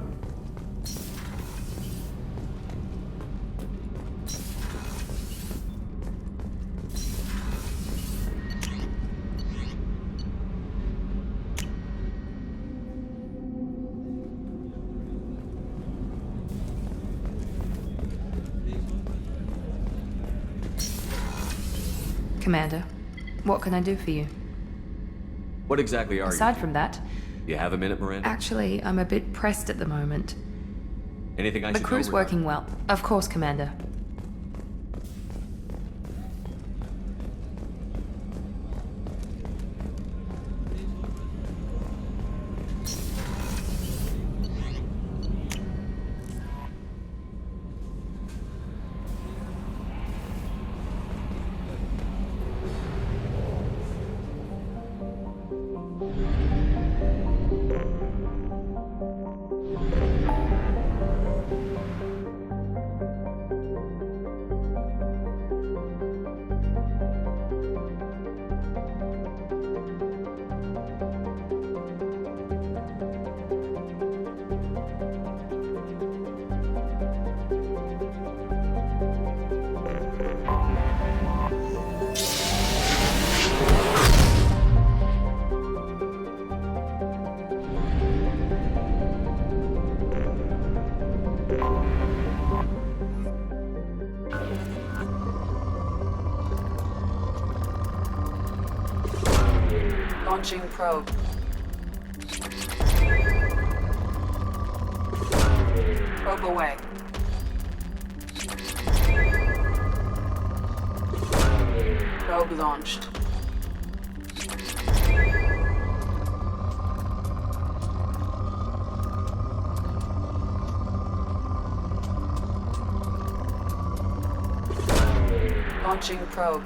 Commander, what can I do for you? What exactly are Aside from that, you have a minute, Miranda? actually, I'm a bit pressed at the moment. Anything I The should crew's know working well. Of course, Commander. Launching probe. Probe away. Probe launched. Launching probe.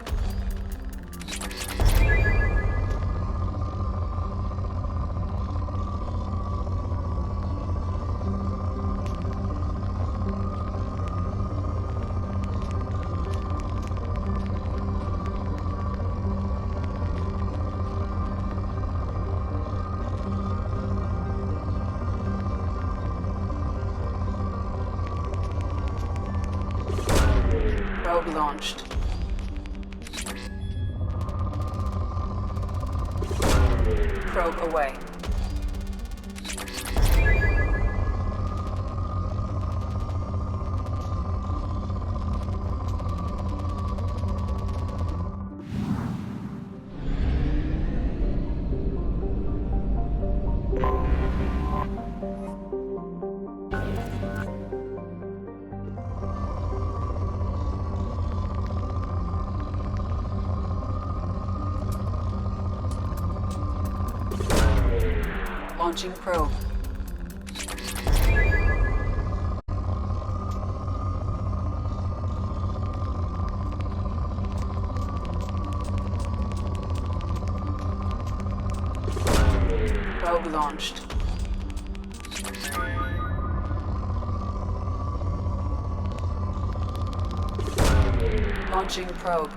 Probe launched. Probe away. Launching probe. Probe launched. Launching probe.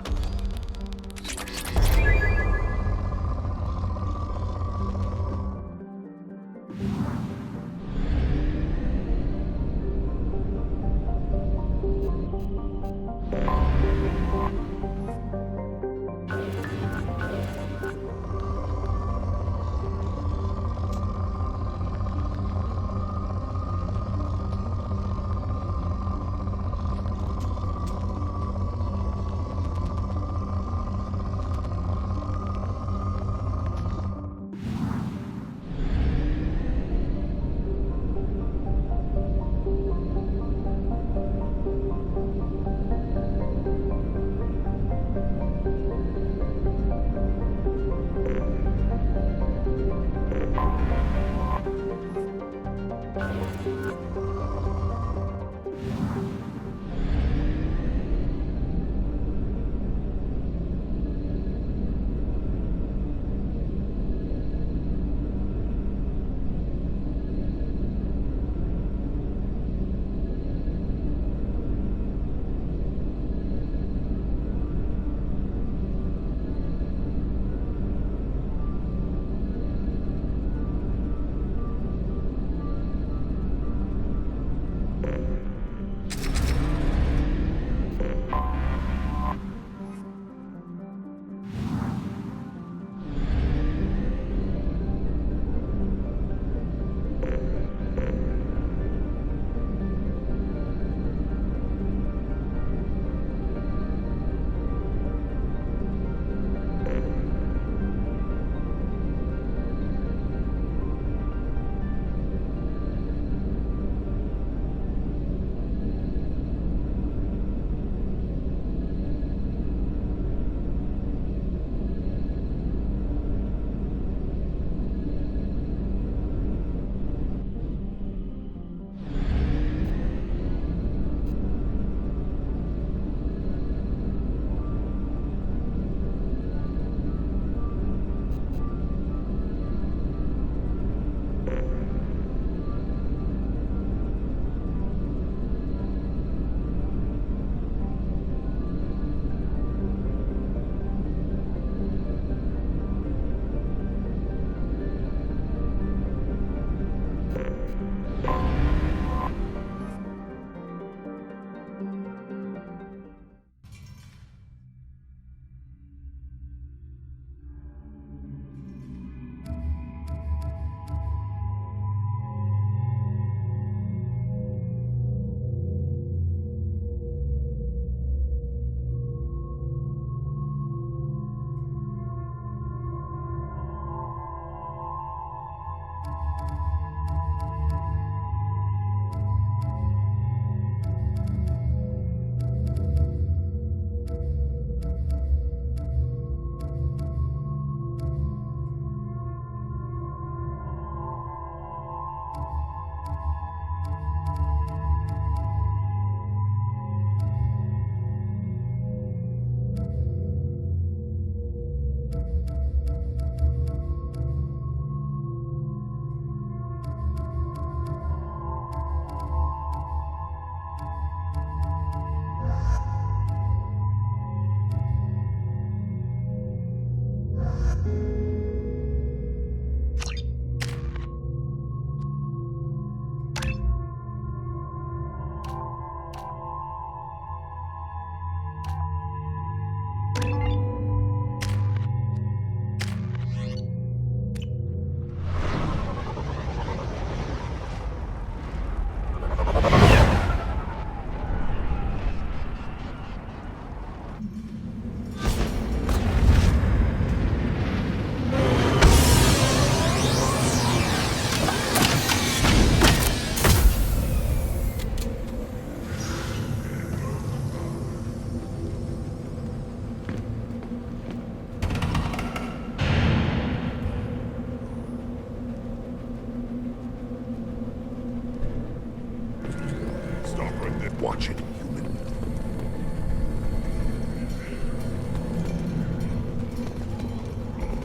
wretched human.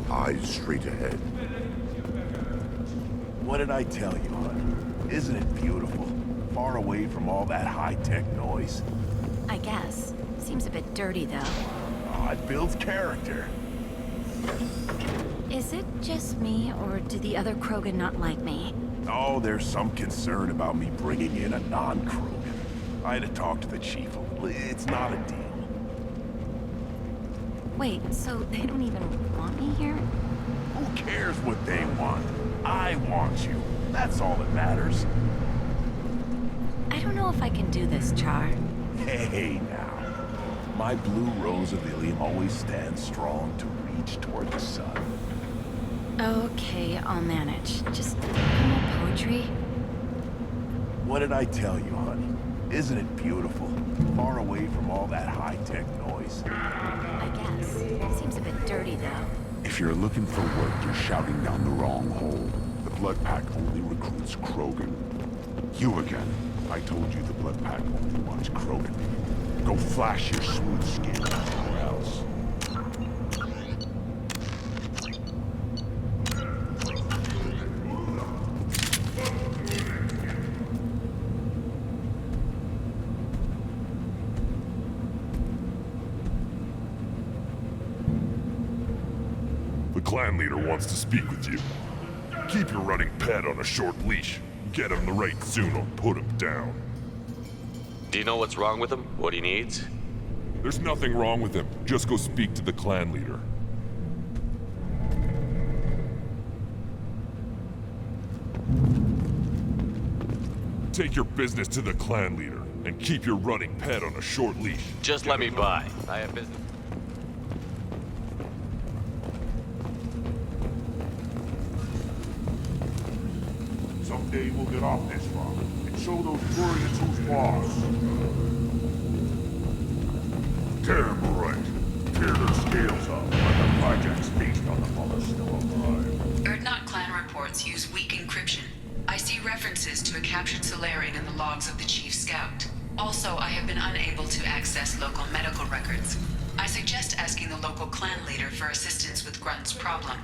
Eyes straight ahead. What did I tell you, honey? Isn't it beautiful? Far away from all that high-tech noise. I guess. Seems a bit dirty, though. Oh, it builds character. Is it just me, or do the other Krogan not like me? Oh, there's some concern about me bringing in a non-Krogan. I had to talk to the chief. It's not a deal. Wait, so they don't even want me here? Who cares what they want? I want you. That's all that matters. I don't know if I can do this, Char. Hey, now. My blue rose of Ilium always stands strong to reach toward the sun. Okay, I'll manage. Just no poetry. What did I tell you, honey? Isn't it beautiful? Far away from all that high-tech noise. I guess. Seems a bit dirty, though. If you're looking for work, you're shouting down the wrong hole. The Blood Pack only recruits Krogan. You again. I told you the Blood Pack only wants Krogan. Go flash your smooth skin, or else. The clan leader wants to speak with you. Keep your running pet on a short leash. Get him the right soon or put him down. Do you know what's wrong with him? What he needs? There's nothing wrong with him. Just go speak to the clan leader. Take your business to the clan leader, and keep your running pet on a short leash. Just let me by. I have business. Someday we'll get off this rock and show those Turians who's boss. Tear them right. Tear their scales up, but the project's feast on the mother still alive. Erdnot clan reports use weak encryption. I see references to a captured Solarian in the logs of the Chief Scout. Also, I have been unable to access local medical records. I suggest asking the local clan leader for assistance with Grunt's problem.